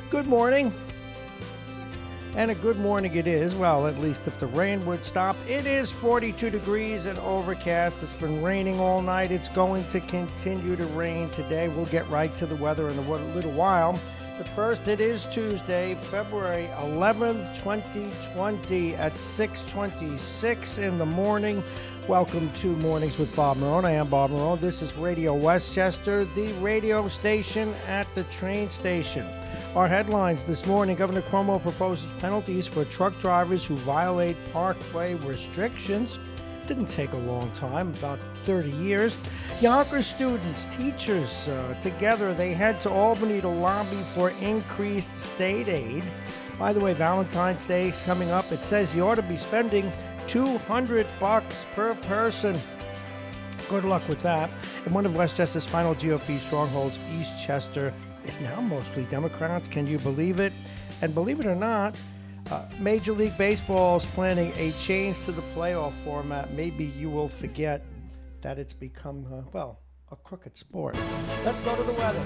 Good morning. And a good morning it is. Well, at least if the rain would stop. It is 42 degrees and overcast. It's been raining all night. It's going to continue to rain today. We'll get right to the weather in a little while. But first, it is Tuesday, February 11th, 2020 at 6:26 in the morning. Welcome to Mornings with Bob Marrone. I am Bob Marrone. This is Radio Westchester, the radio station at the train station. Our headlines this morning: Governor Cuomo proposes penalties for truck drivers who violate parkway restrictions. Didn't take a long time, about 30 years. Yonkers students, teachers, together, they head to Albany to lobby for increased state aid. By the way, Valentine's Day is coming up. It says you ought to be spending $200 per person. Good luck with that. And one of Westchester's final GOP strongholds, Eastchester, is now mostly Democrats. Can you believe it? And believe it or not, Major League Baseball is planning a change to the playoff format. Maybe you will forget that it's become, a crooked sport. Let's go to the weather.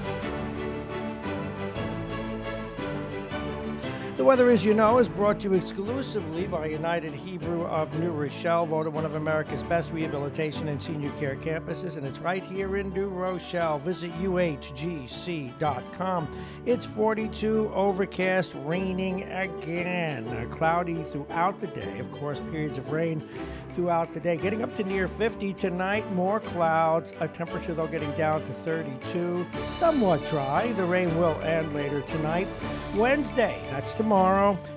The weather, as you know, is brought to you exclusively by United Hebrew of New Rochelle, voted one of America's best rehabilitation and senior care campuses, and it's right here in New Rochelle. Visit uhgc.com. It's 42, overcast, raining again. Cloudy throughout the day. Of course, periods of rain throughout the day. Getting up to near 50 tonight, more clouds. A temperature, though, getting down to 32. Somewhat dry. The rain will end later tonight. Wednesday, that's tomorrow,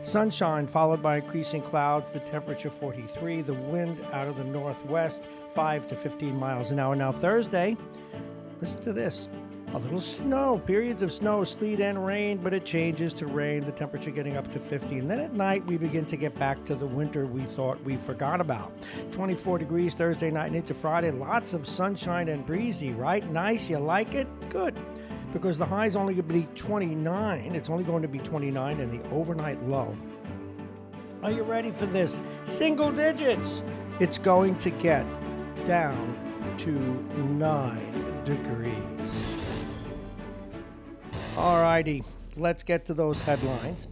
sunshine followed by increasing clouds, the temperature 43, the wind out of the northwest 5 to 15 miles an hour. Now Thursday, listen to this, a little snow, periods of snow, sleet and rain, but it changes to rain, the temperature getting up to 50. And then at night, we begin to get back to the winter we thought we forgot about. 24 degrees Thursday night and into Friday, lots of sunshine and breezy, right? Nice, you like it? Good. Because the high is only going to be 29. It's only going to be 29 in the overnight low. Are you ready for this? Single digits. It's going to get down to 9 degrees. All righty, let's get to those headlines.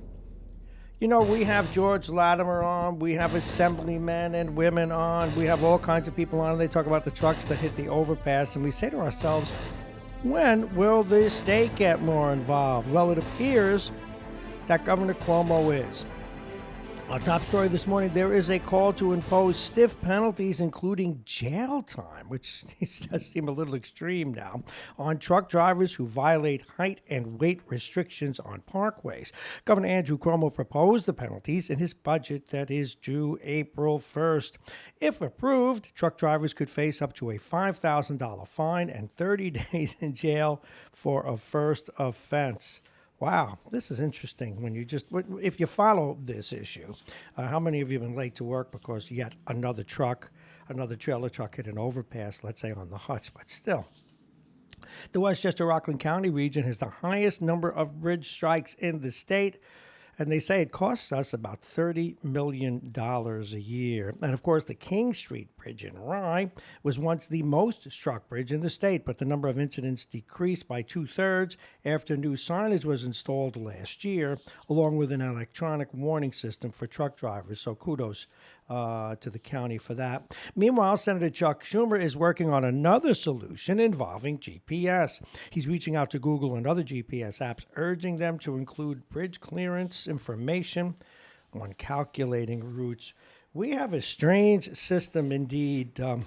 You know, we have George Latimer on, we have assemblymen and women on, we have all kinds of people on, and they talk about the trucks that hit the overpass, and we say to ourselves, when will the state get more involved? Well, it appears that Governor Cuomo is. Our top story this morning, there is a call to impose stiff penalties, including jail time, which does seem a little extreme now, on truck drivers who violate height and weight restrictions on parkways. Governor Andrew Cuomo proposed the penalties in his budget that is due April 1st. If approved, truck drivers could face up to a $5,000 fine and 30 days in jail for a first offense. Wow, this is interesting. If you follow this issue, how many of you have been late to work because yet another trailer truck hit an overpass, let's say on the Hutch, but still. The Westchester-Rockland County region has the highest number of bridge strikes in the state, and they say it costs us about $30 million a year. And of course, the King Street Bridge in Rye was once the most struck bridge in the state, but the number of incidents decreased by 2/3 after new signage was installed last year, along with an electronic warning system for truck drivers. So kudos to the county for that. Meanwhile, Senator Chuck Schumer is working on another solution involving GPS. He's reaching out to Google and other GPS apps, urging them to include bridge clearance information when calculating routes. We have a strange system indeed. Hold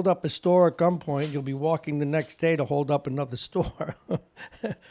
up a store at gunpoint. You'll be walking the next day to hold up another store.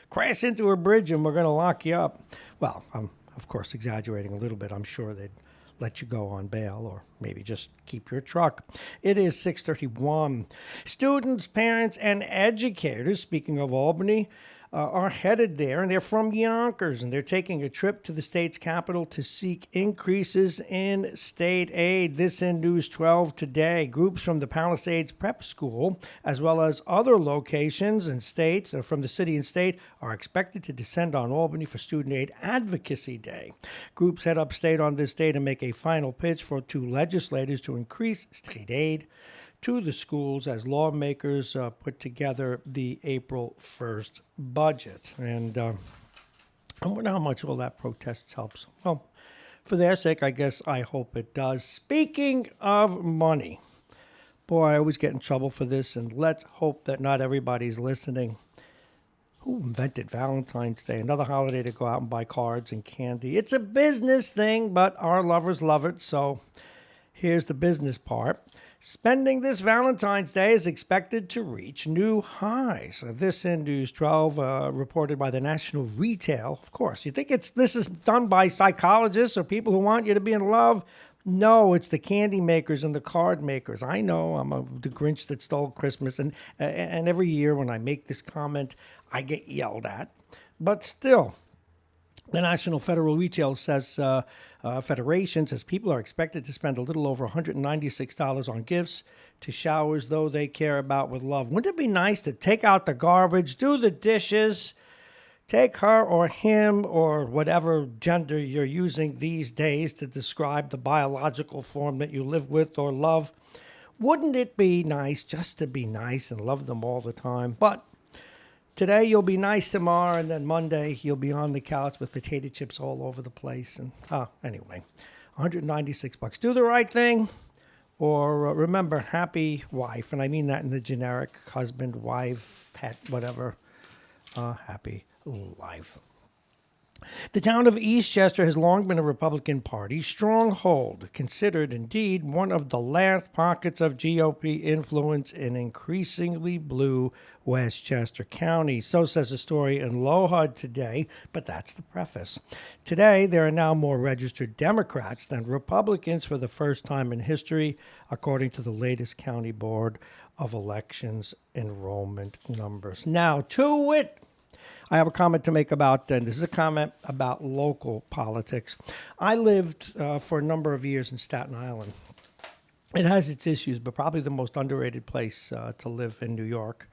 Crash into a bridge and we're going to lock you up. Well, I'm, of course, exaggerating a little bit. I'm sure they'd let you go on bail or maybe just keep your truck. It is 6:31. Students, parents, and educators, speaking of Albany, are headed there, and they're from Yonkers, and they're taking a trip to the state's capital to seek increases in state aid. This in News 12 today. Groups from the Palisades Prep School, as well as other locations and states from the city and state, are expected to descend on Albany for Student Aid Advocacy Day. Groups head upstate on this day to make a final pitch to legislators to increase state aid to the schools as lawmakers put together the April 1st budget. And I wonder how much all that protests helps. Well, for their sake, I guess I hope it does. Speaking of money, boy, I always get in trouble for this, and let's hope that not everybody's listening. Who invented Valentine's Day? Another holiday to go out and buy cards and candy. It's a business thing, but our lovers love it, so here's the business part. Spending this Valentine's Day is expected to reach new highs. This in News 12, reported by the National Retail. Of course, you think this is done by psychologists or people who want you to be in love? No, it's the candy makers and the card makers. I know I'm the Grinch that stole Christmas, and every year when I make this comment, I get yelled at. But still, the National Federal Retail Federation says people are expected to spend a little over $196 on gifts to showers, though they care about with love. Wouldn't it be nice to take out the garbage, do the dishes, take her or him or whatever gender you're using these days to describe the biological form that you live with or love? Wouldn't it be nice just to be nice and love them all the time? But today you'll be nice tomorrow, and then Monday you'll be on the couch with potato chips all over the place. And anyway, $196. Do the right thing, or remember, happy wife, and I mean that in the generic husband, wife, pet, whatever. Happy life. The town of Eastchester has long been a Republican Party stronghold, considered indeed one of the last pockets of GOP influence in increasingly blue Westchester County. So says a story in Lohud today, but that's the preface. Today, there are now more registered Democrats than Republicans for the first time in history, according to the latest County Board of Elections enrollment numbers. Now, to it. I have a comment to make about, and this is a comment about local politics. I lived for a number of years in Staten Island. It has its issues, but probably the most underrated place to live in New York.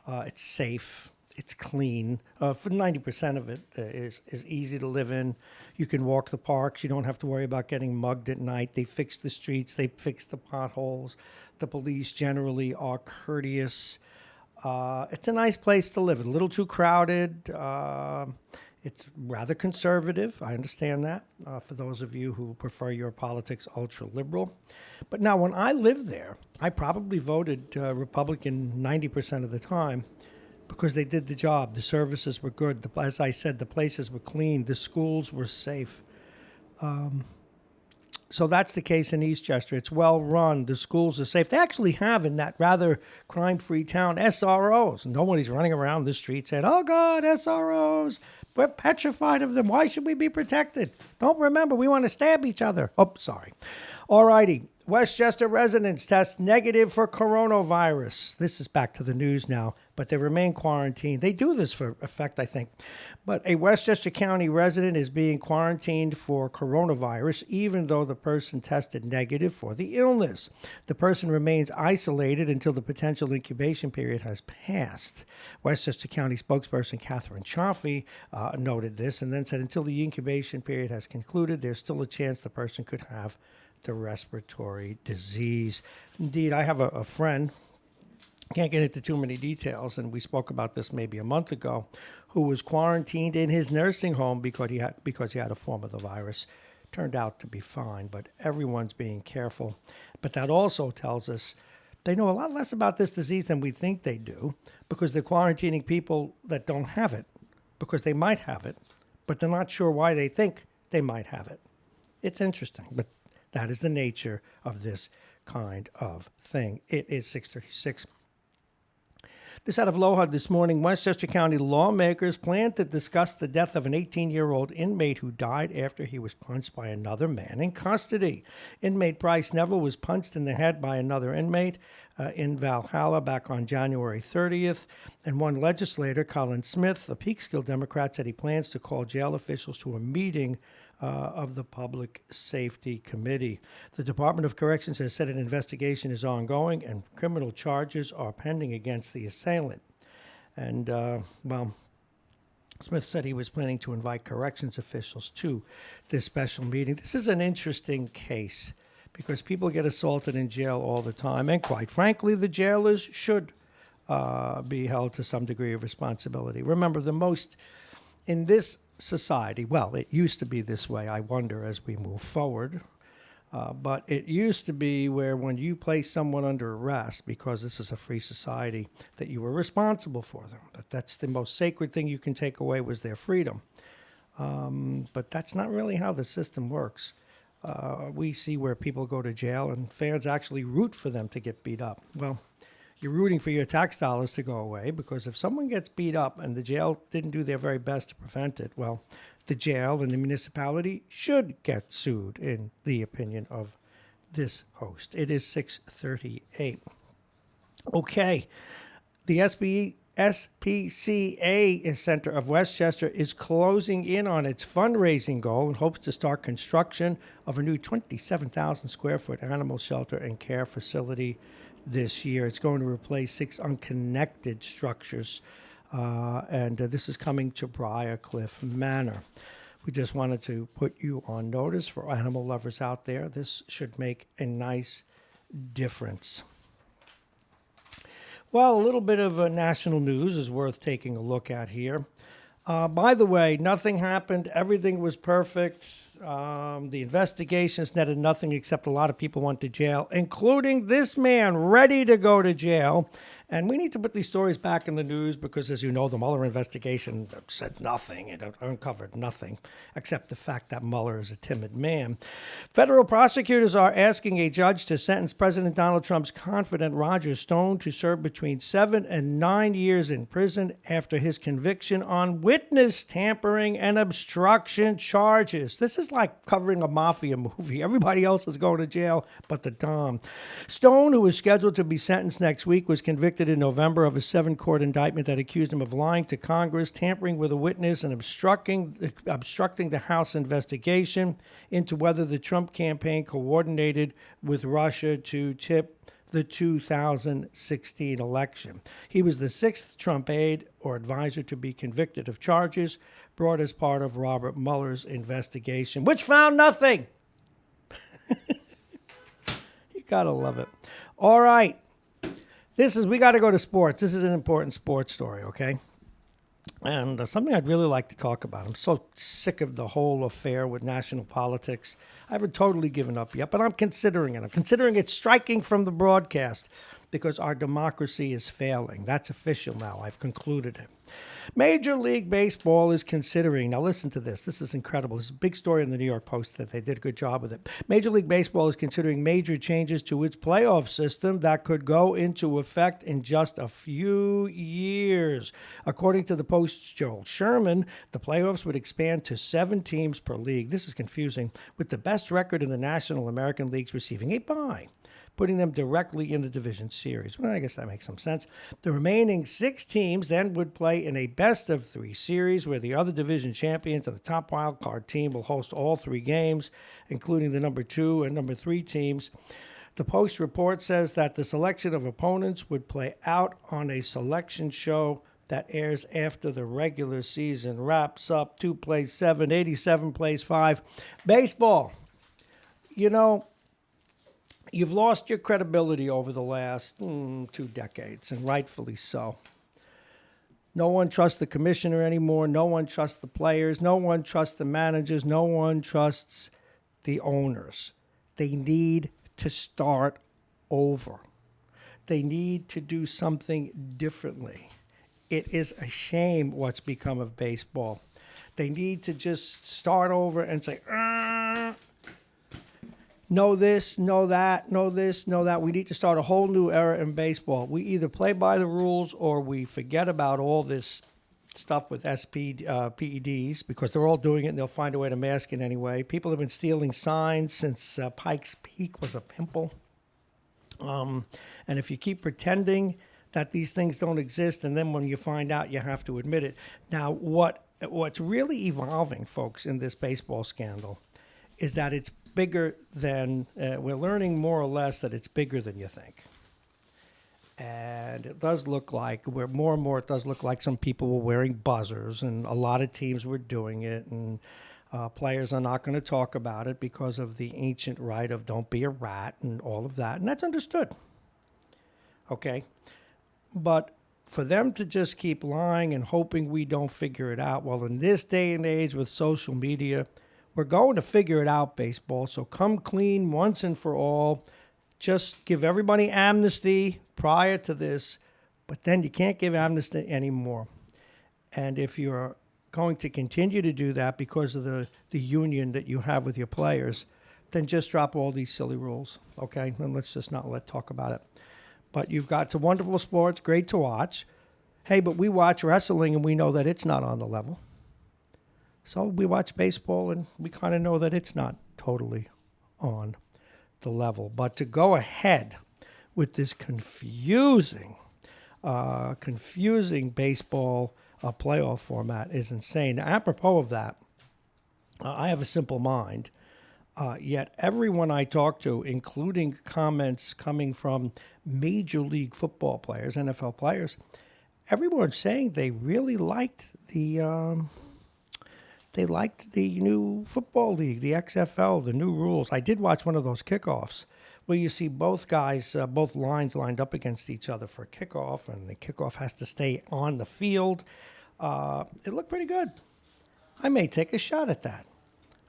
It's safe. It's clean. For 90% of it is easy to live in. You can walk the parks. You don't have to worry about getting mugged at night. They fix the streets. They fix the potholes. The police generally are courteous. It's a nice place to live. A little too crowded. It's rather conservative. I understand that, for those of you who prefer your politics ultra-liberal. But now, when I lived there, I probably voted Republican 90% of the time because they did the job. The services were good. As I said, the places were clean. The schools were safe. So that's the case in Eastchester. It's well run. The schools are safe. They actually have in that rather crime-free town SROs. Nobody's running around the street saying, "Oh God, SROs. We're petrified of them. Why should we be protected? Don't remember, we want to stab each other." Oh, sorry. All righty. Westchester residents test negative for coronavirus. This is back to the news now, but they remain quarantined. They do this for effect, I think. But a Westchester County resident is being quarantined for coronavirus, even though the person tested negative for the illness. The person remains isolated until the potential incubation period has passed. Westchester County spokesperson Catherine Chaffee noted this and then said until the incubation period has concluded, there's still a chance the person could have the respiratory disease. Indeed, I have a friend, can't get into too many details, and we spoke about this maybe a month ago, who was quarantined in his nursing home because he had a form of the virus. Turned out to be fine, but everyone's being careful. But that also tells us they know a lot less about this disease than we think they do, because they're quarantining people that don't have it, because they might have it, but they're not sure why they think they might have it. It's interesting, but that is the nature of this kind of thing. It is 6:36. This out of Lohud this morning. Westchester County lawmakers plan to discuss the death of an 18-year-old inmate who died after he was punched by another man in custody. Inmate Bryce Neville was punched in the head by another inmate in Valhalla back on January 30th. And one legislator, Colin Smith, a Peekskill Democrat, said he plans to call jail officials to a meeting of the Public Safety Committee. The Department of Corrections has said an investigation is ongoing and criminal charges are pending against the assailant. And, Smith said he was planning to invite corrections officials to this special meeting. This is an interesting case because people get assaulted in jail all the time. And quite frankly, the jailers should be held to some degree of responsibility. Remember, in this society, well, it used to be this way, I wonder, as we move forward, but it used to be where when you place someone under arrest, because this is a free society, that you were responsible for them. That's the most sacred thing you can take away was their freedom. But that's not really how the system works. We see where people go to jail and fans actually root for them to get beat up. Well, you're rooting for your tax dollars to go away, because if someone gets beat up and the jail didn't do their very best to prevent it, well, the jail and the municipality should get sued, in the opinion of this host. It is 6:38. Okay, the SPCA Center of Westchester is closing in on its fundraising goal and hopes to start construction of a new 27,000 square foot animal shelter and care facility this year. It's going to replace 6 unconnected structures, and this is coming to Briarcliff Manor. We just wanted to put you on notice for animal lovers out there. This should make a nice difference. Well, a little bit of national news is worth taking a look at here. By the way, nothing happened. Everything was perfect. The investigations netted nothing except a lot of people went to jail, including this man ready to go to jail. And we need to put these stories back in the news because, as you know, the Mueller investigation said nothing. It uncovered nothing except the fact that Mueller is a timid man. Federal prosecutors are asking a judge to sentence President Donald Trump's confidant Roger Stone to serve between 7 and 9 years in prison after his conviction on witness tampering and obstruction charges. This is like covering a mafia movie. Everybody else is going to jail but the Dom. Stone, who is scheduled to be sentenced next week, was convicted in November of a 7-court indictment that accused him of lying to Congress, tampering with a witness, and obstructing the House investigation into whether the Trump campaign coordinated with Russia to tip the 2016 election. He was the 6th Trump aide or advisor to be convicted of charges brought as part of Robert Mueller's investigation, which found nothing. You gotta love it. All right. We got to go to sports. This is an important sports story, okay? And something I'd really like to talk about. I'm so sick of the whole affair with national politics. I haven't totally given up yet, but I'm considering it. I'm considering it striking from the broadcast because our democracy is failing. That's official now. I've concluded it. Major League Baseball is considering, now listen to this. This is incredible. This is a big story in the New York Post that they did a good job with it. Major League Baseball is considering major changes to its playoff system that could go into effect in just a few years. According to the Post's Joel Sherman, the playoffs would expand to 7 teams per league. This is confusing, with the best record in the National American Leagues receiving a bye, putting them directly in the division series. Well, I guess that makes some sense. The remaining 6 teams then would play in a best-of-3 series where the other division champions and the top wild card team will host all 3 games, including the number 2 and number 3 teams. The Post report says that the selection of opponents would play out on a selection show that airs after the regular season wraps up. 2 plays 7, 87 plays 5. Baseball. You know, you've lost your credibility over the last 2 decades, and rightfully so. No one trusts the commissioner anymore. No one trusts the players. No one trusts the managers. No one trusts the owners. They need to start over. They need to do something differently. It is a shame what's become of baseball. They need to just start over and say, know this, know that, know this, know that. We need to start a whole new era in baseball. We either play by the rules or we forget about all this stuff with PEDs because they're all doing it and they'll find a way to mask it anyway. People have been stealing signs since Pikes Peak was a pimple. And if you keep pretending that these things don't exist, and then when you find out, you have to admit it. Now, what's really evolving, folks, in this baseball scandal is that it's bigger than, we're learning more or less that it's bigger than you think. And it does look like, it does look like some people were wearing buzzers, and a lot of teams were doing it. And Players are not going to talk about it because of the ancient right of don't be a rat and all of that. And that's understood. Okay? But for them to just keep lying and hoping we don't figure it out, well, in this day and age with social media, we're going to figure it out, baseball. So come clean once and for all. Just give everybody amnesty prior to this, but then you can't give amnesty anymore. And if you're going to continue to do that because of the union that you have with your players, then just drop all these silly rules, okay? And let's just not talk about it. But you've got some wonderful sports, great to watch. Hey, but we watch wrestling and we know that it's not on the level. So we watch baseball and we kind of know that it's not totally on the level. But to go ahead with this confusing baseball playoff format is insane. Apropos of that, I have a simple mind. Yet everyone I talk to, including comments coming from Major League Football players, NFL players, everyone's saying they really liked the new football league, the XFL, the new rules. I did watch one of those kickoffs where you see both guys, both lines lined up against each other for a kickoff, and the kickoff has to stay on the field. It looked pretty good. I may take a shot at that.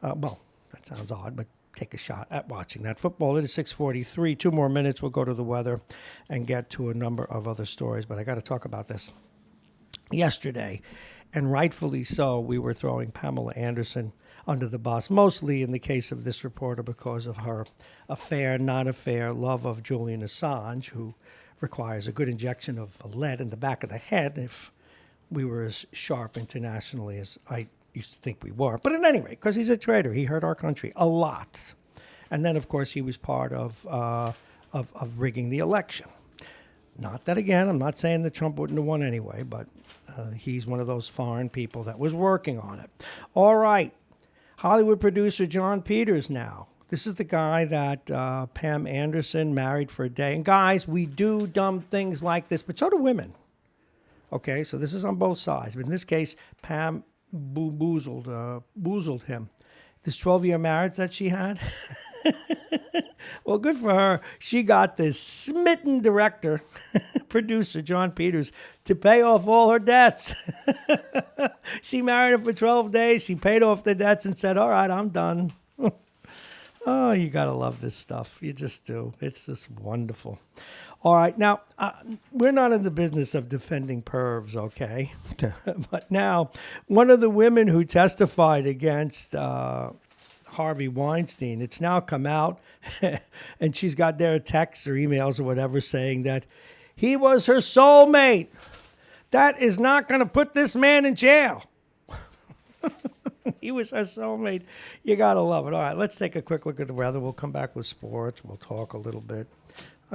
Well, that sounds odd, but take a shot at watching that football. It is 6:43. 2 more minutes. We'll go to the weather and get to a number of other stories, but I got to talk about this. Yesterday, and rightfully so, we were throwing Pamela Anderson under the bus, mostly in the case of this reporter because of her affair, non-affair love of Julian Assange, who requires a good injection of lead in the back of the head if we were as sharp internationally as I used to think we were. But at any rate, because he's a traitor, he hurt our country a lot. And then, of course, he was part of rigging the election. Not that, again, I'm not saying that Trump wouldn't have won anyway, but he's one of those foreign people that was working on it. All right. Hollywood producer John Peters now. This is the guy that Pam Anderson married for a day. And guys, we do dumb things like this, but so do women. Okay, so this is on both sides. But in this case, Pam boozled him. This 12-year marriage that she had, well, good for her. She got this smitten director, producer, John Peters, to pay off all her debts. She married him for 12 days. She paid off the debts and said, all right, I'm done. Oh, you got to love this stuff. You just do. It's just wonderful. All right. Now, we're not in the business of defending pervs, okay? But now, one of the women who testified against Harvey Weinstein, it's now come out, and she's got their texts or emails or whatever saying that he was her soulmate. That is not going to put this man in jail. He was her soulmate. You got to love it. All right, let's take a quick look at the weather. We'll come back with sports. We'll talk a little bit.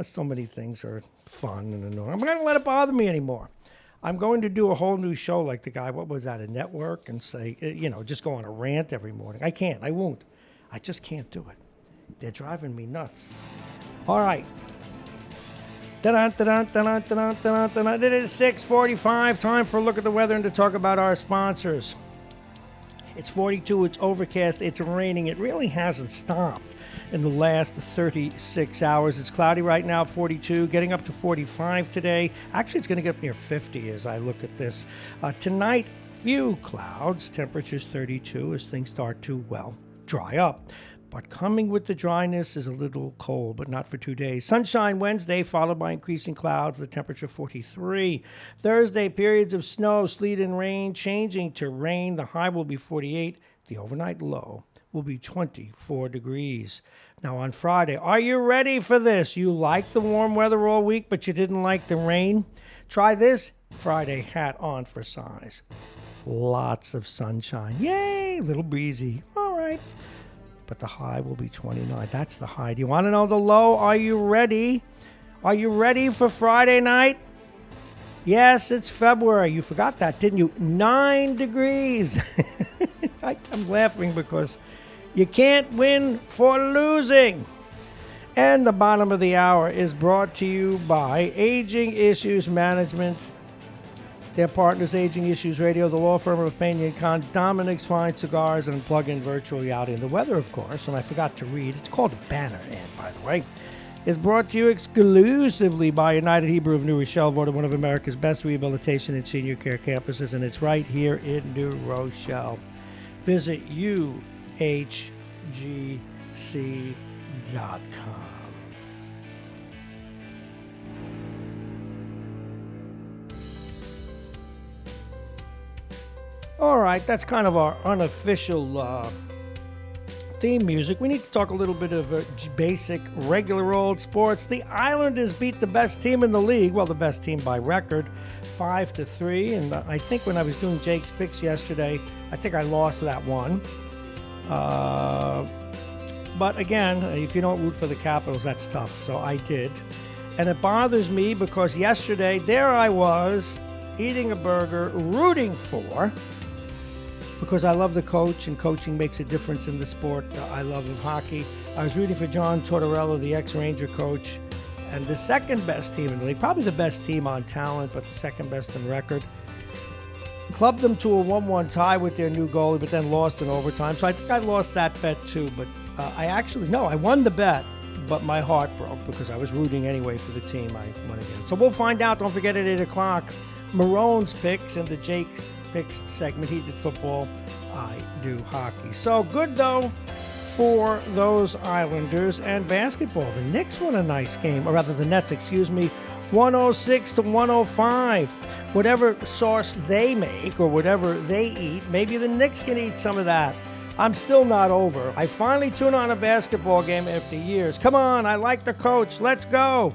So many things are fun and annoying. I'm not going to let it bother me anymore. I'm going to do a whole new show like the guy, what was that, a network, and say, just go on a rant every morning. I can't. I won't. I just can't do it. They're driving me nuts. All right. It is 6:45. Time for a look at the weather and to talk about our sponsors. It's 42. It's overcast. It's raining. It really hasn't stopped in the last 36 hours. It's cloudy right now, 42, getting up to 45 today. Actually, it's going to get up near 50 as I look at this. Tonight, few clouds. Temperatures 32 as things start to, dry up. But coming with the dryness is a little cold, but not for 2 days. Sunshine Wednesday, followed by increasing clouds, the temperature 43. Thursday, periods of snow, sleet, and rain, changing to rain. The high will be 48. The overnight low will be 24 degrees. Now on Friday, are you ready for this? You liked the warm weather all week, but you didn't like the rain? Try this Friday, hat on for size. Lots of sunshine. Yay, a little breezy. All right. But the high will be 29. That's the high. Do you want to know the low? Are you ready? Are you ready for Friday night? Yes, it's February. You forgot that, didn't you? 9 degrees. I'm laughing because you can't win for losing. And the bottom of the hour is brought to you by Aging Issues Management Their partners, Aging Issues Radio, the law firm of Pena & Con, Dominic's Fine Cigars, and plug-in virtual reality. And the weather, of course, and I forgot to read, it's called a banner ad, by the way, is brought to you exclusively by United Hebrew of New Rochelle, voted one of America's best rehabilitation and senior care campuses, and it's right here in New Rochelle. Visit uhgc.com. All right, that's kind of our unofficial theme music. We need to talk a little bit of basic, regular old sports. The Islanders beat the best team in the league, well, the best team by record, 5-3. And I think when I was doing Jake's picks yesterday, I think I lost that one. But again, if you don't root for the Capitals, that's tough. So I did. And it bothers me because yesterday, there I was, eating a burger, rooting for, because I love the coach, and coaching makes a difference in the sport I love of hockey. I was rooting for John Tortorella, the ex-Ranger coach, and the second best team in the league, probably the best team on talent, but the second best in record. Clubbed them to a 1-1 tie with their new goalie, but then lost in overtime. So I think I lost that bet too, but I won the bet, but my heart broke because I was rooting anyway for the team I won against. So we'll find out. Don't forget at 8 o'clock, Marrone's picks and the Jake's picks segment. He did football, I do hockey. So good though for those Islanders. And basketball, the Knicks won a nice game, or rather the Nets, 106-105. Whatever sauce they make or whatever they eat, maybe the Knicks can eat some of that. I'm still not over. I finally tune on a basketball game after years. Come on, I like the coach. Let's go.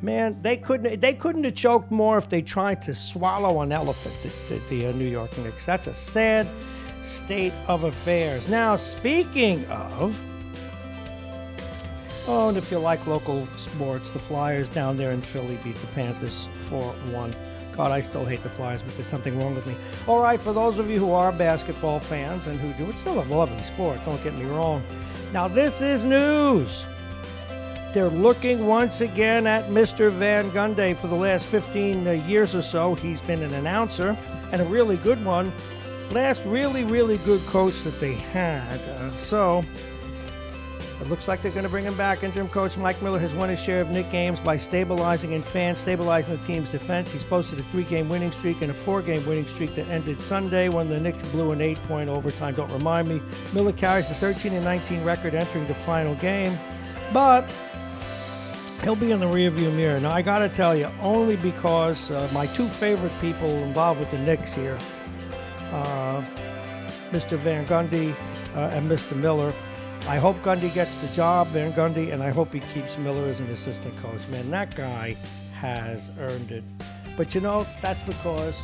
Man, they couldn't have choked more if they tried to swallow an elephant, the New York Knicks. That's a sad state of affairs. Now, speaking of, and if you like local sports, the Flyers down there in Philly beat the Panthers 4-1. God, I still hate the Flyers, but there's something wrong with me. All right, for those of you who are basketball fans and who do, it's still a lovely sport, don't get me wrong. Now, this is news. They're looking once again at Mr. Van Gundy. For the last 15 years or so, he's been an announcer, and a really good one. Last really, really good coach that they had. So it looks like they're going to bring him back. Interim coach Mike Miller has won his share of Knick games by stabilizing the team's defense. He's posted a 3-game winning streak and a 4-game winning streak that ended Sunday when the Knicks blew an 8-point overtime. Don't remind me. Miller carries a 13-19 record entering the final game, but he'll be in the rearview mirror. Now, I got to tell you, only because my two favorite people involved with the Knicks here, Mr. Van Gundy and Mr. Miller. I hope Gundy gets the job, Van Gundy, and I hope he keeps Miller as an assistant coach. Man, that guy has earned it. But you know, that's because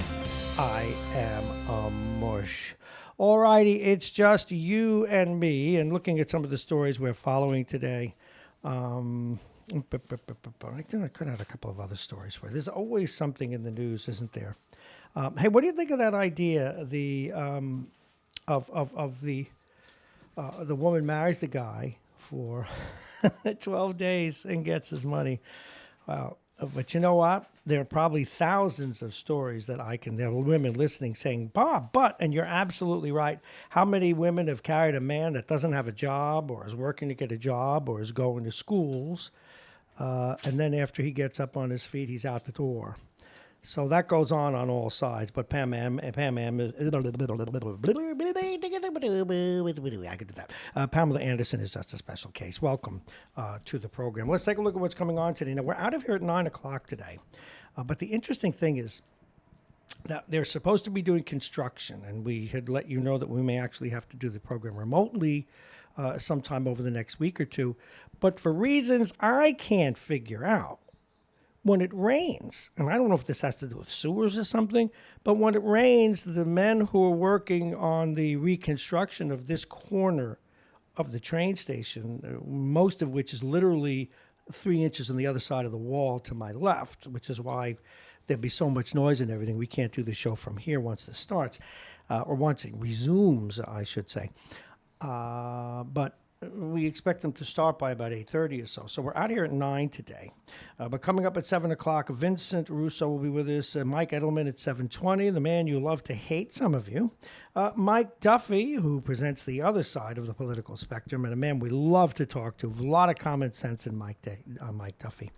I am a mush. All righty, it's just you and me, and looking at some of the stories we're following today. I could have a couple of other stories for you. There's always something in the news, isn't there? Hey, what do you think of that idea? The woman marries the guy for 12 days and gets his money. Wow. But you know what? There are probably thousands of stories there are women listening saying, Bob, and you're absolutely right. How many women have carried a man that doesn't have a job or is working to get a job or is going to schools, and then after he gets up on his feet, he's out the door. So that goes on all sides. But I could do that. Pamela Anderson is just a special case. Welcome to the program. Let's take a look at what's coming on today. Now, we're out of here at 9 o'clock today. But the interesting thing is that they're supposed to be doing construction, and we had let you know that we may actually have to do the program remotely sometime over the next week or two. But for reasons I can't figure out, when it rains, and I don't know if this has to do with sewers or something, but when it rains, the men who are working on the reconstruction of this corner of the train station, most of which is literally 3 inches on the other side of the wall to my left, which is why there'd be so much noise and everything. We can't do the show from here once this starts, or once it resumes, I should say. But we expect them to start by about 8:30 or so. So we're out here at 9 today. But coming up at 7 o'clock, Vincent Russo will be with us. Mike Edelman at 7:20, the man you love to hate, some of you. Mike Duffy, who presents the other side of the political spectrum, and a man we love to talk to. A lot of common sense in Mike Duffy.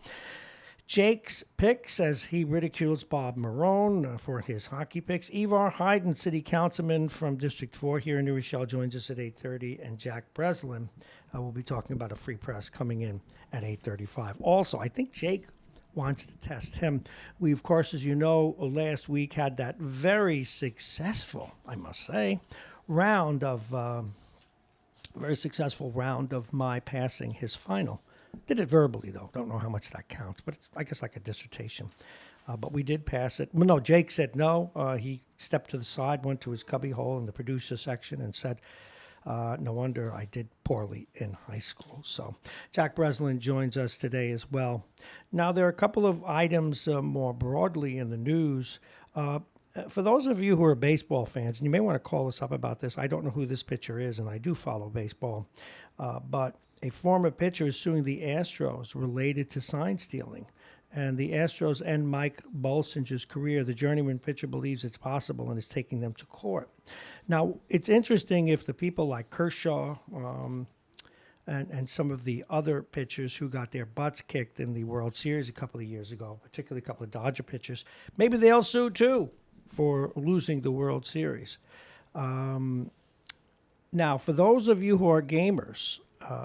Jake's picks as he ridicules Bob Marrone for his hockey picks. Ivar Hayden, city councilman from District 4 here in New Rochelle, joins us at 8:30. And Jack Breslin will be talking about a free press coming in at 8:35. Also, I think Jake wants to test him. We, of course, as you know, last week had that very successful, I must say, round of my passing his final. Did it verbally, though. Don't know how much that counts, but it's, I guess, like a dissertation. But we did pass it. Well, no, Jake said no. He stepped to the side, went to his cubby hole in the producer section and said, no wonder I did poorly in high school. So Jack Breslin joins us today as well. Now, there are a couple of items more broadly in the news. For those of you who are baseball fans, and you may want to call us up about this, I don't know who this pitcher is, and I do follow baseball, but a former pitcher is suing the Astros related to sign stealing. And the Astros end Mike Bolsinger's career. The journeyman pitcher believes it's possible and is taking them to court. Now, it's interesting if the people like Kershaw and some of the other pitchers who got their butts kicked in the World Series a couple of years ago, particularly a couple of Dodger pitchers, maybe they'll sue too for losing the World Series. Now, for those of you who are gamers,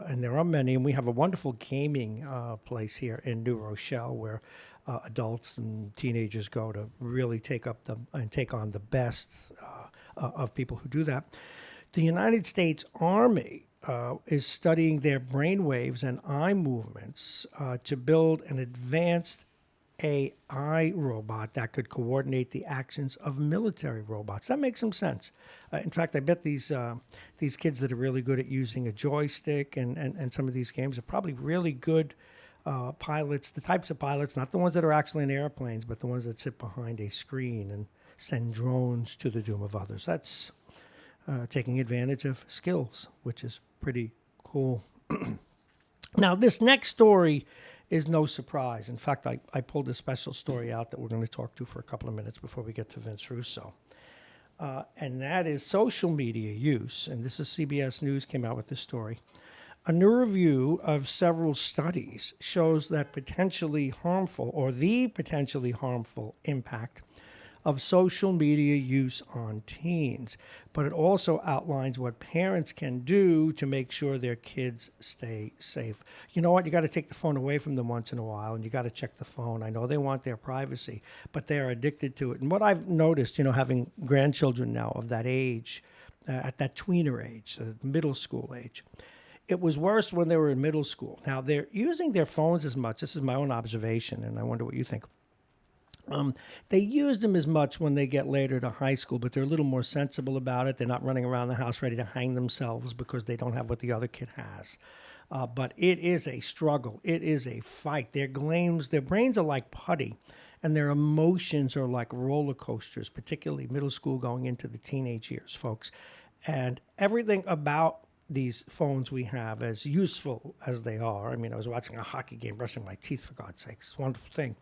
and there are many, and we have a wonderful gaming place here in New Rochelle where adults and teenagers go to really take on the best of people who do that. The United States Army is studying their brainwaves and eye movements to build an advanced AI robot that could coordinate the actions of military robots. That makes some sense. In fact, I bet these kids that are really good at using a joystick and some of these games are probably really good pilots, the types of pilots, not the ones that are actually in airplanes, but the ones that sit behind a screen and send drones to the doom of others. That's taking advantage of skills, which is pretty cool. Now, this next story is no surprise. In fact, I pulled a special story out that we're going to talk to for a couple of minutes before we get to Vince Russo. And that is social media use. And this is CBS News came out with this story. A new review of several studies shows that the potentially harmful impact of social media use on teens. But it also outlines what parents can do to make sure their kids stay safe. You know what? You got to take the phone away from them once in a while, and you got to check the phone. I know they want their privacy, but they are addicted to it. And what I've noticed, having grandchildren now of that age, at that tweener age, middle school age, it was worse when they were in middle school. Now, they're using their phones as much. This is my own observation, and I wonder what you think. They use them as much when they get later to high school, but they're a little more sensible about it. They're not running around the house ready to hang themselves because they don't have what the other kid has. But it is a struggle. It is a fight. Their brains are like putty, and their emotions are like roller coasters, particularly middle school going into the teenage years, folks. And everything about these phones we have, as useful as they are. I mean, I was watching a hockey game, brushing my teeth, for God's sakes. It's a wonderful thing.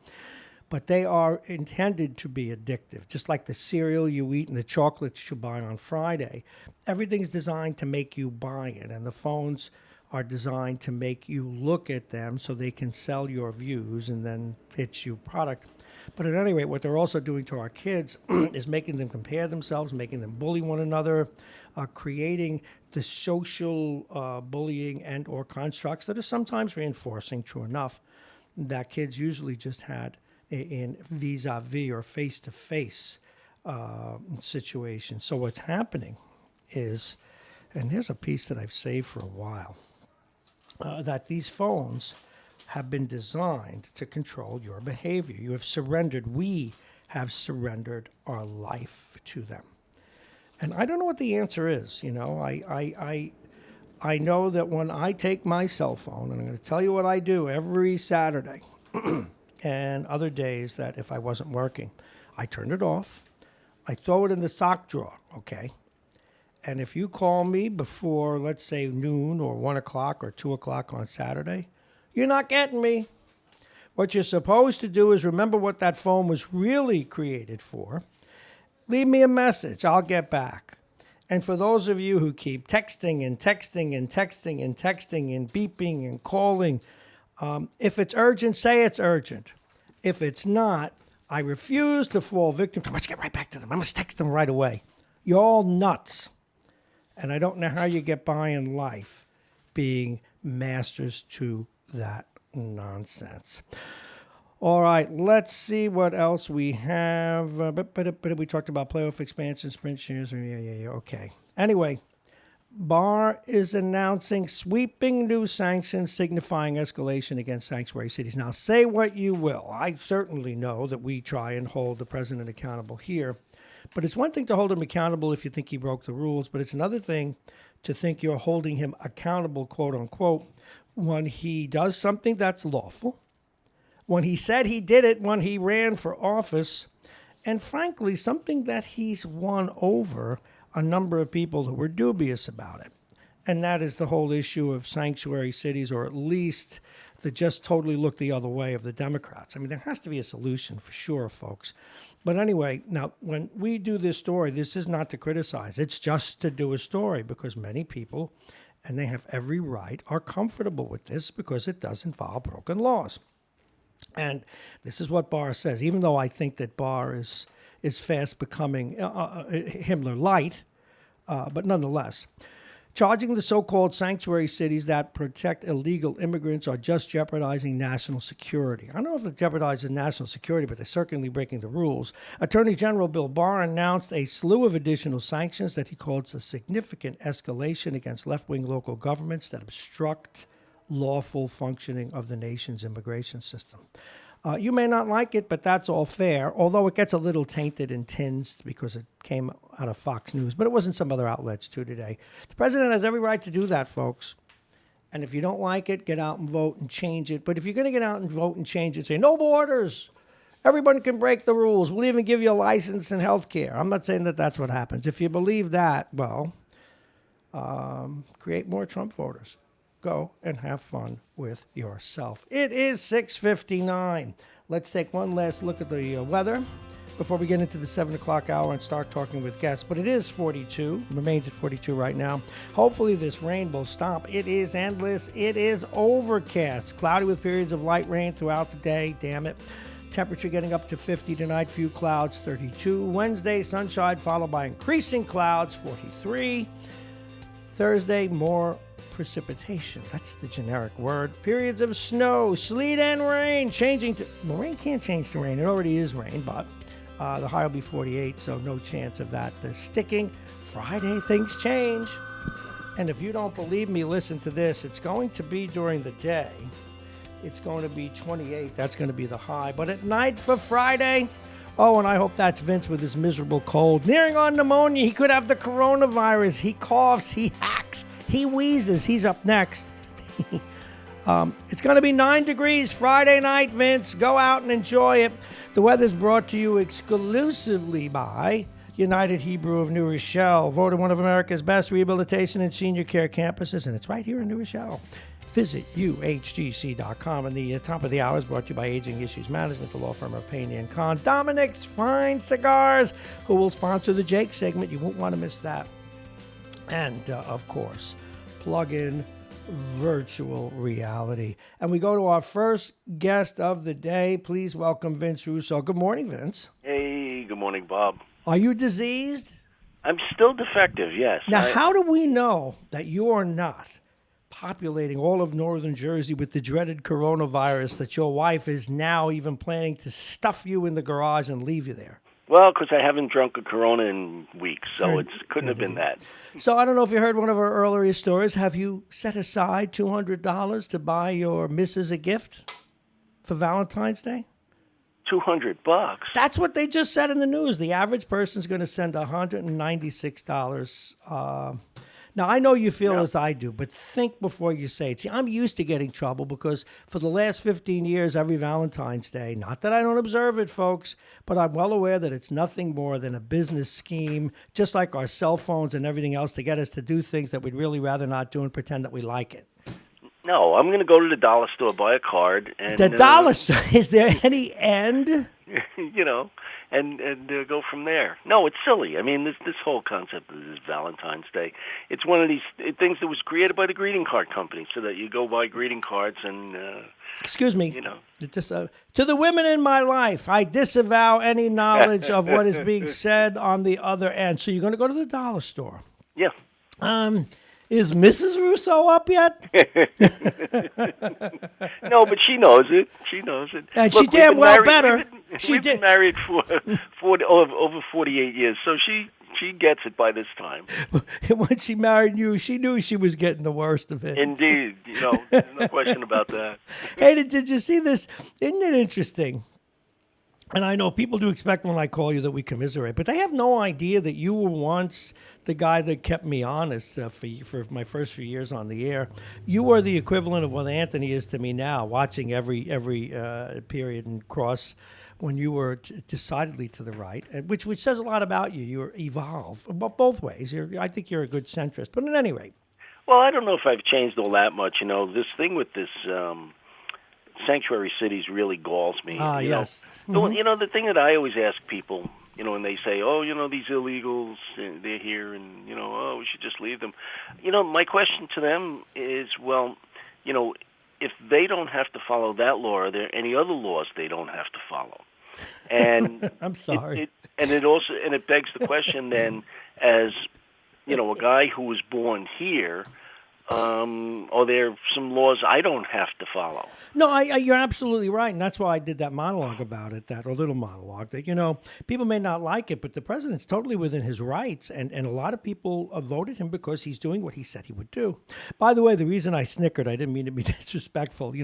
But they are intended to be addictive, just like the cereal you eat and the chocolates you buy on Friday. Everything's designed to make you buy it, and the phones are designed to make you look at them so they can sell your views and then pitch you product. But at any rate, what they're also doing to our kids is making them compare themselves, making them bully one another, creating the social bullying and or constructs that are sometimes reinforcing, true enough, that kids usually just had in vis-a-vis or face-to-face situation. So what's happening is, and here's a piece that I've saved for a while, that these phones have been designed to control your behavior. We have surrendered our life to them. And I don't know what the answer is. I know that when I take my cell phone, and I'm going to tell you what I do every Saturday, and other days that if I wasn't working, I turn it off. I throw it in the sock drawer, okay? And if you call me before, let's say, noon or 1 o'clock or 2 o'clock on Saturday, you're not getting me. What you're supposed to do is remember what that phone was really created for. Leave me a message. I'll get back. And for those of you who keep texting and texting and texting and texting and beeping and calling, if it's urgent, say it's urgent. If it's not, I refuse to fall victim to, let's get right back to them. I must text them right away. You're all nuts. And I don't know how you get by in life being masters to that nonsense. All right, let's see what else we have. But we talked about playoff expansion, sprint shares. Yeah. Okay. Anyway, Barr is announcing sweeping new sanctions signifying escalation against sanctuary cities. Now, say what you will. I certainly know that we try and hold the president accountable here. But it's one thing to hold him accountable if you think he broke the rules, but it's another thing to think you're holding him accountable, quote unquote, when he does something that's lawful, when he said he did it when he ran for office, and frankly, something that he's won over a number of people who were dubious about it. And that is the whole issue of sanctuary cities, or at least the just totally look the other way of the Democrats. I mean, there has to be a solution for sure, folks. But anyway, now, when we do this story, this is not to criticize. It's just to do a story because many people, and they have every right, are comfortable with this because it does involve broken laws. And this is what Barr says, even though I think that Barr is fast becoming Himmler light, but nonetheless. Charging the so-called sanctuary cities that protect illegal immigrants are just jeopardizing national security. I don't know if it jeopardizes national security, but they're certainly breaking the rules. Attorney General Bill Barr announced a slew of additional sanctions that he calls a significant escalation against left-wing local governments that obstruct lawful functioning of the nation's immigration system. You may not like it, but that's all fair, although it gets a little tainted and tinged because it came out of Fox News, but it was in some other outlets too today. The president has every right to do that, folks. And if you don't like it, get out and vote and change it. But if you're going to get out and vote and change it, say, no borders. Everyone can break the rules. We'll even give you a license and health care. I'm not saying that that's what happens. If you believe that, well, create more Trump voters. Go and have fun with yourself. It is 6:59. Let's take one last look at the weather before we get into the 7 o'clock hour and start talking with guests. But it is 42, remains at 42 right now. Hopefully this rain will stop. It is endless. It is overcast, cloudy with periods of light rain throughout the day. Damn it. Temperature getting up to 50 tonight, few clouds, 32. Wednesday, sunshine followed by increasing clouds, 43. Thursday, more precipitation. That's the generic word. Periods of snow, sleet, and rain changing to... Well, rain can't change to rain. It already is rain, but the high will be 48, so no chance of that sticking. Friday, things change. And if you don't believe me, listen to this. It's going to be during the day. It's going to be 28. That's going to be the high. But at night for Friday... Oh, and I hope that's Vince with his miserable cold. Nearing on pneumonia. He could have the coronavirus. He coughs. He hacks. He wheezes. He's up next. It's going to be 9 degrees Friday night, Vince. Go out and enjoy it. The weather's brought to you exclusively by United Hebrew of New Rochelle, voted one of America's best rehabilitation and senior care campuses, and it's right here in New Rochelle. Visit uhgc.com. And the top of the hour is brought to you by Aging Issues Management, the law firm of Payne & Con. Dominic's Fine Cigars, who will sponsor the Jake segment. You won't want to miss that. And, of course, plug-in virtual reality. And we go to our first guest of the day. Please welcome Vince Russo. Good morning, Vince. Hey, good morning, Bob. Are you diseased? I'm still defective, yes. Now, how do we know that you are not populating all of northern Jersey with the dreaded coronavirus that your wife is now even planning to stuff you in the garage and leave you there? Well, because I haven't drunk a Corona in weeks, so it couldn't have been that. So I don't know if you heard one of our earlier stories. Have you set aside $200 to buy your missus a gift for Valentine's Day? $200. That's what they just said in the news. The average person's going to send $196. Now, I know you feel Yeah. as I do, but think before you say it. See, I'm used to getting trouble because for the last 15 years, every Valentine's Day, not that I don't observe it, folks, but I'm well aware that it's nothing more than a business scheme, just like our cell phones and everything else, to get us to do things that we'd really rather not do and pretend that we like it. No, I'm going to go to the dollar store, buy a card, and The dollar store, is there any end? you know, and go from there. No, it's silly. I mean, this whole concept of this Valentine's Day, it's one of these things that was created by the greeting card company, so that you go buy greeting cards and Excuse me. you know. It just, to the women in my life, I disavow any knowledge of what is being said on the other end. So you're going to go to the dollar store. Yeah. Is Mrs. Russo up yet? No, but she knows it. She knows it. And Look, she damn well better. We've been married for over 48 years, so she gets it by this time. When she married you, she knew she was getting the worst of it. Indeed, there's no question about that. Hey, did you see this? Isn't it interesting? And I know people do expect when I call you that we commiserate, but they have no idea that you were once the guy that kept me honest for my first few years on the air. You were the equivalent of what Anthony is to me now, watching every period and cross when you were decidedly to the right, which says a lot about you. You were evolved, both ways. I think you're a good centrist, but at any rate. Well, I don't know if I've changed all that much. This thing with this sanctuary cities really galls me. Yes. The thing that I always ask people, when they say, oh, these illegals, they're here, and, oh, we should just leave them. My question to them is, well, if they don't have to follow that law, are there any other laws they don't have to follow? And I'm sorry. It begs the question then, as, a guy who was born here, are there some laws I don't have to follow? No, you're absolutely right, and that's why I did that monologue about it, or little monologue, that, people may not like it, but the president's totally within his rights, and a lot of people voted him because he's doing what he said he would do. By the way, the reason I snickered, I didn't mean to be disrespectful.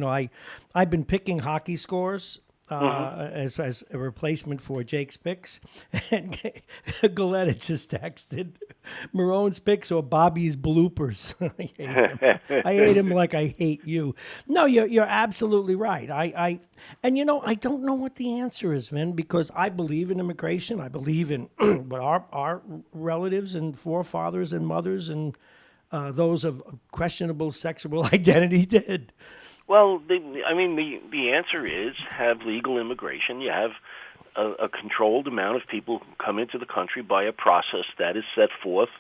I've been picking hockey scores as a replacement for Jake's picks. And Galetta just texted Marrone's picks or Bobby's bloopers. I hate him. I hate him like I hate you. No, you're absolutely right. I don't know what the answer is, Vin, because I believe in immigration. I believe in what our relatives and forefathers and mothers and those of questionable sexual identity did. Well, the answer is have legal immigration. You have a controlled amount of people who come into the country by a process that is set forth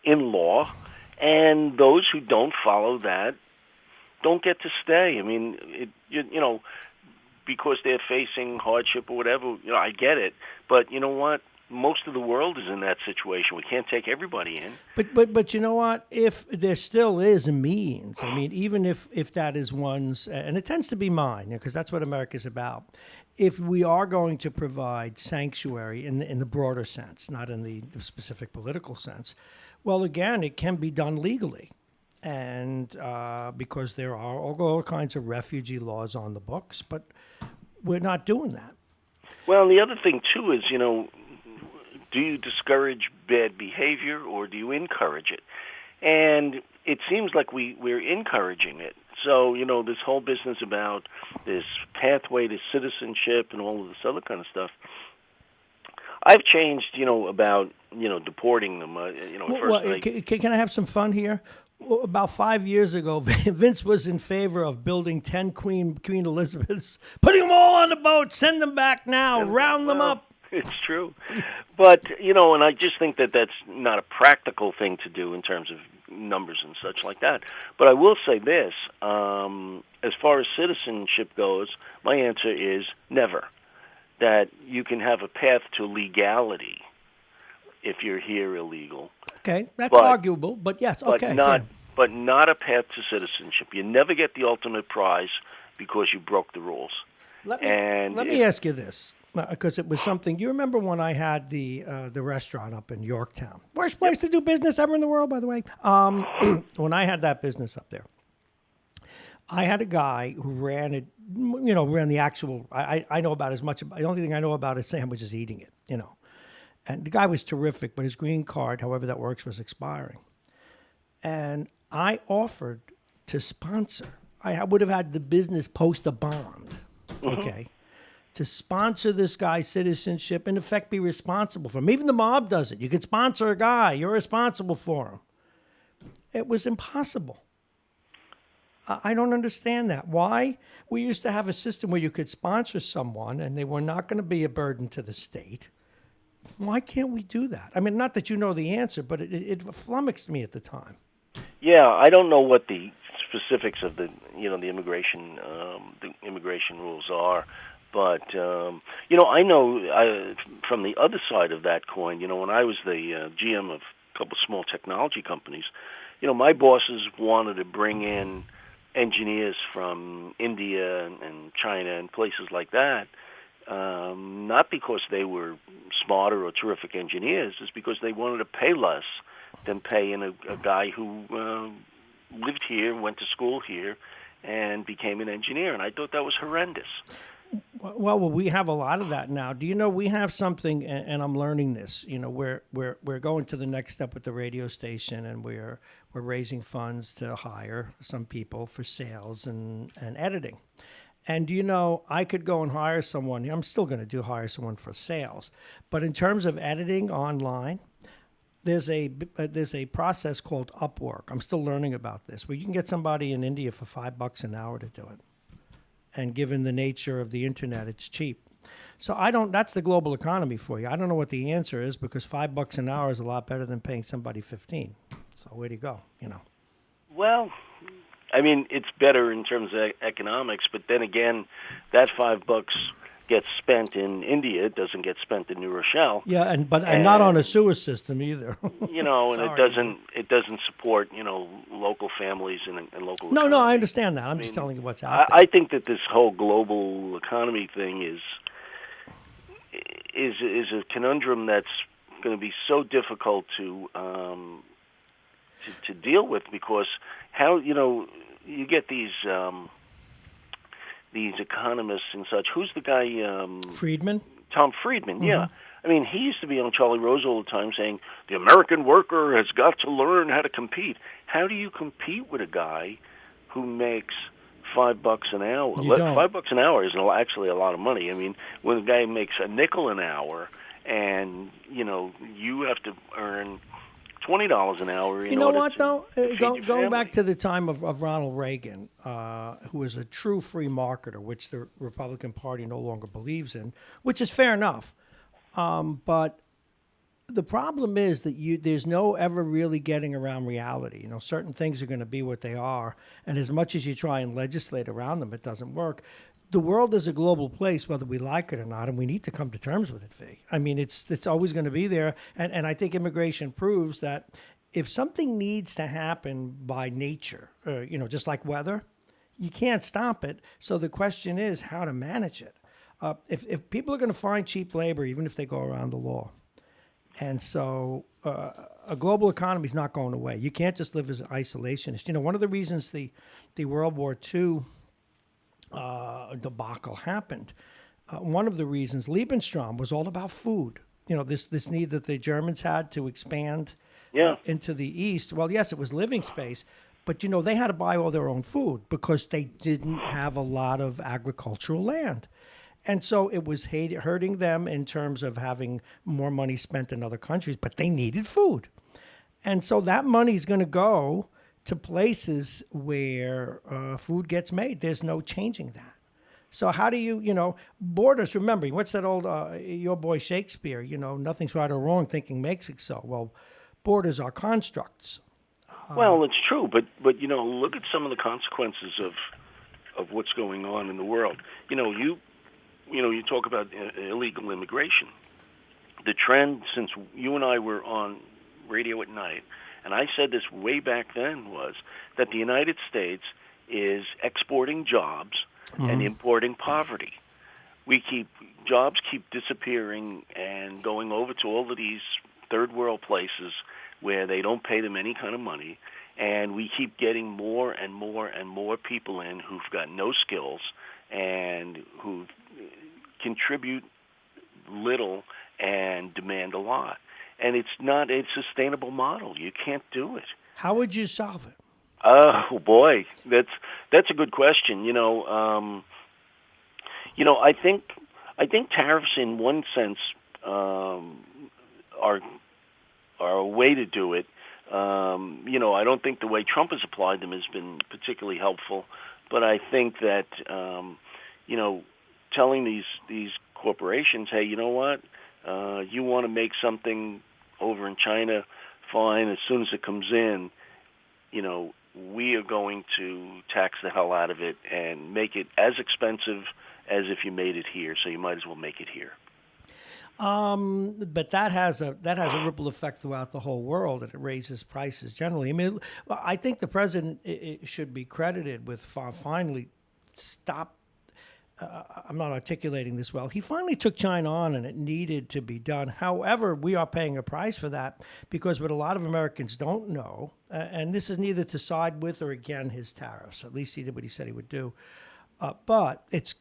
in law, and those who don't follow that don't get to stay. Because they're facing hardship or whatever, I get it. But you know what? Most of the world is in that situation. We can't take everybody in. But you know what? If there still is a means, even if that is one's, and it tends to be mine, because that's what America's about. If we are going to provide sanctuary in the broader sense, not in the specific political sense, well, again, it can be done legally. And because there are all kinds of refugee laws on the books, but we're not doing that. Well, the other thing, too, is, do you discourage bad behavior or do you encourage it? And it seems like we're encouraging it. So, this whole business about this pathway to citizenship and all of this other kind of stuff, I've changed, about, deporting them. Can I have some fun here? About 5 years ago, Vince was in favor of building 10 Queen Elizabeths, putting them all on the boat, send them back now, round them up. It's true. But, and I just think that that's not a practical thing to do in terms of numbers and such like that. But I will say this, as far as citizenship goes, my answer is never. That you can have a path to legality if you're here illegal. Okay, that's arguable, but yes, okay. But not a path to citizenship. You never get the ultimate prize because you broke the rules. Let me ask you this, because it was something. You remember when I had the restaurant up in Yorktown? Worst place to do business ever in the world, by the way. When I had that business up there, I had a guy who ran it. Ran the actual. I know about as much. The only thing I know about is sandwiches, eating it. And the guy was terrific, but his green card, however that works, was expiring. and I offered to sponsor. I would have had the business post a bond, okay, to sponsor this guy's citizenship, in effect be responsible for him. Even the mob does it. You can sponsor a guy. You're responsible for him. It was impossible. I don't understand that. Why? We used to have a system where you could sponsor someone and they were not going to be a burden to the state. Why can't we do that? I mean, not that you know the answer, but it flummoxed me at the time. Yeah, I don't know what the specifics of the immigration rules are, but I know from the other side of that coin. When I was the GM of a couple small technology companies, my bosses wanted to bring in engineers from India and China and places like that. Not because they were smarter or terrific engineers, it's because they wanted to pay less than paying a guy who lived here, went to school here, and became an engineer. And I thought that was horrendous. Well, we have a lot of that now. Do you know we have something, and I'm learning this. We're going to the next step with the radio station, and we're raising funds to hire some people for sales and editing. And I could go and hire someone. I'm still going to hire someone for sales, but in terms of editing online, there's a process called Upwork. I'm still learning about this, where you can get somebody in India for $5 an hour to do it. And given the nature of the internet, it's cheap. So that's the global economy for you. I don't know what the answer is, because $5 an hour is a lot better than paying somebody 15. So where do you go? Well, I mean, it's better in terms of economics, but then again, that $5 gets spent in India. It doesn't get spent in New Rochelle. Yeah, and not on a sewer system either. And it doesn't support local families and local. No, economy. I understand that. I'm just telling you what's out there. I think that this whole global economy thing is a conundrum that's going to be so difficult to deal with, because how you get these economists and such. Who's the guy? Friedman? Tom Friedman, yeah. I mean, he used to be on Charlie Rose all the time saying, the American worker has got to learn how to compete. How do you compete with a guy who makes $5 an hour? You don't. $5 an hour is actually a lot of money. I mean, when a guy makes a nickel an hour and, you have to earn $20 an hour. You know what, though? Going back to the time of Ronald Reagan, who was a true free marketer, which the Republican Party no longer believes in, which is fair enough. But the problem is that there's no ever really getting around reality. Certain things are going to be what they are, and as much as you try and legislate around them, it doesn't work. The world is a global place, whether we like it or not, and we need to come to terms with it, V. I mean, it's always going to be there, and I think immigration proves that if something needs to happen by nature, just like weather, you can't stop it. So the question is how to manage it. If people are going to find cheap labor, even if they go around the law, and so a global economy is not going away. You can't just live as an isolationist. One of the reasons the World War II debacle happened, one of the reasons Lebensraum was all about food. This need that the Germans had to expand into the East. Well, yes, it was living space, but they had to buy all their own food because they didn't have a lot of agricultural land. And so it was hurting them in terms of having more money spent in other countries, but they needed food. And so that money is going to go to places where food gets made. There's no changing that. So how do you, borders, remember, what's that old, your boy Shakespeare, nothing's right or wrong, thinking makes it so. Well, borders are constructs. Well, it's true, but look at some of the consequences of what's going on in the world. You talk about illegal immigration. The trend since you and I were on radio at night, and I said this way back then, was that the United States is exporting jobs and importing poverty. Jobs keep disappearing and going over to all of these third world places where they don't pay them any kind of money, and we keep getting more and more and more people in who've got no skills and who contribute little and demand a lot. and it's not a sustainable model. You can't do it. How would you solve it? Oh boy, that's a good question. I think tariffs, in one sense, are a way to do it. I don't think the way Trump has applied them has been particularly helpful, but I think that telling these corporations, hey, you know what, you want to make something over in China, fine. As soon as it comes in, we are going to tax the hell out of it and make it as expensive as if you made it here. So you might as well make it here. But that has a ripple effect throughout the whole world, and it raises prices generally. I mean, I think the president should be credited with finally stop. I'm not articulating this well. He finally took China on, and it needed to be done. However, we are paying a price for that because what a lot of Americans don't know, and this is neither to side with or against his tariffs. At least he did what he said he would do. But it's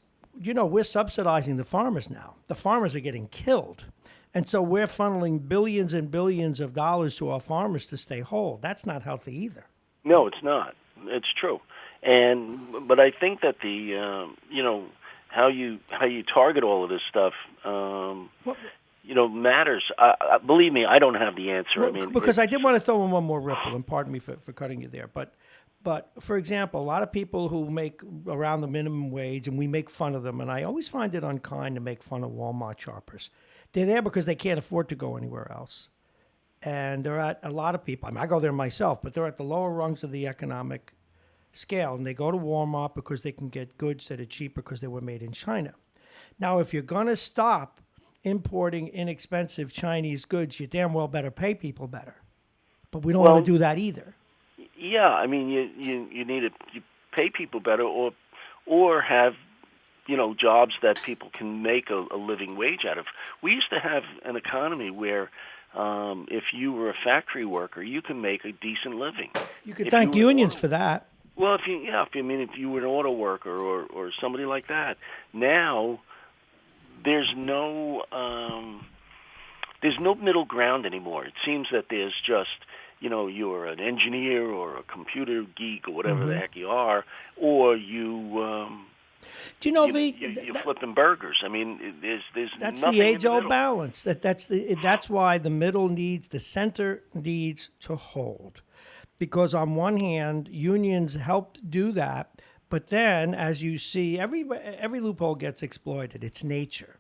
we're subsidizing the farmers now. The farmers are getting killed. And so we're funneling billions and billions of dollars to our farmers to stay whole. That's not healthy either. No, it's not. It's true. But I think that the how you target all of this stuff matters. Believe me, I don't have the answer. Well, because I did want to throw in one more ripple, and pardon me for cutting you there, But, for example, a lot of people who make around the minimum wage, and we make fun of them, and I always find it unkind to make fun of Walmart shoppers. They're there because they can't afford to go anywhere else. And they're at a lot of people. I mean, I go there myself, but they're at the lower rungs of the economic scale, and they go to Walmart because they can get goods that are cheaper because they were made in China. Now, if you're going to stop importing inexpensive Chinese goods, you damn well better pay people better. But we don't want to do that either. Yeah, I mean, you need to pay people better, or have jobs that people can make a living wage out of. We used to have an economy where if you were a factory worker, you can make a decent living. You could thank unions for that. Well, if you were an auto worker or somebody like that, now there's no middle ground anymore. It seems that there's just you're an engineer or a computer geek or whatever the heck you are, or you're flipping burgers. I mean, there's that's nothing the age-old in the balance. That's why the center needs to hold, because on one hand, unions helped do that, but then, as you see, every loophole gets exploited. It's nature.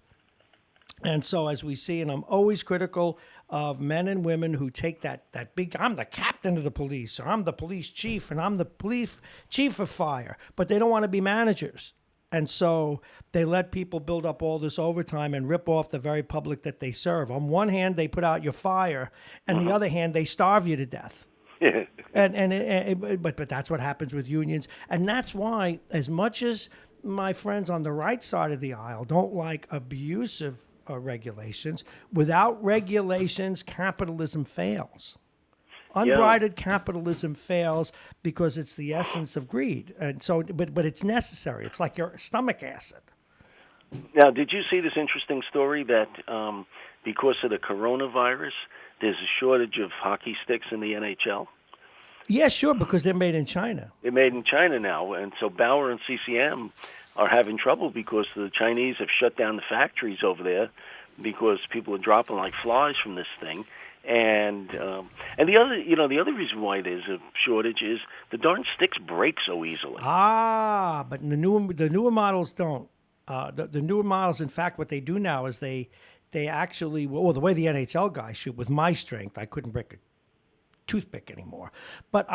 And so as we see, and I'm always critical of men and women who take that big, I'm the captain of the police, or I'm the police chief, and I'm the police chief of fire, but they don't want to be managers. And so they let people build up all this overtime and rip off the very public that they serve. On one hand, they put out your fire, and the other hand, they starve you to death. But that's what happens with unions. And that's why, as much as my friends on the right side of the aisle don't like abusive regulations, without regulations, capitalism fails. Unbridled capitalism fails because it's the essence of greed. And so, but it's necessary. It's like your stomach acid. Now, did you see this interesting story that because of the coronavirus, there's a shortage of hockey sticks in the NHL? Yeah, sure, because they're made in China. They're made in China now, and so Bauer and CCM are having trouble because the Chinese have shut down the factories over there because people are dropping like flies from this thing. And the other reason why there's a shortage is the darn sticks break so easily. But the newer models don't. The newer models, in fact, what they do now is they actually, the way the NHL guys shoot, with my strength, I couldn't break a toothpick anymore. But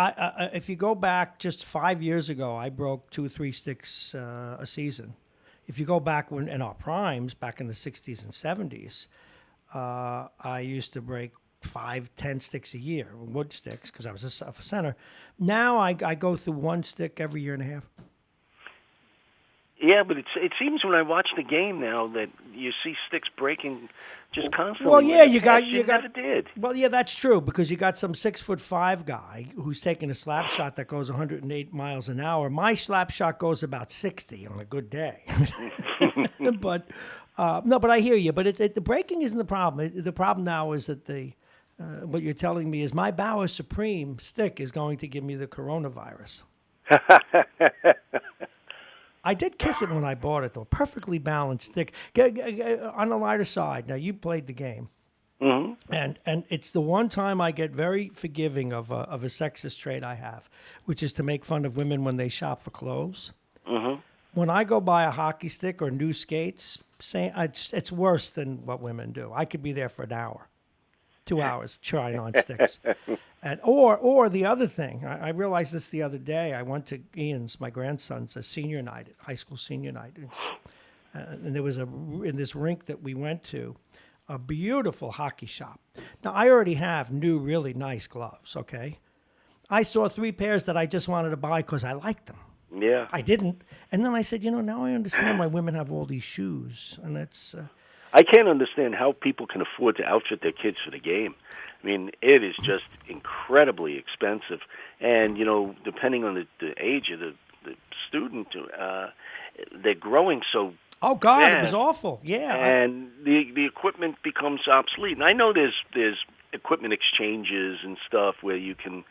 if you go back just 5 years ago, I broke 2 or 3 sticks a season. If you go back in our primes, back in the 60s and 70s, I used to break 5-10 sticks a year, wood sticks, because I was a center. Now I go through 1 stick every year and a half. Yeah, but it seems when I watch the game now that you see sticks breaking just constantly. Well, yeah, you never did. Well, yeah, that's true, because you got some 6'5" guy who's taking a slap shot that goes 108 miles an hour. My slap shot goes about 60 on a good day. But I hear you. But the breaking isn't the problem. The problem now is that the what you're telling me is my Bauer Supreme stick is going to give me the coronavirus. I did kiss it when I bought it, though. Perfectly balanced stick. On the lighter side, now you played the game. Mm-hmm. And it's the one time I get very forgiving of a sexist trait I have, which is to make fun of women when they shop for clothes. Mm-hmm. When I go buy a hockey stick or new skates, it's worse than what women do. I could be there for an hour, 2 hours trying on sticks. And or the other thing, I realized this the other day. I went to Ian's, my grandson's, senior night, high school senior night, and there was in this rink that we went to, a beautiful hockey shop. Now I already have new, really nice gloves. Okay, I saw 3 pairs that I just wanted to buy because I liked them. Yeah. I didn't, and then I said, now I understand why women have all these shoes, and it's. I can't understand how people can afford to outfit their kids for the game. I mean, it is just incredibly expensive. And, depending on the age of the student, they're growing so Oh, God, bad, it was awful. Yeah. And the equipment becomes obsolete. And I know there's equipment exchanges and stuff where you can,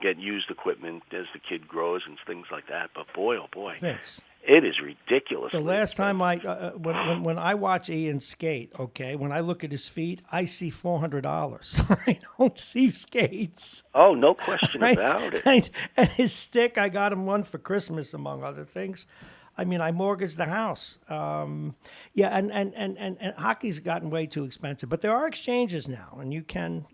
get used equipment as the kid grows and things like that. But boy, oh boy. Vince. It is ridiculous. The last time when I watch Ian skate, okay, when I look at his feet, I see $400. I don't see skates. Oh, no question about it. And his stick, I got him one for Christmas, among other things. I mean, I mortgaged the house. And hockey's gotten way too expensive. But there are exchanges now, and you can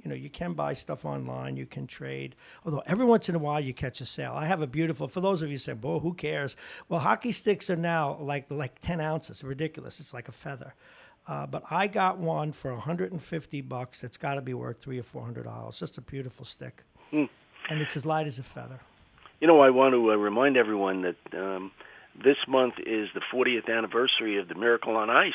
buy stuff online. You can trade. Although every once in a while you catch a sale. I have a beautiful. For those of you who say, "Boy, who cares?" Well, hockey sticks are now like 10 ounces. Ridiculous. It's like a feather. But I got one for $150. That's got to be worth $300 or $400. Just a beautiful stick, and it's as light as a feather. I want to remind everyone that. This month is the 40th anniversary of the Miracle on Ice.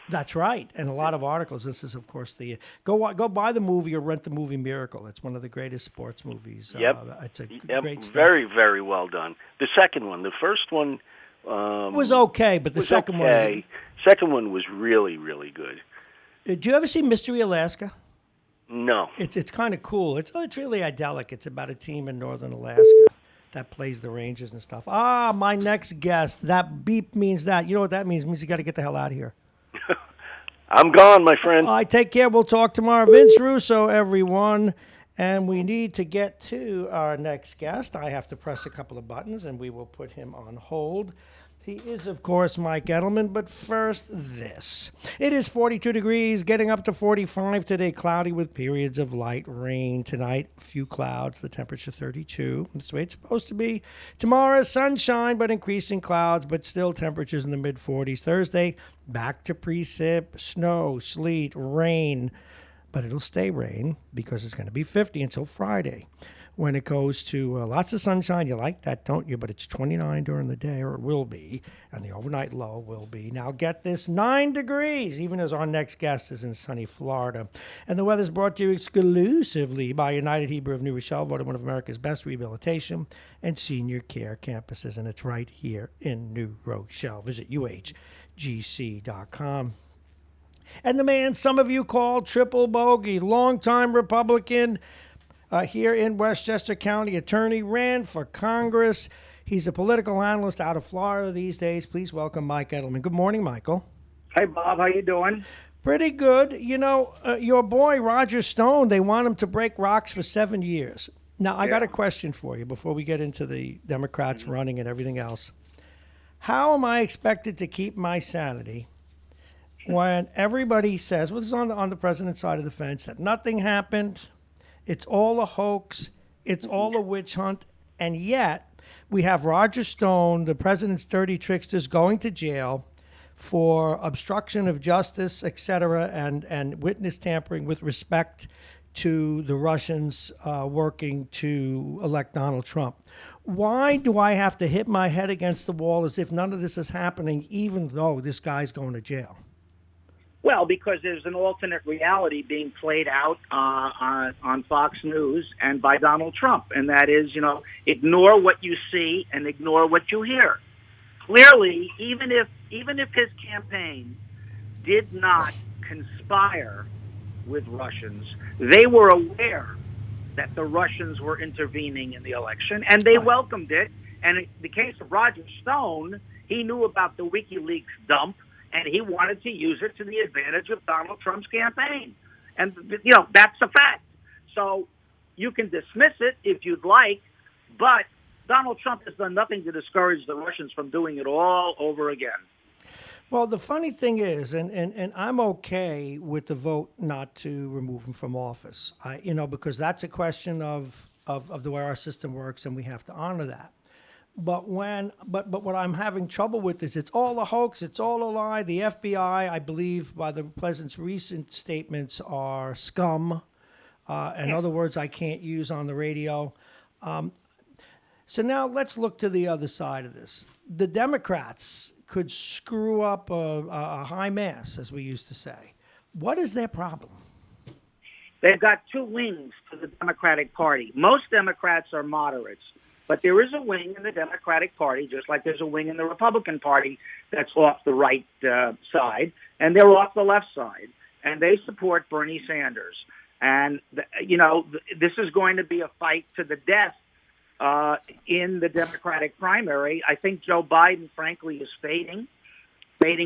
That's right, and a lot of articles. This is, of course, the go buy the movie or rent the movie Miracle. It's one of the greatest sports movies. Yep, it's a great stuff. Very, very well done. The second one, the first one was okay, but the second one was really, really good. Did you ever see Mystery Alaska? No. It's kind of cool. It's really idyllic. It's about a team in northern Alaska that plays the Rangers and stuff. My next guest. That beep means that. You know what that means? It means you got to get the hell out of here. I'm gone, my friend. All right, take care. We'll talk tomorrow. Vince Russo, everyone. And we need to get to our next guest. I have to press a couple of buttons, and we will put him on hold. He is, of course, Mike Edelman, but first, this. It is 42 degrees, getting up to 45 today, cloudy with periods of light rain. Tonight, a few clouds, the temperature 32. That's the way it's supposed to be. Tomorrow, sunshine, but increasing clouds, but still temperatures in the mid-40s. Thursday, back to precip, snow, sleet, rain, but it'll stay rain because it's going to be 50 until Friday. When it goes to lots of sunshine, you like that, don't you? But it's 29 during the day, or it will be, and the overnight low will be. Now get this, 9 degrees, even as our next guest is in sunny Florida. And the weather's brought to you exclusively by United Hebrew of New Rochelle, voted one of America's best rehabilitation and senior care campuses, and it's right here in New Rochelle. Visit uhgc.com. And the man some of you call Triple Bogey, longtime Republican, here in Westchester County, attorney, ran for Congress. He's a political analyst out of Florida these days. Please welcome Mike Edelman. Good morning, Michael. Hey, Bob. How you doing? Pretty good. Your boy, Roger Stone, they want him to break rocks for 7 years. Now, I got a question for you before we get into the Democrats running and everything else. How am I expected to keep my sanity when everybody says, well, this is on the president's side of the fence, that nothing happened, it's all a hoax, it's all a witch hunt, and yet we have Roger Stone, the president's dirty tricksters, going to jail for obstruction of justice, et cetera, and witness tampering with respect to the Russians working to elect Donald Trump. Why do I have to hit my head against the wall as if none of this is happening, even though this guy's going to jail? Well, because there's an alternate reality being played out on Fox News and by Donald Trump, and that is, ignore what you see and ignore what you hear. Clearly, even if his campaign did not conspire with Russians. They were aware that the Russians were intervening in the election, and they welcomed it. And in the case of Roger Stone, he knew about the WikiLeaks dump, and he wanted to use it to the advantage of Donald Trump's campaign. And, that's a fact. So you can dismiss it if you'd like, but Donald Trump has done nothing to discourage the Russians from doing it all over again. Well, the funny thing is, and I'm okay with the vote not to remove him from office, because that's a question of the way our system works, and we have to honor that. But what I'm having trouble with is it's all a hoax, it's all a lie. The FBI, I believe, by the president's recent statements, are scum, and other words I can't use on the radio. So now let's look to the other side of this. The Democrats could screw up a high mass, as we used to say. What is their problem? They've got two wings to the Democratic Party. Most Democrats are moderates, but there is a wing in the Democratic Party, just like there's a wing in the Republican Party that's off the right side, and they're off the left side, and they support Bernie Sanders. And, this is going to be a fight to the death in the Democratic primary. I think Joe Biden, frankly, is fading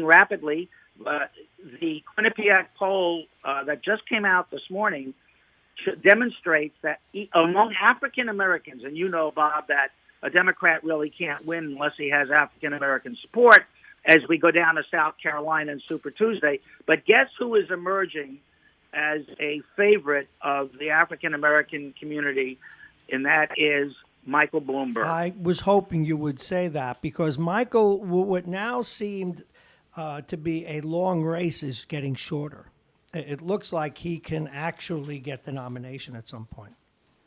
rapidly. The Quinnipiac poll that just came out this morning demonstrates that among African Americans, and Bob, that a Democrat really can't win unless he has African American support as we go down to South Carolina and Super Tuesday. But guess who is emerging as a favorite of the African American community, and that is Michael Bloomberg. I was hoping you would say that, because Michael, what now seemed to be a long race, is getting shorter. It looks like he can actually get the nomination at some point.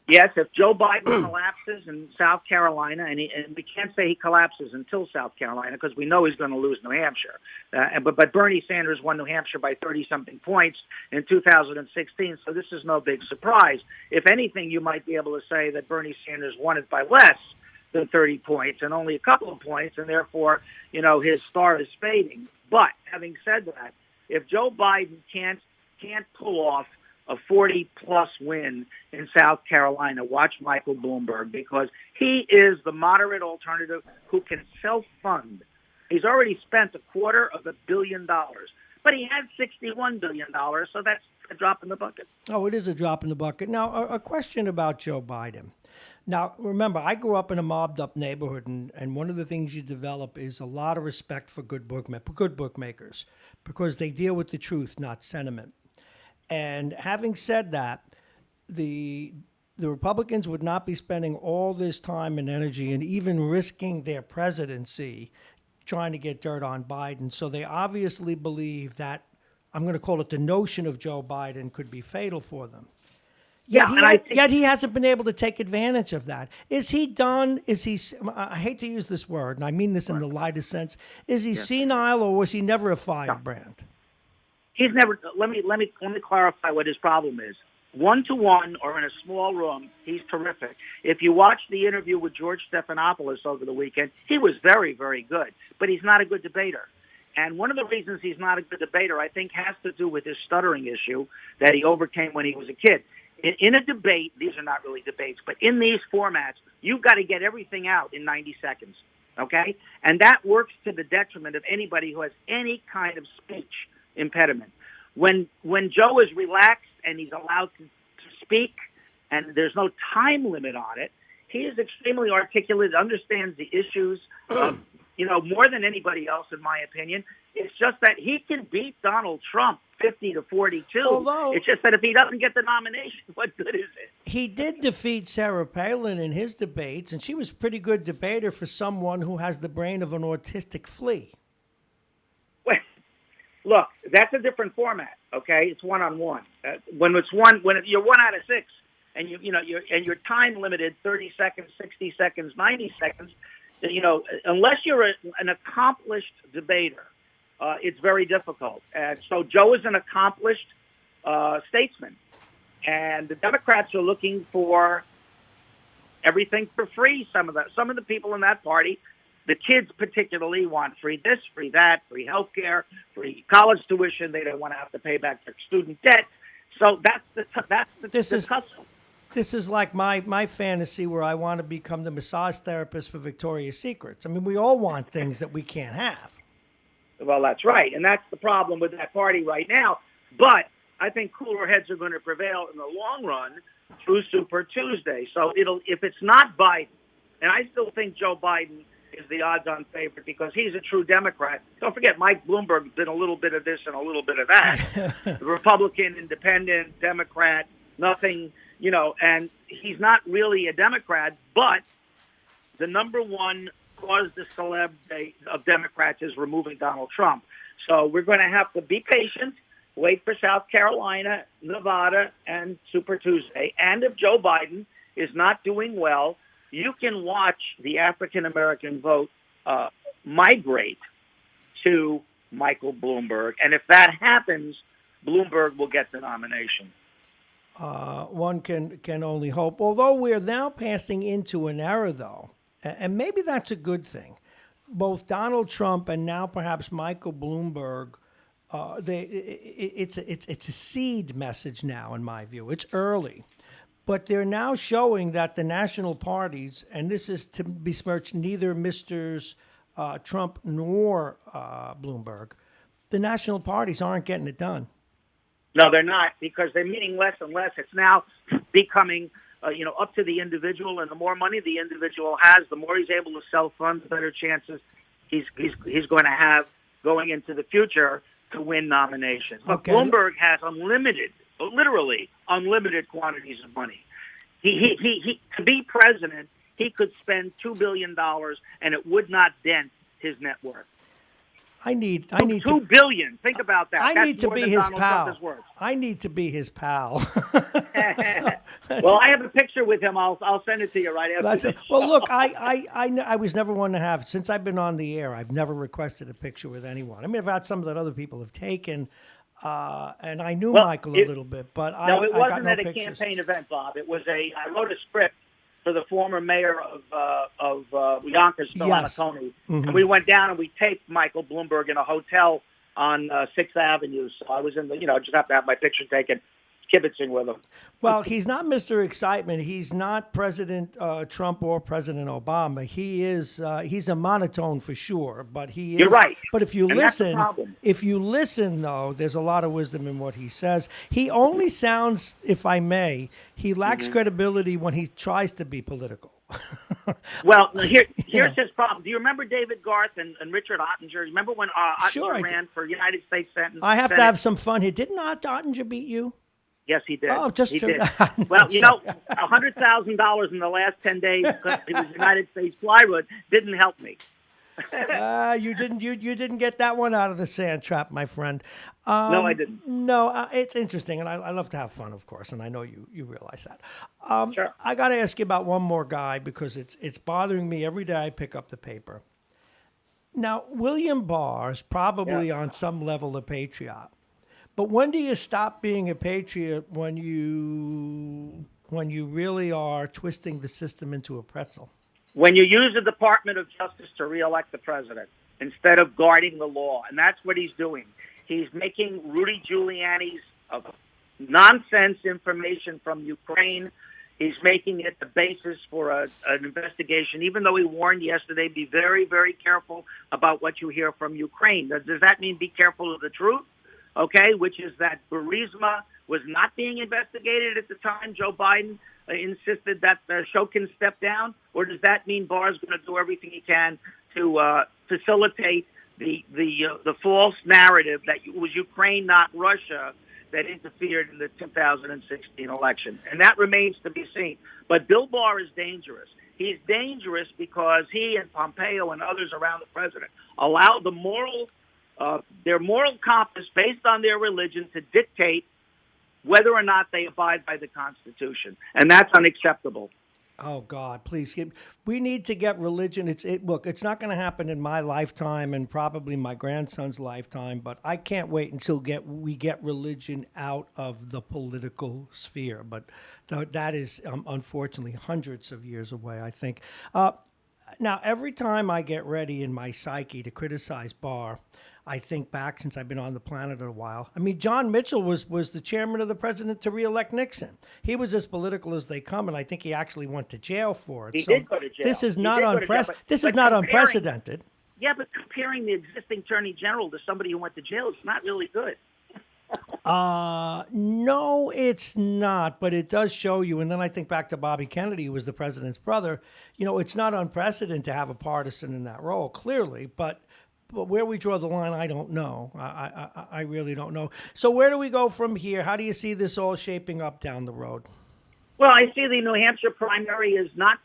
Yes, if Joe Biden collapses in South Carolina, and we can't say he collapses until South Carolina because we know he's going to lose New Hampshire. But Bernie Sanders won New Hampshire by 30-something points in 2016, so this is no big surprise. If anything, you might be able to say that Bernie Sanders won it by less than 30 points and only a couple of points, and therefore, his star is fading. But having said that, if Joe Biden can't pull off a 40-plus win in South Carolina, watch Michael Bloomberg, because he is the moderate alternative who can self-fund. He's already spent $250 million, but he had $61 billion, so that's a drop in the bucket. Oh, it is a drop in the bucket. Now, a question about Joe Biden. Now, remember, I grew up in a mobbed-up neighborhood, and one of the things you develop is a lot of respect for good bookmakers, because they deal with the truth, not sentiment. And having said that, the Republicans would not be spending all this time and energy and even risking their presidency trying to get dirt on Biden. So they obviously believe that, I'm going to call it the notion of Joe Biden, could be fatal for them. Yet he hasn't been able to take advantage of that. Is he done? I hate to use this word, and I mean this in the lightest sense. Is he senile, or was he never a firebrand? He's never. Let me clarify what his problem is. 1-to-1 or in a small room, he's terrific. If you watch the interview with George Stephanopoulos over the weekend, he was very, very good. But he's not a good debater. And one of the reasons he's not a good debater, I think, has to do with his stuttering issue that he overcame when he was a kid. In a debate, these are not really debates, but in these formats, you've got to get everything out in 90 seconds. Okay? And that works to the detriment of anybody who has any kind of speech impediment. When Joe is relaxed and he's allowed to speak, and there's no time limit on it, he is extremely articulate, understands the issues, more than anybody else, in my opinion. It's just that he can beat Donald Trump 50-42. It's just that if he doesn't get the nomination, what good is it? He did defeat Sarah Palin in his debates, and she was a pretty good debater for someone who has the brain of an autistic flea. Look, that's a different format. Okay, it's one-on-one. When you're 1 out of 6, and you're time limited, 30 seconds, 60 seconds, 90 seconds. Unless you're an accomplished debater, it's very difficult. And so Joe is an accomplished statesman, and the Democrats are looking for everything for free. Some of the people in that party. The kids particularly want free this, free that, free health care, free college tuition. They don't want to have to pay back their student debt. So that's the tussle. This is like my fantasy where I want to become the massage therapist for Victoria's Secrets. I mean, we all want things that we can't have. Well, that's right, and that's the problem with that party right now. But I think cooler heads are going to prevail in the long run through Super Tuesday. So if it's not Biden, and I still think Joe Biden is the odds-on favorite because he's a true Democrat. Don't forget, Mike Bloomberg did a little bit of this and a little bit of that. Republican, independent, Democrat, nothing, and he's not really a Democrat, but the number one cause the celeb of Democrats is removing Donald Trump. So we're going to have to be patient, wait for South Carolina, Nevada, and Super Tuesday. And if Joe Biden is not doing well, you can watch the African-American vote migrate to Michael Bloomberg. And if that happens, Bloomberg will get the nomination. One can only hope. Although we're now passing into an era, though, and maybe that's a good thing, both Donald Trump and now perhaps Michael Bloomberg, it's a seed message now, in my view. It's early. But they're now showing that the national parties, and this is to besmirch neither Mr. Trump nor Bloomberg, the national parties aren't getting it done. No, they're not, because they're meeting less and less. It's now becoming, up to the individual, and the more money the individual has, the more he's able to self-fund, the better chances he's going to have going into the future to win nominations. But okay. Bloomberg has literally unlimited quantities of money. He to be president, he could spend $2 billion and it would not dent his net worth. I need $2 billion. Think about that. I That's need to more be than his Donald pal. Trump is worth. I need to be his pal. Well, I have a picture with him. I'll send it to you right after this. Well, look, I was never one to have, since I've been on the air, I've never requested a picture with anyone. I mean, I've had some that other people have taken, and I knew Michael a little bit, but I it got wasn't no at a pictures. campaign event, Bob. It was I wrote a script for the former mayor of Yonkers, Stolanocomi. Mm-hmm. And we went down and we taped Michael Bloomberg in a hotel on 6th Avenue. So I was in just have to have my picture taken, kibitzing with him. Well, he's not Mr. Excitement. He's not President Trump or President Obama. He is. He's a monotone for sure, but he is. You're right. But if you and listen, that's the problem. though, there's a lot of wisdom in what he says. He only sounds, if I may, he lacks credibility when he tries to be political. Well, here's his problem. Do you remember David Garth and Richard Ottinger? Remember when Ottinger ran for United States Senate? I have to have some fun here. Didn't Ottinger beat you? Yes, he did. Oh, he did. Well, $100,000 in the last 10 days because it was United States plywood didn't help me. You didn't get that one out of the sand trap, my friend. No, I didn't. No, it's interesting, and I love to have fun, of course, and I know you realize that. Sure. I got to ask you about one more guy because it's bothering me every day I pick up the paper. Now, William Barr is probably on some level a patriot. But when do you stop being a patriot when you really are twisting the system into a pretzel? When you use the Department of Justice to reelect the president instead of guarding the law, and that's what he's doing. He's making Rudy Giuliani's nonsense information from Ukraine. He's making it the basis for an investigation, even though he warned yesterday, be very, very careful about what you hear from Ukraine. Does that mean be careful of the truth? Okay, which is that Burisma was not being investigated at the time Joe Biden insisted that Shokin step down? Or does that mean Barr's going to do everything he can to facilitate the false narrative that it was Ukraine, not Russia, that interfered in the 2016 election? And that remains to be seen. But Bill Barr is dangerous. He's dangerous because he and Pompeo and others around the president allow their moral compass based on their religion to dictate whether or not they abide by the Constitution. And that's unacceptable. Oh, God, please. We need to get religion. Look, it's not going to happen in my lifetime and probably my grandson's lifetime, but I can't wait until we get religion out of the political sphere. But that is, unfortunately, hundreds of years away, I think. Now, every time I get ready in my psyche to criticize Barr, I think back since I've been on the planet a while. I mean, John Mitchell was the chairman of the president to reelect Nixon. He was as political as they come, and I think he actually went to jail for it. He did go to jail. This is He not did go to jail, This but is not comparing- unprecedented. Yeah, but comparing the existing attorney general to somebody who went to jail is not really good. No, it's not, but it does show you. And then I think back to Bobby Kennedy, who was the president's brother. You know, it's not unprecedented to have a partisan in that role, clearly, but where we draw the line, I don't know. I really don't know. So where do we go from here? How do you see this all shaping up down the road? Well, I see the New Hampshire primary is not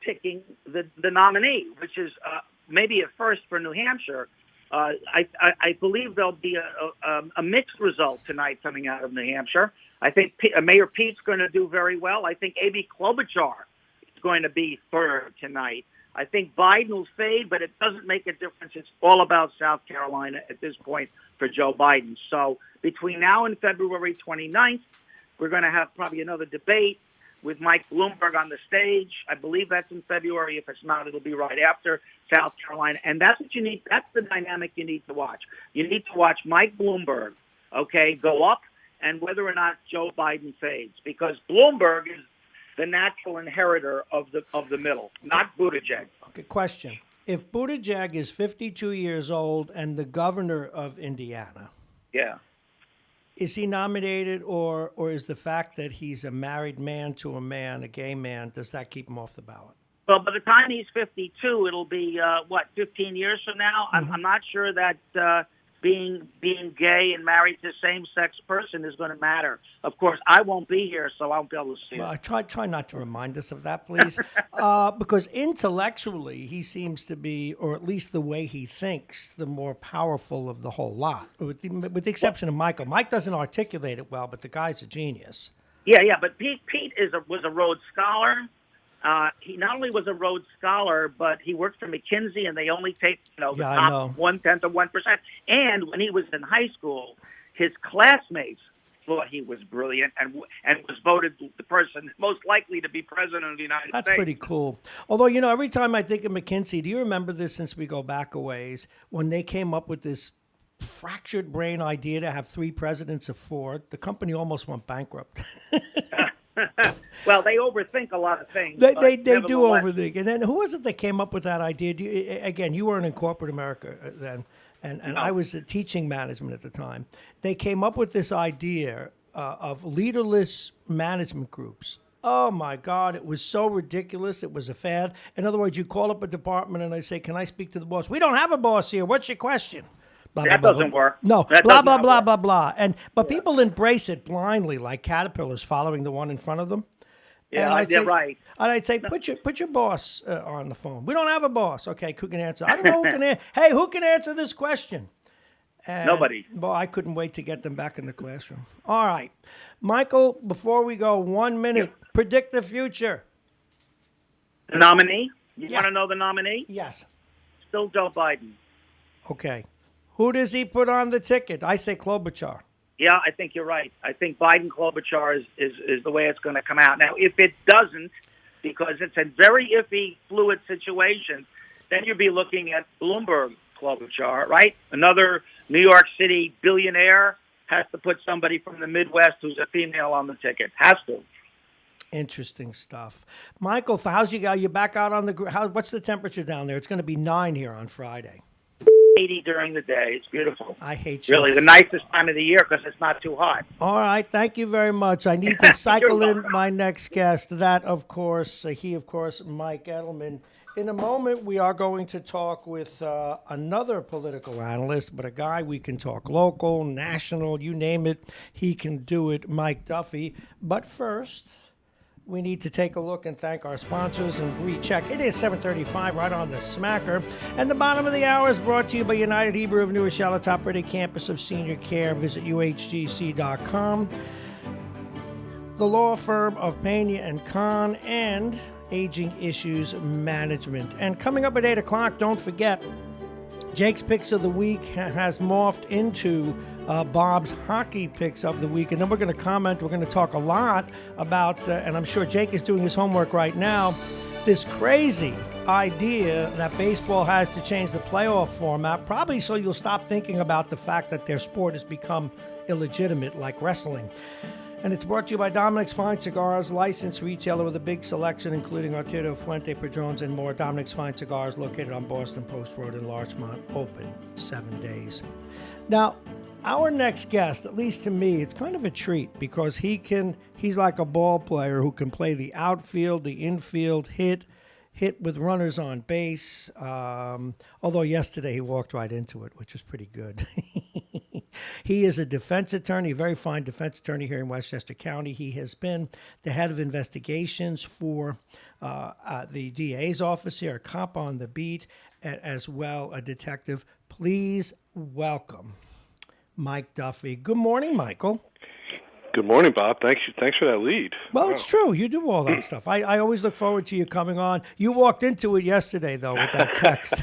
picking the nominee, which is maybe a first for New Hampshire. I believe there'll be a mixed result tonight coming out of New Hampshire. I think Mayor Pete's going to do very well. I think Amy Klobuchar is going to be third tonight. I think Biden will fade, but it doesn't make a difference. It's all about South Carolina at this point for Joe Biden. So between now and February 29th, we're going to have probably another debate with Mike Bloomberg on the stage. I believe that's in February. If it's not, it'll be right after South Carolina. And that's what you need. That's the dynamic you need to watch. You need to watch Mike Bloomberg, okay, go up, and whether or not Joe Biden fades. Because Bloomberg is the natural inheritor of the middle, not Buttigieg. Okay, question. If Buttigieg is 52 years old and the governor of Indiana, Yeah. is he nominated, or is the fact that he's a married man to a man, a gay man, does that keep him off the ballot? Well, by the time he's 52, it'll be, 15 years from now? I'm not sure that being gay and married to a same-sex person is going to matter. Of course, I won't be here, so I won't be able to see Well, it. try not to remind us of that, please. Because intellectually, he seems to be, or at least the way he thinks, the more powerful of the whole lot, with the exception of Michael. Mike doesn't articulate it well, but the guy's a genius. Yeah, but Pete was a Rhodes Scholar. He not only was a Rhodes Scholar, but he worked for McKinsey, and they only take the top 1/10 of 1%. And when he was in high school, his classmates thought he was brilliant and was voted the person most likely to be president of the United States. That's pretty cool. Although, every time I think of McKinsey, do you remember this since we go back a ways, when they came up with this fractured brain idea to have 3 presidents of Ford? The company almost went bankrupt. Well, they overthink a lot of things. They do overthink. And then who was it that came up with that idea? Again, you weren't in corporate America then, and No. I was teaching management at the time. They came up with this idea of leaderless management groups. Oh, my God, it was so ridiculous. It was a fad. In other words, you call up a department and they say, can I speak to the boss? We don't have a boss here. What's your question? Blah, That blah, doesn't blah. work. No, That blah, does blah, not blah, work. blah, blah. But people embrace it blindly, like caterpillars following the one in front of them. Yeah, And I'd yeah, say, right. And I'd say, put your boss on the phone. We don't have a boss. Okay, who can answer? I don't know who can answer. Hey, who can answer this question? And, Nobody. Well, I couldn't wait to get them back in the classroom. All right. Michael, before we go, 1 minute, predict the future. The nominee? You Yeah. want to know the nominee? Yes. Still Joe Biden. Okay. Who does he put on the ticket? I say Klobuchar. Yeah, I think you're right. I think Biden Klobuchar is the way it's going to come out. Now, if it doesn't, because it's a very iffy, fluid situation, then you'll be looking at Bloomberg Klobuchar, right? Another New York City billionaire has to put somebody from the Midwest who's a female on the ticket. Has to. Interesting stuff. Michael, how's you got? You back out on the? What's the temperature down there? It's going to be 9 here on Friday. 80 during the day. It's beautiful. I hate you. Really, the nicest time of the year because it's not too hot. All right. Thank you very much. I need to cycle You're in welcome. my next guest. That, of course, Mike Edelman. In a moment, we are going to talk with another political analyst, but a guy we can talk local, national, you name it. He can do it, Mike Duffy. But first, we need to take a look and thank our sponsors and recheck. It is 7:35, right on the smacker. And the bottom of the hour is brought to you by United Hebrew of New Rochelle, top-rated campus of senior care. Visit uhgc.com. The law firm of Pena and Kahn and Aging Issues Management. And coming up at 8 o'clock, don't forget, Jake's Picks of the Week has morphed into Bob's Hockey Picks of the Week. And then we're going to comment, we're going to talk a lot about, and I'm sure Jake is doing his homework right now, this crazy idea that baseball has to change the playoff format, probably so you'll stop thinking about the fact that their sport has become illegitimate like wrestling. And it's brought to you by Dominic's Fine Cigars, licensed retailer with a big selection, including Arturo, Fuente, Padrones, and more. Dominic's Fine Cigars, located on Boston Post Road in Larchmont, open 7 days. Now, our next guest, at least to me, it's kind of a treat because he's like a ball player who can play the outfield, the infield, hit with runners on base. Although yesterday he walked right into it, which was pretty good. He is a defense attorney, a very fine defense attorney here in Westchester County. He has been the head of investigations for the DA's office here, a cop on the beat, as well a detective. Please welcome Mike Duffy. Good morning, Michael. Good morning, Bob. Thanks for that lead. Well, Wow. It's true. You do all that stuff. I always look forward to you coming on. You walked into it yesterday, though, with that text.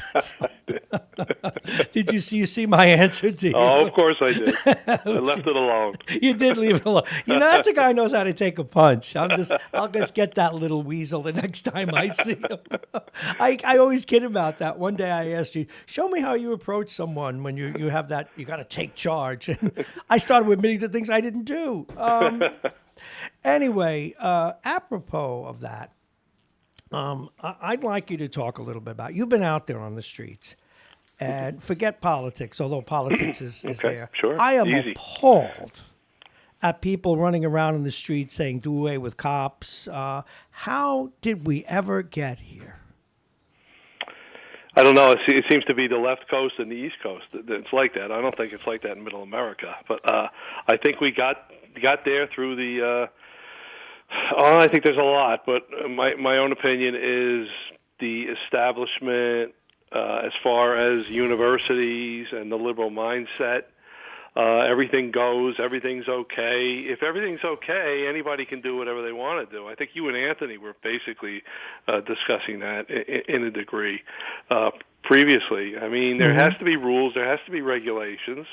Did you see my answer to you? Oh, of course I did. I left it alone. You did leave it alone. You know, that's a guy who knows how to take a punch. I'll just get that little weasel the next time I see him. I always kid about that. One day I asked you, show me how you approach someone when you have that, you got to take charge. And I started admitting the things I didn't do. Anyway, apropos of that, I'd like you to talk a little bit about, you've been out there on the streets, and forget politics, although politics is Okay, there. sure. I am Easy. appalled at people running around in the streets saying, do away with cops. How did we ever get here? I don't know. It seems to be the left coast and the east coast. It's like that. I don't think it's like that in Middle America. But I think we got there through the. I think there's a lot, but my own opinion is the establishment, as far as universities and the liberal mindset. Everything goes. Everything's okay. If everything's okay, anybody can do whatever they want to do. I think you and Anthony were basically discussing that in a degree previously. I mean, there has to be rules. There has to be regulations.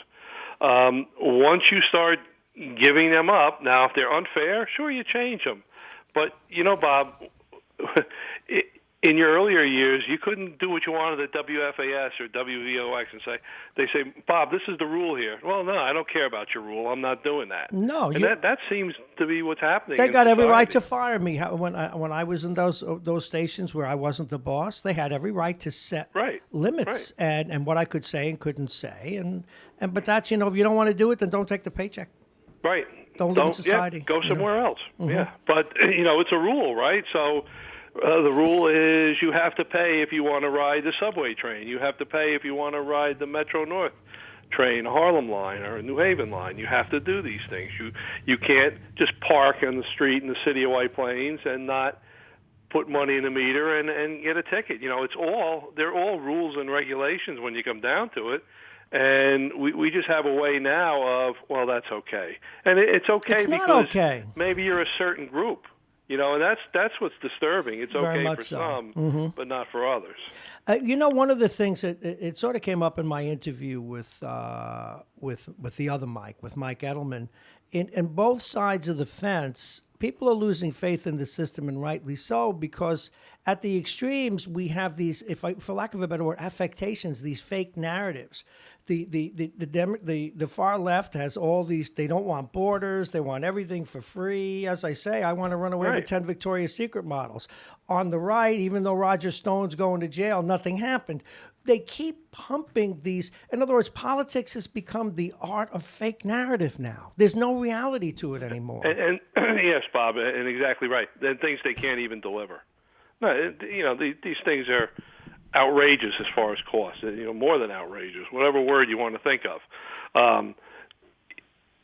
Once you start giving them up, now if they're unfair, sure, you change them. But, you know, Bob, in your earlier years, you couldn't do what you wanted at WFAS or WVOX and they say, Bob, this is the rule here. Well, no, I don't care about your rule. I'm not doing that. No, and that seems to be what's happening. They in got every society. right to fire me. When I was in those stations where I wasn't the boss, they had every right to set limits and what I could say and couldn't say. But that's, if you don't want to do it, then don't take the paycheck. Right. Don't live in society. Yeah, go somewhere else. Yeah. But, it's a rule, right? So the rule is you have to pay if you want to ride the subway train. You have to pay if you want to ride the Metro North train, a Harlem line or a New Haven line. You have to do these things. You can't just park on the street in the city of White Plains and not put money in the meter and get a ticket. They're all rules and regulations when you come down to it. And we just have a way now of, well, that's okay. And it's okay it's because not okay. Maybe you're a certain group. And that's what's disturbing. It's Very okay much for so. some, but not for others. One of the things that it sort of came up in my interview with the other Mike, with Mike Edelman, in both sides of the fence, people are losing faith in the system, and rightly so, because at the extremes we have these, for lack of a better word, affectations, these fake narratives. The far left has all these. They don't want borders. They want everything for free. As I say, I want to run away with 10 Victoria's Secret models. On the right, even though Roger Stone's going to jail, nothing happened. They keep pumping these. In other words, politics has become the art of fake narrative now. There's no reality to it anymore. And yes, Bob, and exactly right. And things they can't even deliver. No, these things are outrageous as far as cost. More than outrageous, whatever word you want to think of.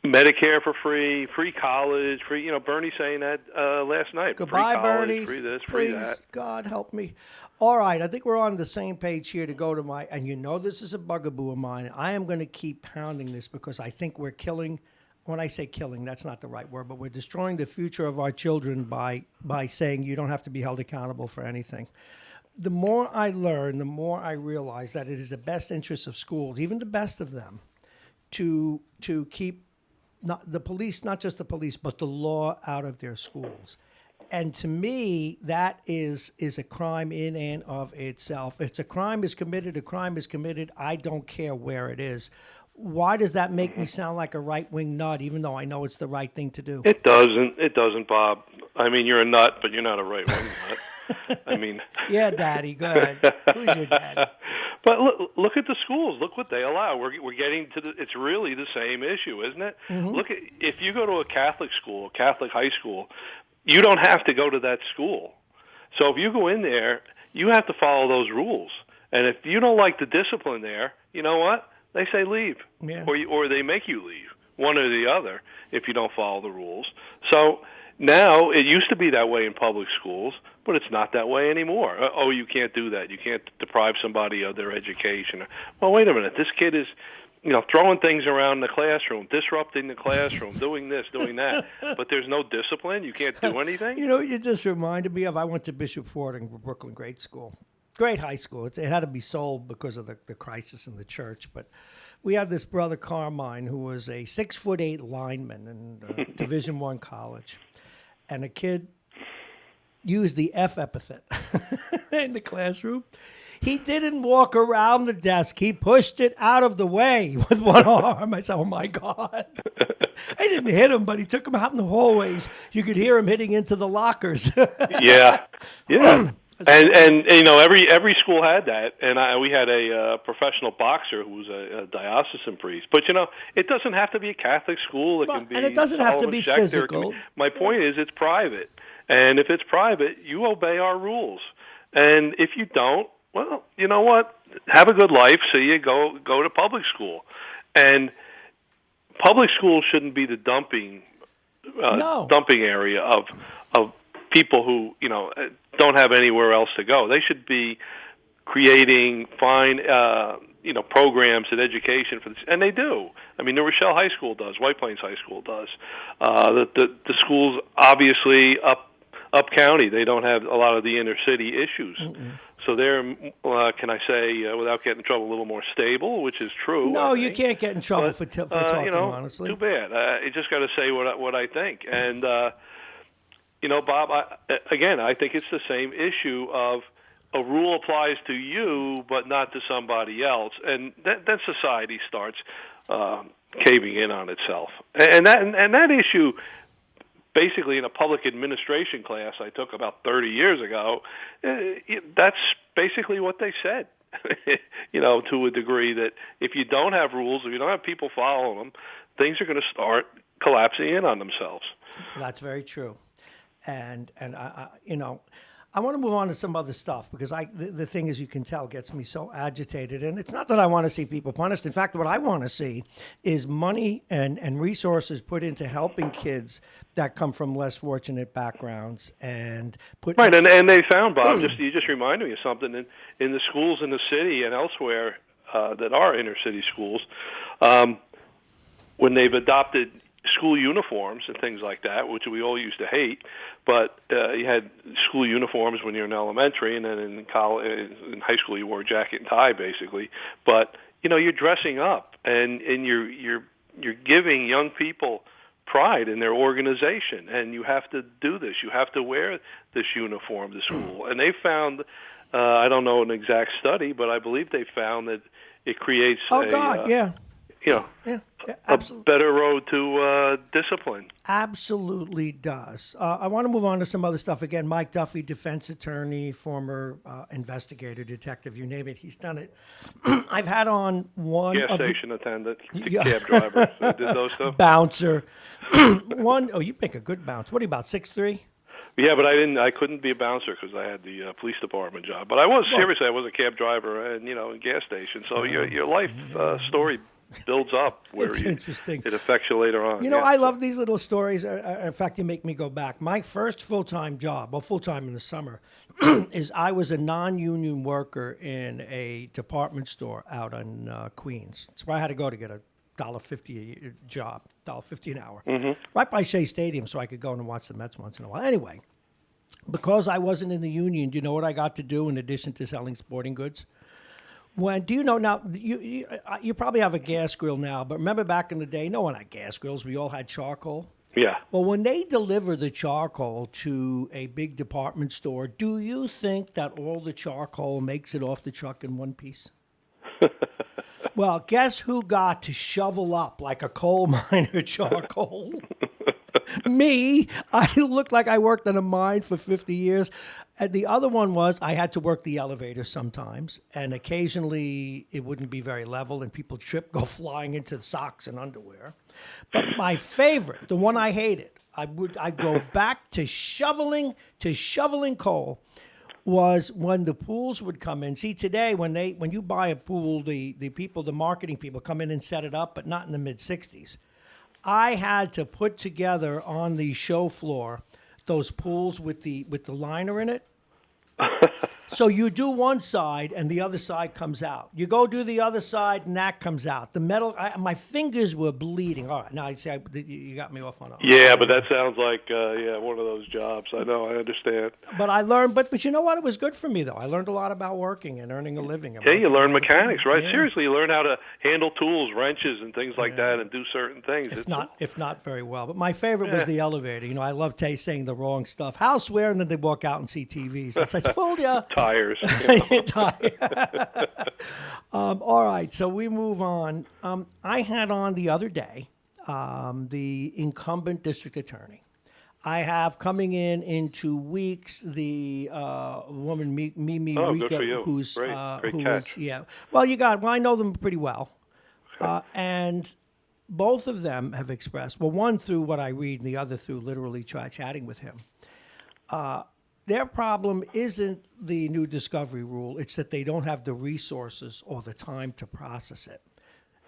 Medicare for free college, free. Bernie saying that last night. Goodbye, free college, Bernie. free this, Please, free that. God help me. All right, I think we're on the same page here to go to my. And this is a bugaboo of mine. I am going to keep pounding this because I think we're killing. When I say killing, that's not the right word, but we're destroying the future of our children by saying you don't have to be held accountable for anything. The more I learn, the more I realize that it is the best interest of schools, even the best of them, to keep not the police, not just the police, but the law out of their schools. And to me, that is a crime in and of itself. If a crime is committed, I don't care where it is. Why does that make me sound like a right-wing nut, even though I know it's the right thing to do? It doesn't. It doesn't, Bob. I mean, you're a nut, but you're not a right-wing nut. I mean... Yeah, Daddy, go ahead. Who's your daddy? But look at the schools. Look what they allow. We're getting to it's really the same issue, isn't it? Mm-hmm. Look at, if you go to a Catholic school, Catholic high school, you don't have to go to that school. So if you go in there, you have to follow those rules. And if you don't like the discipline there, you know what? They say leave, or they make you leave, one or the other, if you don't follow the rules. So now, it used to be that way in public schools, but it's not that way anymore. Oh, you can't do that. You can't deprive somebody of their education. Well, wait a minute. This kid is, throwing things around the classroom, disrupting the classroom, doing this, doing that, but there's no discipline. You can't do anything. You just reminded me of, I went to Bishop Ford in Brooklyn Great School. Great high school. It had to be sold because of the crisis in the church, but we had this brother Carmine who was a 6'8" lineman in Division I college, and a kid used the F epithet in the classroom. He didn't walk around the desk. He pushed it out of the way with one arm. I said, oh, my God. I didn't hit him, but he took him out in the hallways. You could hear him hitting into the lockers. Yeah. And every school had that, and we had a professional boxer who was a diocesan priest. But it doesn't have to be a Catholic school. It can be, and it doesn't have to be physical. My point is, it's private, and if it's private, you obey our rules. And if you don't, well, you know what? Have a good life. So you go to public school, and public school shouldn't be the dumping area of people who don't have anywhere else to go. They should be creating fine programs and education for this, and they do. I mean, the Rochelle High School does, White Plains High School does. The schools obviously up county, they don't have a lot of the inner city issues. Mm-mm. So they're, can I say, without getting in trouble, a little more stable, which is true. No, you can't get in trouble for talking honestly. Too bad. You just got to say what I think. And Bob, I think it's the same issue of a rule applies to you but not to somebody else, and then society starts caving in on itself. And that issue, basically, in a public administration class I took about 30 years ago, that's basically what they said. To a degree that if you don't have rules, if you don't have people following them, things are going to start collapsing in on themselves. That's very true. And I want to move on to some other stuff because the thing, as you can tell, gets me so agitated. And it's not that I want to see people punished. In fact, what I want to see is money and resources put into helping kids that come from less fortunate backgrounds and put right. And they found, Bob, you just reminded me of something in the schools in the city and elsewhere that are inner city schools, when they've adopted school uniforms and things like that, which we all used to hate, but you had school uniforms when you're in elementary, and then in college, in high school, you wore a jacket and tie, basically. But you're dressing up, and you're giving young people pride in their organization, and you have to do this. You have to wear this uniform to school. And they found, I don't know an exact study, but I believe they found that it creates a better road to discipline. Absolutely does. I want to move on to some other stuff. Again, Mike Duffy, defense attorney, former investigator, detective, you name it. He's done it. I've had on one gas station attendant, cab driver, did those stuff. Bouncer. You make a good bouncer. What are you, about 6'3"? Yeah, but I couldn't be a bouncer because I had the police department job. But I was a cab driver and in gas station. So your life story builds up where interesting. It affects you later on. I love these little stories. In fact, you make me go back. My first full-time job, full-time in the summer, is I was a non-union worker in a department store out on Queens. That's where I had to go to get a $1.50 job, $1.50 an hour, right by Shea Stadium, so I could go and watch the Mets once in a while. Anyway, because I wasn't in the union, do you know what I got to do in addition to selling sporting goods? Do you know now? You probably have a gas grill now, but remember back in the day, no one had gas grills. We all had charcoal. Yeah. Well, when they deliver the charcoal to a big department store, do you think that all the charcoal makes it off the truck in one piece? Well, guess who got to shovel up like a coal miner charcoal? Me. I looked like I worked in a mine for 50 years. And the other one was I had to work the elevator sometimes, and occasionally it wouldn't be very level, and people go flying into socks and underwear. But my favorite, the one I hated, I'd go back to shoveling coal, was when the pools would come in. See, today when you buy a pool, the marketing people come in and set it up, but not in the mid '60s. I had to put together on the show floor those pools with the liner in it. So you do one side and the other side comes out. You go do the other side and that comes out. The metal, my fingers were bleeding. All right, now you got me off on it. Yeah, but that sounds like one of those jobs. I know, I understand. But I learned, but you know what? It was good for me though. I learned a lot about working and earning a living. Yeah, you learn mechanics, right? Yeah. Seriously, you learn how to handle tools, wrenches, and things like that, and do certain things. If not very well. But my favorite was the elevator. You know, I love saying the wrong stuff. Houseware, and then they walk out and see TVs. It's like, fooled ya. Tires. All right, so we move on. I had on the other day the incumbent district attorney. I have coming in 2 weeks the woman Mimi Rika, who's great who catch. is Well, I know them pretty well, and both of them have expressed, well, one through what I read and the other through literally chatting with him. Their problem isn't the new discovery rule. It's that they don't have the resources or the time to process it,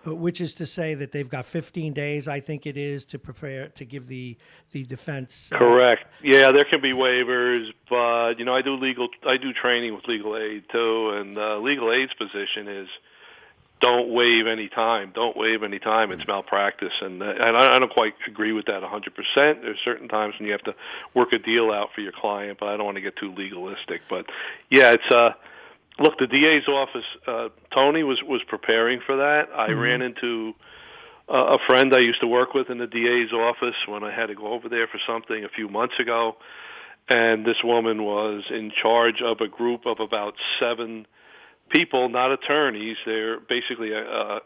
which is to say that they've got 15 days, I think it is, to prepare to give the defense. Correct. Yeah, there can be waivers, but I do training with legal aid too, and legal aid's position is don't waive any time. Don't waive any time. It's malpractice, and I don't quite agree with that 100%. There's certain times when you have to work a deal out for your client, but I don't want to get too legalistic. But yeah, it's look, the DA's office. Tony was preparing for that. I ran into a friend I used to work with in the DA's office when I had to go over there for something a few months ago, and this woman was in charge of a group of about 7 people, not attorneys. They're basically a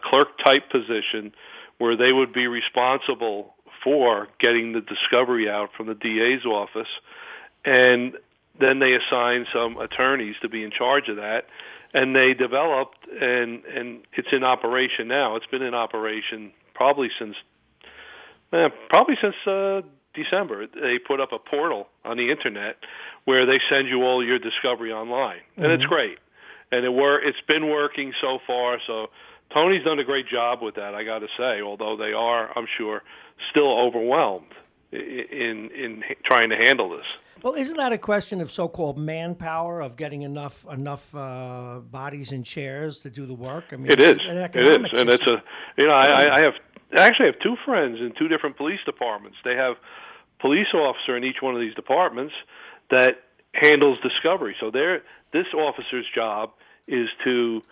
clerk-type position where they would be responsible for getting the discovery out from the DA's office, and then they assigned some attorneys to be in charge of that, and they developed, and it's in operation now. It's been in operation probably since December. They put up a portal on the internet where they send you all your discovery online, and it's great. And it's been working so far. So Tony's done a great job with that, I got to say, although they are, I'm sure, still overwhelmed in trying to handle this. Well, isn't that a question of so-called manpower, of getting enough bodies in chairs to do the work? I mean, it is, and it's I have 2 friends in 2 different police departments. They have police officer in each one of these departments that handles discovery. So this officer's job is to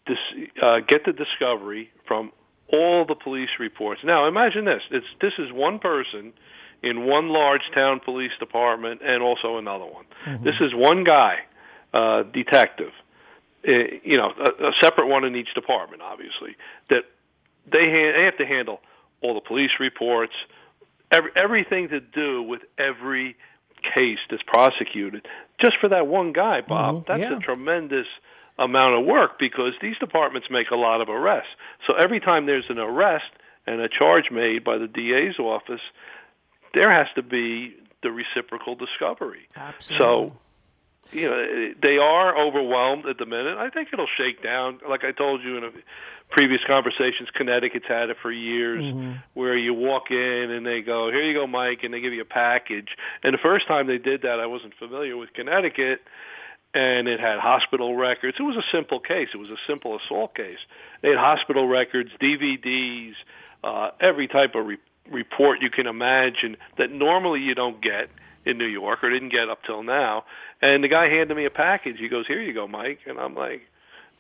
get the discovery from all the police reports. Now, imagine this. This is one person in one large town police department and also another one. Mm-hmm. This is one guy, detective, a separate one in each department, obviously, that they have to handle all the police reports, everything to do with every case that's prosecuted, just for that one guy, Bob. That's a tremendous amount of work, because these departments make a lot of arrests. So every time there's an arrest and a charge made by the DA's office, there has to be the reciprocal discovery. Absolutely. So, they are overwhelmed at the minute. I think it'll shake down. Like I told you in a previous conversations, Connecticut's had it for years, where you walk in and they go, "Here you go, Mike," and they give you a package. And the first time they did that, I wasn't familiar with Connecticut, and it had hospital records. It was a simple case. It was a simple assault case. They had hospital records, DVDs, every type of report you can imagine that normally you don't get in New York, or didn't get up till now. And the guy handed me a package. He goes, "Here you go, Mike." And I'm like,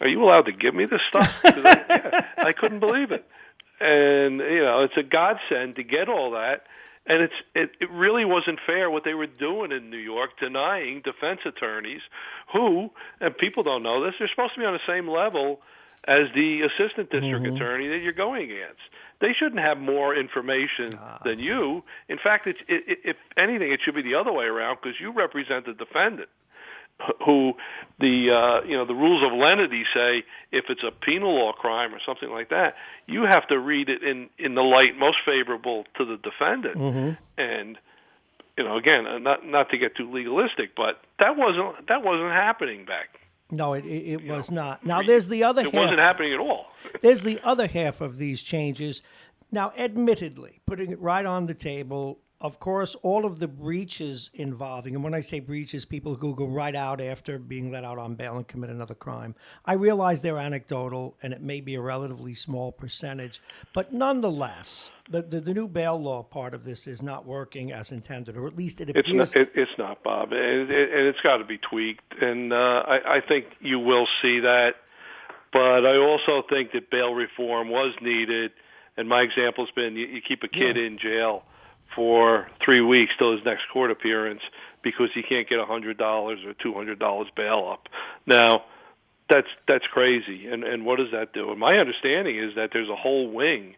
"Are you allowed to give me this stuff?" I couldn't believe it. and it's a godsend to get all that. And it really wasn't fair what they were doing in New York, denying defense attorneys who, and people don't know this, they're supposed to be on the same level as the assistant district attorney that you're going against. They shouldn't have more information than you. In fact, if anything, it should be the other way around, because you represent the defendant, who the rules of lenity say if it's a penal law crime or something like that, you have to read it in the light most favorable to the defendant. And again, not to get too legalistic, but that wasn't happening back. No, it was not. Now, there's the other half. It wasn't happening at all. There's the other half of these changes. Now, admittedly, putting it right on the table, of course, all of the breaches involving, and when I say breaches, people who go right out after being let out on bail and commit another crime. I realize they're anecdotal, and it may be a relatively small percentage, but nonetheless, the new bail law part of this is not working as intended, or at least it appears. It's not, Bob, and it's got to be tweaked, and I think you will see that, but I also think that bail reform was needed, and my example has been you keep a kid in jail for 3 weeks till his next court appearance because he can't get $100 or $200 bail up. Now, that's crazy. And what does that do? And my understanding is that there's a whole wing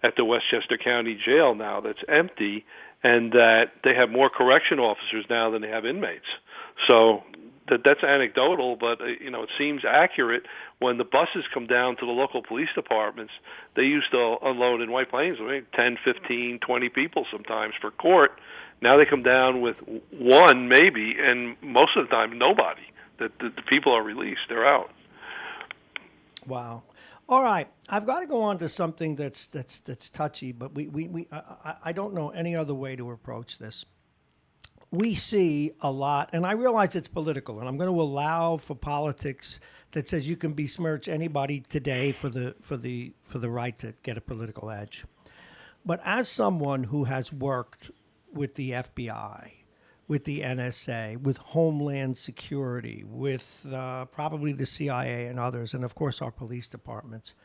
at the Westchester County Jail now that's empty, and that they have more correction officers now than they have inmates. So that's anecdotal, but it seems accurate. When the buses come down to the local police departments, they used to unload in White Plains 10, 15, 20 people sometimes for court. Now they come down with one maybe, and most of the time nobody. The people are released; they're out. Wow. All right, I've got to go on to something that's touchy, but I don't know any other way to approach this. We see a lot, and I realize it's political, and I'm going to allow for politics that says you can besmirch anybody today for the right to get a political edge. But as someone who has worked with the FBI, with the NSA, with Homeland Security, with probably the CIA and others, and of course our police departments,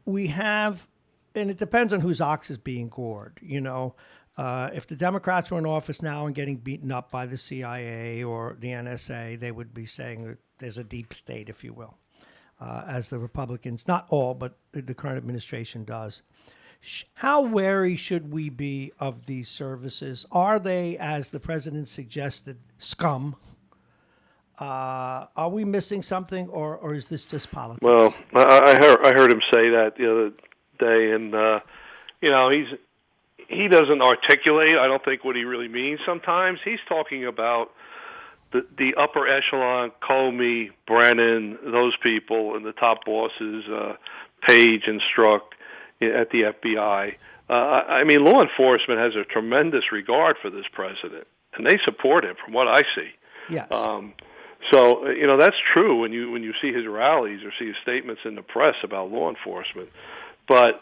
we have, and it depends on whose ox is being gored, if the Democrats were in office now and getting beaten up by the CIA or the NSA, they would be saying that there's a deep state, if you will, as the Republicans, not all, but the current administration does. How wary should we be of these services? Are they, as the president suggested, scum? Are we missing something, or is this just politics? Well, I heard him say that the other day, and he doesn't articulate, I don't think, what he really means sometimes. He's talking about the upper echelon, Comey, Brennan, those people, and the top bosses, Page and Strzok at the FBI. Law enforcement has a tremendous regard for this president, and they support him from what I see. Yes. So that's true when you see his rallies or see his statements in the press about law enforcement. But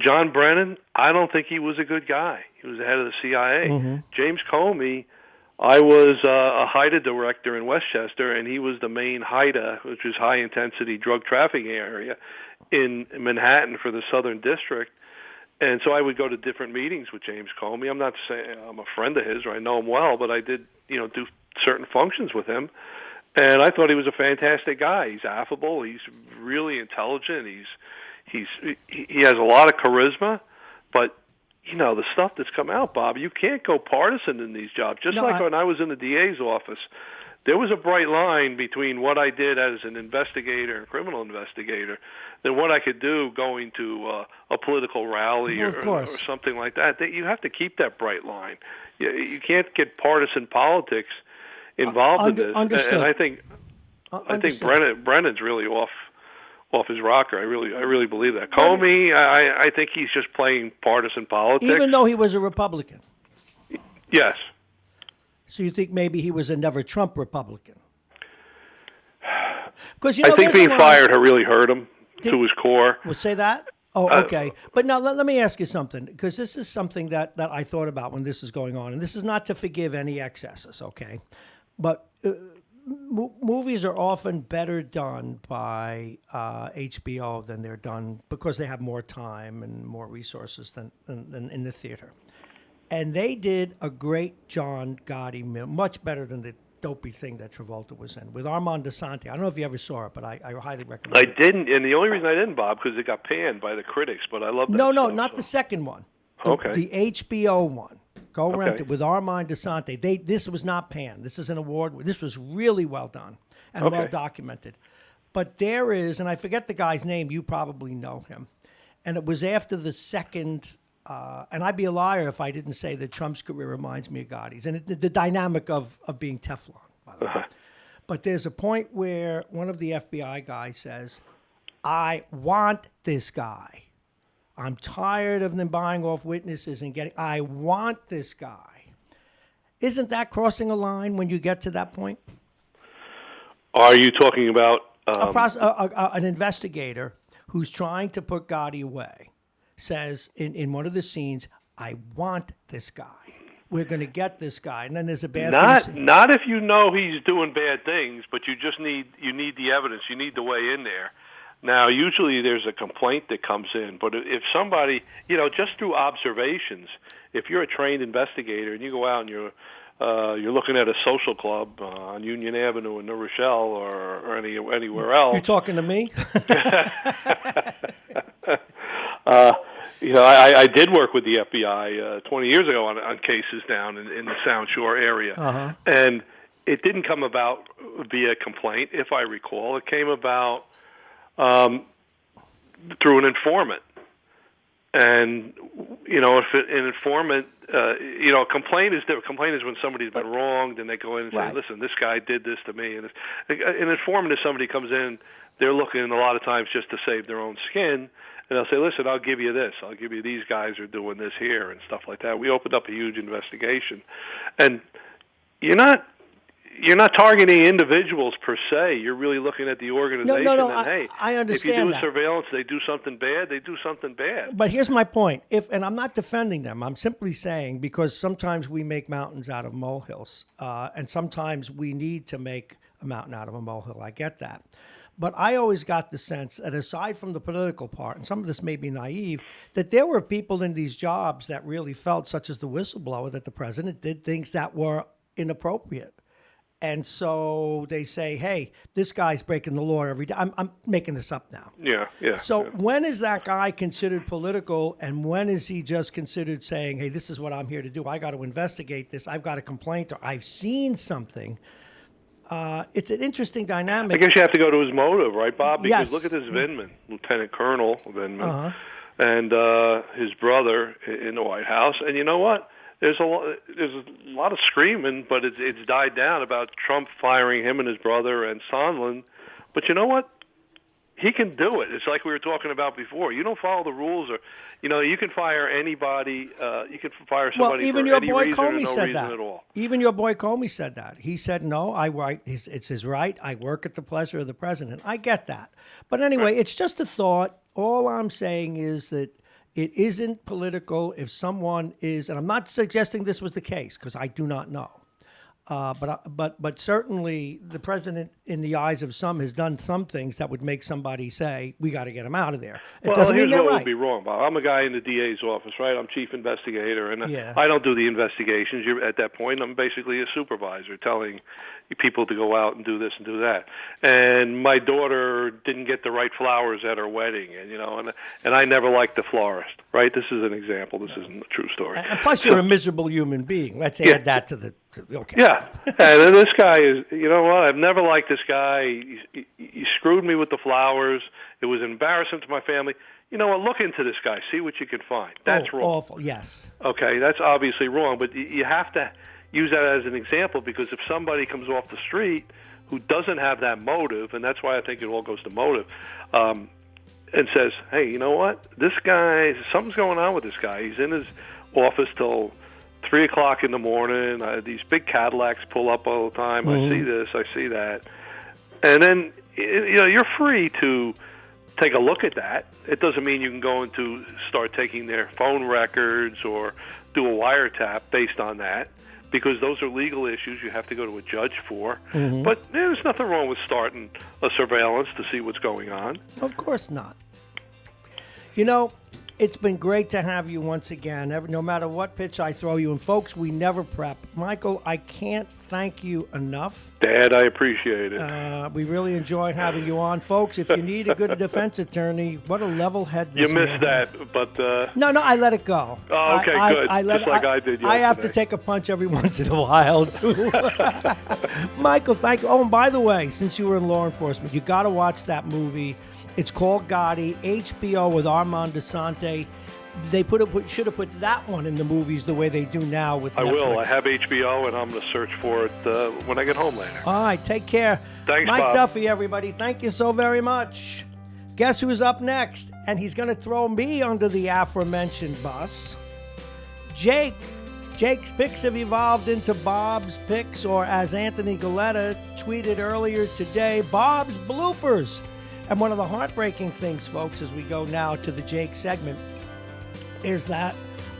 John Brennan, I don't think he was a good guy. He was the head of the CIA. Mm-hmm. James Comey, I was a HIDTA director in Westchester, and he was the main HIDTA, which is high-intensity drug trafficking area, in Manhattan for the Southern District. And so I would go to different meetings with James Comey. I'm not saying I'm a friend of his or I know him well, but I did, do certain functions with him. And I thought he was a fantastic guy. He's affable. He's really intelligent. He has a lot of charisma, but the stuff that's come out, Bob, you can't go partisan in these jobs. When I was in the DA's office, there was a bright line between what I did as an investigator and criminal investigator than what I could do going to a political rally or something like that. You have to keep that bright line. You can't get partisan politics involved in this. Understood. And I think Brennan's really off his rocker. I really believe that. Comey, I think he's just playing partisan politics. Even though he was a Republican? Yes. So you think maybe he was a never Trump Republican? Because I think being fired really hurt him to his core. We'll say that? Oh, okay. But now let me ask you something, because this is something that I thought about when this is going on. And this is not to forgive any excesses, okay? But movies are often better done by HBO than they're done because they have more time and more resources than in the theater. And they did a great John Gotti, much better than the dopey thing that Travolta was in, with Armand Assante. I don't know if you ever saw it, but I highly recommend it. I didn't, and the only reason I didn't, Bob, because it got panned by the critics, but I love that No, stuff, not so. the second one. Okay. The HBO one. Go rent Okay. it with Armand Assante. This was not panned. This is an award. This was really well done and well documented. But there is, and I forget the guy's name. You probably know him. And it was after the second, and I'd be a liar if I didn't say that Trump's career reminds me of Gotti's. And the dynamic of being Teflon, by the way. But there's a point where one of the FBI guys says, I want this guy. I'm tired of them buying off witnesses and I want this guy. Isn't that crossing a line when you get to that point? Are you talking about... an investigator who's trying to put Gotti away says in one of the scenes, I want this guy. We're going to get this guy. And then there's a bad Not if you know he's doing bad things, but you need the evidence. You need the way in there. Now, usually there's a complaint that comes in, but if somebody, just through observations, if you're a trained investigator and you go out and you're looking at a social club on Union Avenue in New Rochelle or anywhere else. You're talking to me? I did work with the FBI 20 years ago on cases down in the Sound Shore area. And it didn't come about via complaint, if I recall. It came about through an informant. And, if an informant, a complaint is different. Complaint is when somebody's been wronged and they go in and say, listen, this guy did this to me. And an informant is somebody comes in, they're looking a lot of times just to save their own skin. And they'll say, listen, I'll give you this. I'll give you these guys are doing this here and stuff like that. We opened up a huge investigation. And you're not targeting individuals per se. You're really looking at the organization. No, and, hey, I understand if you do that. surveillance, they do something bad, they do something bad. But here's my point. And I'm not defending them. I'm simply saying because sometimes we make mountains out of molehills, and sometimes we need to make a mountain out of a molehill. I get that. But I always got the sense that aside from the political part, and some of this may be naive, that there were people in these jobs that really felt, such as the whistleblower, that the president did things that were inappropriate. And so they say, hey, this guy's breaking the law every day. I'm making this up now. Yeah. So when is that guy considered political, and when is he just considered saying, hey, this is what I'm here to do. I got to investigate this. I've got a complaint, or I've seen something. It's an interesting dynamic. I guess you have to go to his motive, right, Bob? Because Yes. look at this Vindman, Lieutenant Colonel Vindman, and his brother in the White House. And you know what? There's a lot of screaming, but it's died down about Trump firing him and his brother and Sondland. But you know what? He can do it. It's like we were talking about before. You don't follow the rules, or you can fire anybody. You can fire somebody even for your any boy reason Comey or no said reason that. at all. Even your boy Comey said that. He said, no, it's his right. I work at the pleasure of the president. I get that. But anyway, It's just a thought. All I'm saying is that it isn't political if someone is, and I'm not suggesting this was the case because I do not know. But certainly the president, in the eyes of some, has done some things that would make somebody say, we got to get him out of there. It doesn't mean they're what right. would be wrong, Bob. I'm a guy in the DA's office, right? I'm chief investigator, and Yeah. I don't do the investigations. At that point, I'm basically a supervisor telling people to go out and do this and do that. And my daughter didn't get the right flowers at her wedding, and I never liked the florist, right? This is an example. This isn't a true story. And plus, you're a miserable human being. Let's add that to the... Okay. Yeah, and then this guy is, I've never liked this guy. He screwed me with the flowers. It was embarrassing to my family. You know what, look into this guy. See what you can find. That's wrong. Awful, yes. Okay, that's obviously wrong, but you have to use that as an example, because if somebody comes off the street who doesn't have that motive, and that's why I think it all goes to motive, and says, hey, you know what, this guy, something's going on with this guy. He's in his office till 3 o'clock in the morning. These big Cadillacs pull up all the time. I see this, I see that. And then, you're free to take a look at that. It doesn't mean you can go into start taking their phone records or do a wiretap based on that. because those are legal issues you have to go to a judge for. Mm-hmm. But there's nothing wrong with starting a surveillance to see what's going on. Of course not. You know, it's been great to have you once again. No matter what pitch I throw you, and folks, we never prep. Michael, I can't thank you enough. Dad, I appreciate it. We really enjoy having you on. Folks, if you need a good defense attorney, what a level head this You missed man has. that, but... No, I let it go. Oh, okay, good. Just like I did yesterday. I have to take a punch every once in a while, too. Michael, thank you. Oh, and by the way, since you were in law enforcement, you got to watch that movie. It's called Gotti, HBO with Armand Desante. They should have put that one in the movies the way they do now with Netflix. I will. I have HBO, and I'm going to search for it when I get home later. All right, take care. Thanks, Mike Bob. Duffy, everybody. Thank you so very much. Guess who's up next? And he's going to throw me under the aforementioned bus. Jake. Jake's picks have evolved into Bob's picks, or as Anthony Galletta tweeted earlier today, Bob's bloopers. And one of the heartbreaking things, folks, as we go now to the Jake segment, is that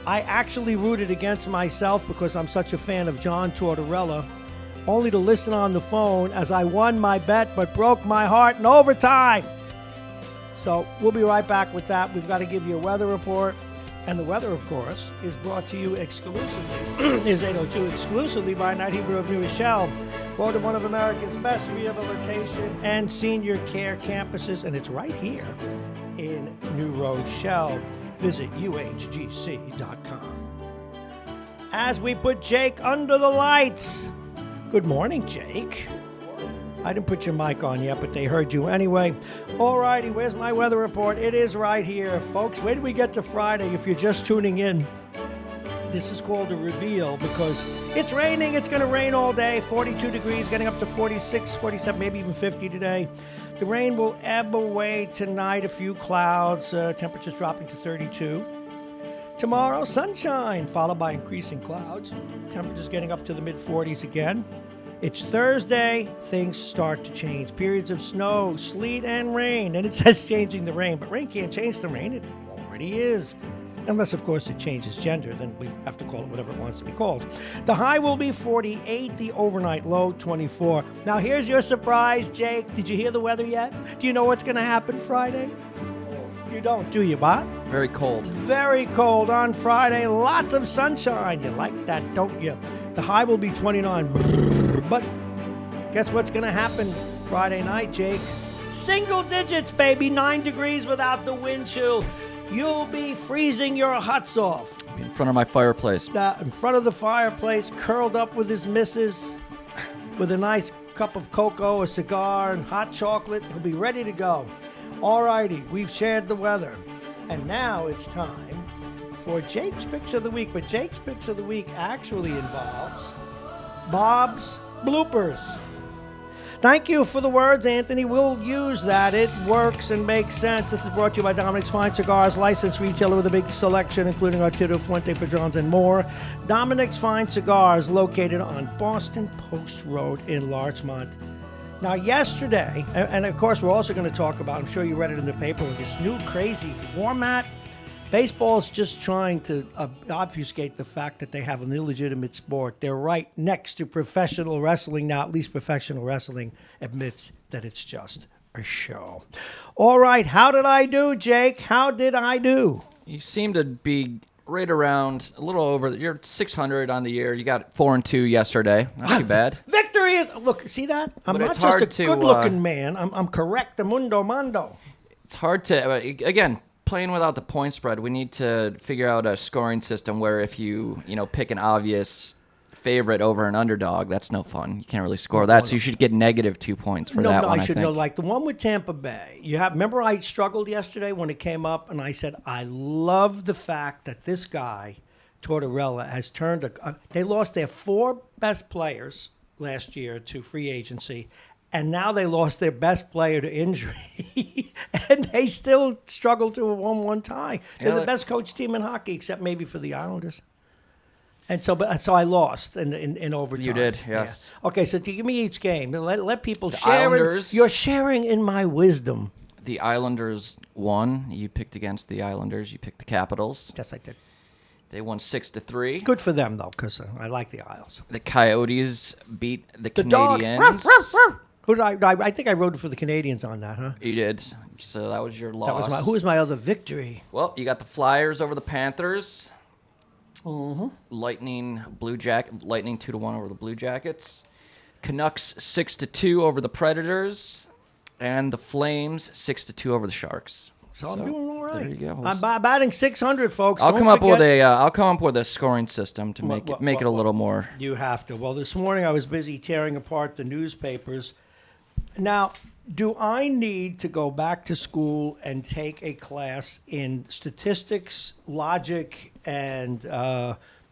I actually rooted against myself because I'm such a fan of John Tortorella, only to listen on the phone as I won my bet but broke my heart in overtime. So we'll be right back with that. We've got to give you a weather report. And the weather, of course, is brought to you exclusively, is 802 exclusively by Night Hebrew of New Rochelle, voted one of America's best rehabilitation and senior care campuses, and it's right here in New Rochelle. Visit uhgc.com. As we put Jake under the lights. Good morning, Jake. I didn't put your mic on yet, but they heard you anyway. All righty, where's my weather report? It is right here. Folks, wait till we get to Friday if you're just tuning in. This is called a reveal because it's raining. It's going to rain all day. 42 degrees, getting up to 46, 47, maybe even 50 today. The rain will ebb away tonight. A few clouds. Temperatures dropping to 32. Tomorrow, sunshine, followed by increasing clouds. Temperatures getting up to the mid-40s again. It's Thursday, things start to change. Periods of snow, sleet, and rain. And it says changing the rain, but rain can't change the rain. It already is. Unless, of course, it changes gender, then we have to call it whatever it wants to be called. The high will be 48, the overnight low 24. Now, here's your surprise, Jake. Did you hear the weather yet? Do you know what's going to happen Friday? You don't, do you, Bob? Very cold. Very cold on Friday. Lots of sunshine. You like that, don't you? The high will be 29. But guess what's going to happen Friday night, Jake? Single digits, baby. 9 degrees without the wind chill. You'll be freezing your huts off. In front of my fireplace. In front of the fireplace, curled up with his missus, with a nice cup of cocoa, a cigar, and hot chocolate. He'll be ready to go. All righty, we've shared the weather. And now it's time for Jake's Picks of the Week. But Jake's Picks of the Week actually involves Bob's bloopers. Thank you for the words, Anthony. We'll use that. It works and makes sense. This is brought to you by Dominic's Fine Cigars, licensed retailer with a big selection, including Arturo Fuente, Padrones, and more. Dominic's Fine Cigars, located on Boston Post Road in Larchmont. Now, yesterday, and of course, we're also going to talk about, I'm sure you read it in the paper, with this new crazy format. Baseball's just trying to obfuscate the fact that they have an illegitimate sport. They're right next to professional wrestling now. At least professional wrestling admits that it's just a show. All right, how did I do, Jake? How did I do? You seem to be right around a little over. You're 600 on the year. You got 4-2 yesterday. Not too bad. Victory is... Look, see that? I'm But not it's just a hard to, good-looking man. I'm correct. Mando. It's hard to... again, playing without the point spread, we need to figure out a scoring system where if you pick an obvious favorite over an underdog, that's no fun. You can't really score that, so you should get negative 2 points for that one, I should know. think. Like the one with Tampa Bay. Remember I struggled yesterday when it came up, and I said, I love the fact that this guy, Tortorella, has turned... they lost their 4 best players last year to free agency, and now they lost their best player to injury, and they still struggle to a 1-1 tie. They're the best coach team in hockey, except maybe for the Islanders. And so I lost in overtime. You did, yes. Yeah. Okay, so to give me each game, let people The share. Islanders- You're sharing in my wisdom. The Islanders won. You picked against the Islanders. You picked the Capitals. Yes, I did. They won 6-3. Good for them, though, because I like the Isles. The Coyotes beat the The dogs. Canadiens. Ruff, ruff, ruff. Who did I think I rooted for the Canadians on that, huh? You did. So that was your loss. That was who was my other victory? Well, you got the Flyers over the Panthers. Mm-hmm. Lightning 2-1 over the Blue Jackets. Canucks 6-2 over the Predators. And the Flames 6-2 over the Sharks. So I'm doing all right. There you go. I'm batting 600, folks. I'll Don't come up with forget- I'll come up with a scoring system to make it a little more. You have to. Well, this morning I was busy tearing apart the newspapers. Now, do I need to go back to school and take a class in statistics, logic, and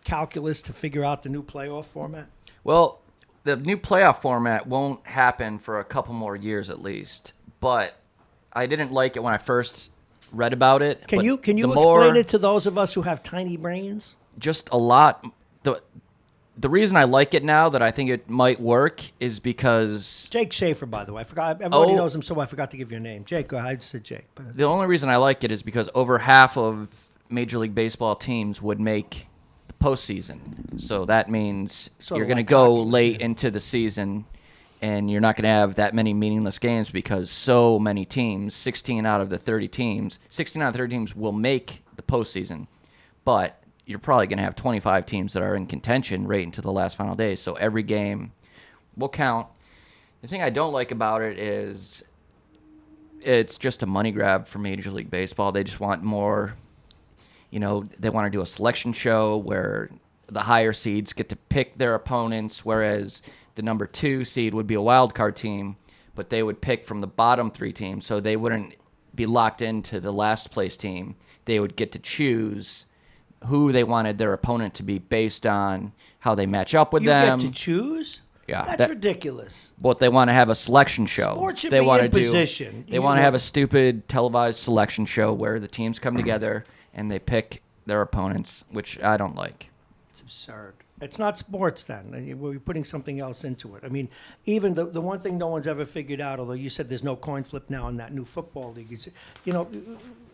calculus to figure out the new playoff format? Well, the new playoff format won't happen for a couple more years at least. But I didn't like it when I first read about it. Can but you the explain it to those of us who have tiny brains? Just a lot. The reason I like it now that I think it might work is because Jake Schaefer, by the way. I forgot. Everybody knows him, so I forgot to give your name. Jake, I just said Jake. But the only reason I like it is because over half of Major League Baseball teams would make the postseason. So that means Sort you're of going to like go hockey, late into the season, and you're not going to have that many meaningless games because so many teams, 16 out of the 30 teams will make the postseason. But you're probably going to have 25 teams that are in contention right into the last final day. So every game will count. The thing I don't like about it is it's just a money grab for Major League Baseball. They just want more, they want to do a selection show where the higher seeds get to pick their opponents, whereas the number 2 seed would be a wild card team, but they would pick from the bottom 3 teams, so they wouldn't be locked into the last place team. They would get to choose who they wanted their opponent to be based on how they match up with them. You get to choose? Yeah, That's ridiculous. But they want to have a selection show. Sports should they be want in to position. They want to have a stupid televised selection show where the teams come together and they pick their opponents, which I don't like. It's absurd. It's not sports then. We're putting something else into it. I mean, even the one thing no one's ever figured out, although you said there's no coin flip now in that new football league,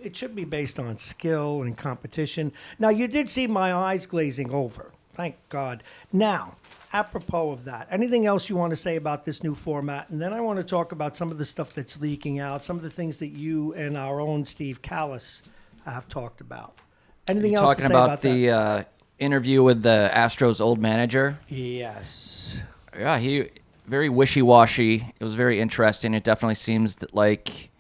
it should be based on skill and competition. Now, you did see my eyes glazing over. Thank God. Now, apropos of that, anything else you want to say about this new format? And then I want to talk about some of the stuff that's leaking out, some of the things that you and our own Steve Callis have talked about. Anything else to say about that? Talking about the interview with the Astros old manager? Yes. Yeah, he very wishy-washy. It was very interesting. It definitely seems that like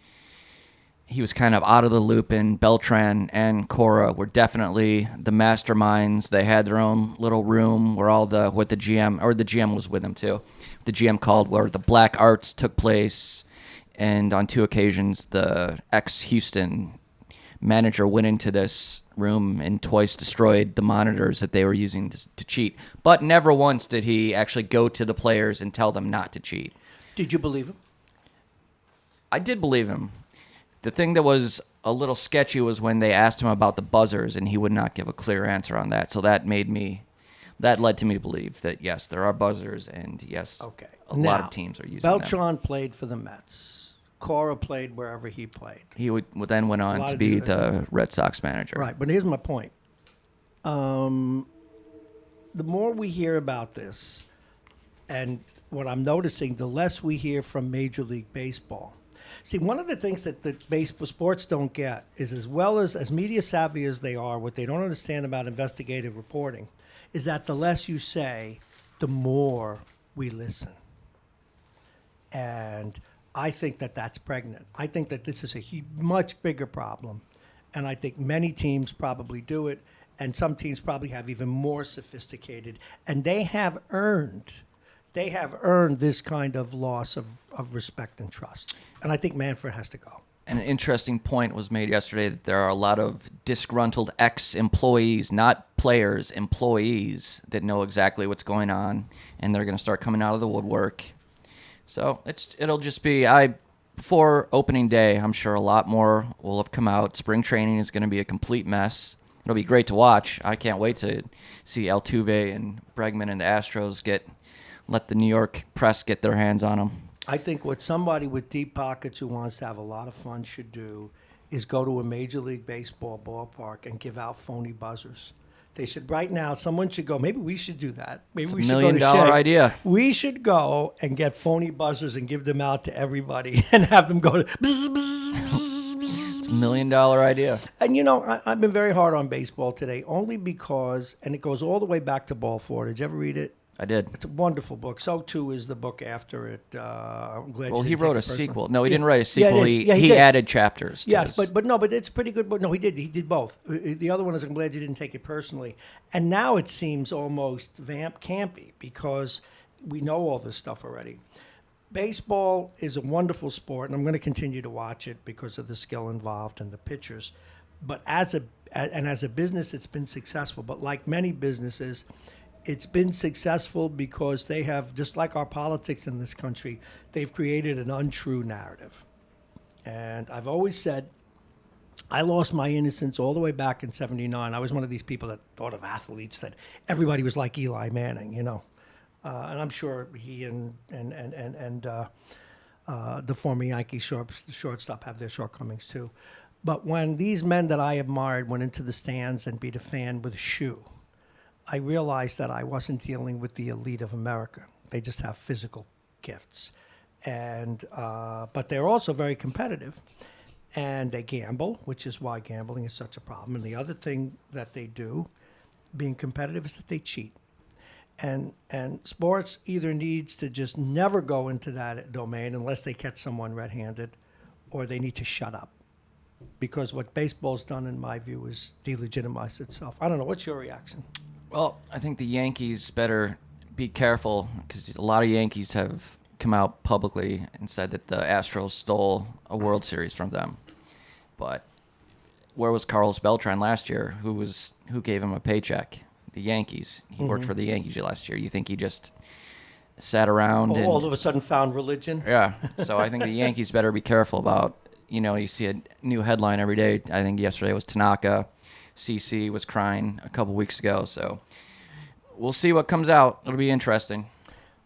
he was kind of out of the loop, and Beltran and Cora were definitely the masterminds. They had their own little room where the GM was with them too. The GM called where the black arts took place, and on 2 occasions the ex-Houston manager went into this room and twice destroyed the monitors that they were using to cheat. But never once did he actually go to the players and tell them not to cheat. Did you believe him? I did believe him. The thing that was a little sketchy was when they asked him about the buzzers, and he would not give a clear answer on that. So that led to me to believe that, yes, there are buzzers, and yes, a lot of teams are using them. Beltran played for the Mets. Cora played wherever he played. He then went on to be the Red Sox manager. Right, but here's my point. The more we hear about this, and what I'm noticing, the less we hear from Major League Baseball. See, one of the things that the baseball sports don't get is, as well as media savvy as they are, what they don't understand about investigative reporting is that the less you say, the more we listen. And I think that that's pregnant. I think that this is a much bigger problem, and I think many teams probably do it, and some teams probably have even more sophisticated, and they have earned this kind of loss of respect and trust. And I think Manfred has to go. An interesting point was made yesterday that there are a lot of disgruntled ex-employees, not players, employees, that know exactly what's going on, and they're going to start coming out of the woodwork. So it'll just be, before opening day, I'm sure a lot more will have come out. Spring training is going to be a complete mess. It'll be great to watch. I can't wait to see Altuve and Bregman and the Astros let the New York press get their hands on them. I think what somebody with deep pockets who wants to have a lot of fun should do is go to a Major League Baseball ballpark and give out phony buzzers. They should right now. Someone should go. Maybe we should do that. Maybe we $1 should million go to Shea. idea. We should go and get phony buzzers and give them out to everybody and have them go to. Bzz, bzz, bzz, bzz, $1 million idea. And I've been very hard on baseball today, only because, and it goes all the way back to Ball 4. Did you ever read it? I did. It's a wonderful book. So too is the book after it. I'm glad. Well, you he didn't wrote take a it personally. sequel. No, he didn't write a Yeah, sequel. it is. Yeah, he he did. added chapters. To Yes, his- but it's a pretty good book. No, he did both. The other one is, I'm glad you didn't take it personally. And now it seems almost vamp campy because we know all this stuff already. Baseball is a wonderful sport, and I'm going to continue to watch it because of the skill involved and the pitchers. But as a business, it's been successful. But like many businesses, it's been successful because they have, just like our politics in this country, they've created an untrue narrative. And I've always said, I lost my innocence all the way back in '79. I was one of these people that thought of athletes that everybody was like Eli Manning, and I'm sure he and the former Yankee shortstop have their shortcomings too. But when these men that I admired went into the stands and beat a fan with a shoe, I realized that I wasn't dealing with the elite of America. They just have physical gifts, but they're also very competitive. And they gamble, which is why gambling is such a problem. And the other thing that they do, being competitive, is that they cheat. And sports either needs to just never go into that domain unless they catch someone red-handed, or they need to shut up. Because what baseball's done, in my view, is delegitimize itself. I don't know. What's your reaction? Well, I think the Yankees better be careful because a lot of Yankees have come out publicly and said that the Astros stole a World Series from them. But where was Carlos Beltran last year? Who gave him a paycheck? The Yankees. He worked for the Yankees last year. You think he just sat around and All of a sudden found religion? yeah. So I think the Yankees better be careful about, you see a new headline every day. I think yesterday was Tanaka. CC was crying a couple weeks ago. So we'll see what comes out. It'll be interesting.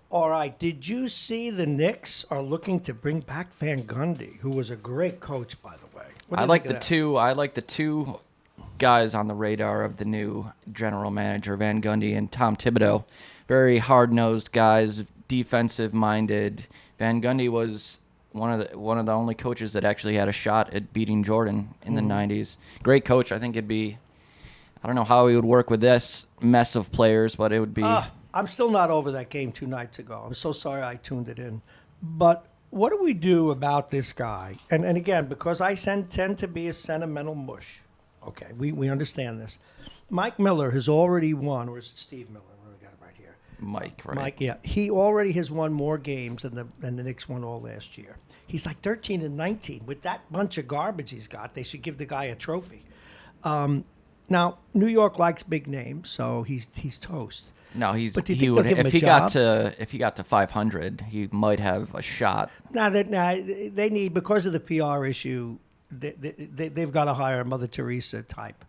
All right. Did you see the Knicks are looking to bring back Van Gundy, who was a great coach, by the way? What do I you like think the of that? two. I like the two guys on the radar of the new general manager, Van Gundy and Tom Thibodeau. Very hard-nosed guys, defensive-minded. Van Gundy was one of the only coaches that actually had a shot at beating Jordan in the 90s. Great coach. I think it'd be. I don't know how he would work with this mess of players, but it would be. I'm still not over that game 2 nights ago. I'm so sorry I tuned it in. But what do we do about this guy? And again, because I tend to be a sentimental mush. Okay, we understand this. Mike Miller has already won, or is it Steve Miller? We got it right here. Mike, right? Mike, yeah. He already has won more games than the Knicks won all last year. He's like 13-19. With that bunch of garbage he's got, they should give the guy a trophy. Now, New York likes big names, so he's toast. No, But do you think they'll give him if a he got to 500, he might have a shot. Now they need, because of the PR issue, they've got to hire a Mother Teresa type.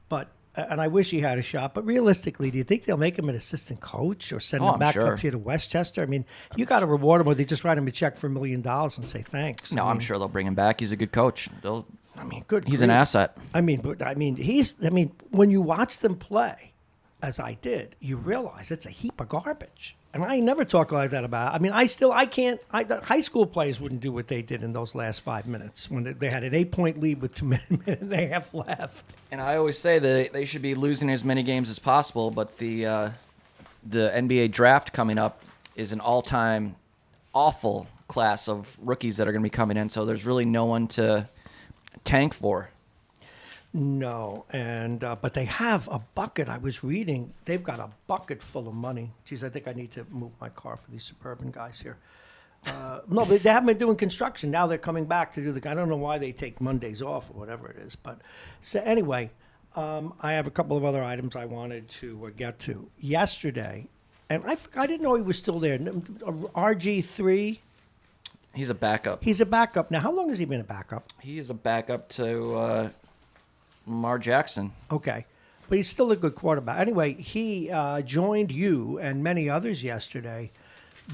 But and I wish he had a shot. But realistically, do you think they'll make him an assistant coach or send him I'm back sure. up here to Westchester? I mean, you got to reward him, or they just write him a check for $1 million and say thanks. No, I'm sure they'll bring him back. He's a good coach. I mean, good. He's an grief. asset. I mean, when you watch them play, as I did, you realize it's a heap of garbage. And I never talk like that about it. I mean, high school players wouldn't do what they did in those last 5 minutes when they had an 8-point lead with 2 minutes and a half left. And I always say that they should be losing as many games as possible, but the NBA draft coming up is an all-time awful class of rookies that are going to be coming in, so there's really no one to tank for. No, and but they have a bucket. I was reading. They've got a bucket full of money. Geez, I think I need to move my car for these suburban guys here. No, but they haven't been doing construction. Now they're coming back to do I don't know why they take Mondays off or whatever it is. But so anyway, I have a couple of other items I wanted to get to. Yesterday, and I didn't know he was still there. RG3. He's a backup. He's a backup. Now, how long has he been a backup? He is a backup to Lamar Jackson. Okay. But he's still a good quarterback. Anyway, he joined you and many others yesterday.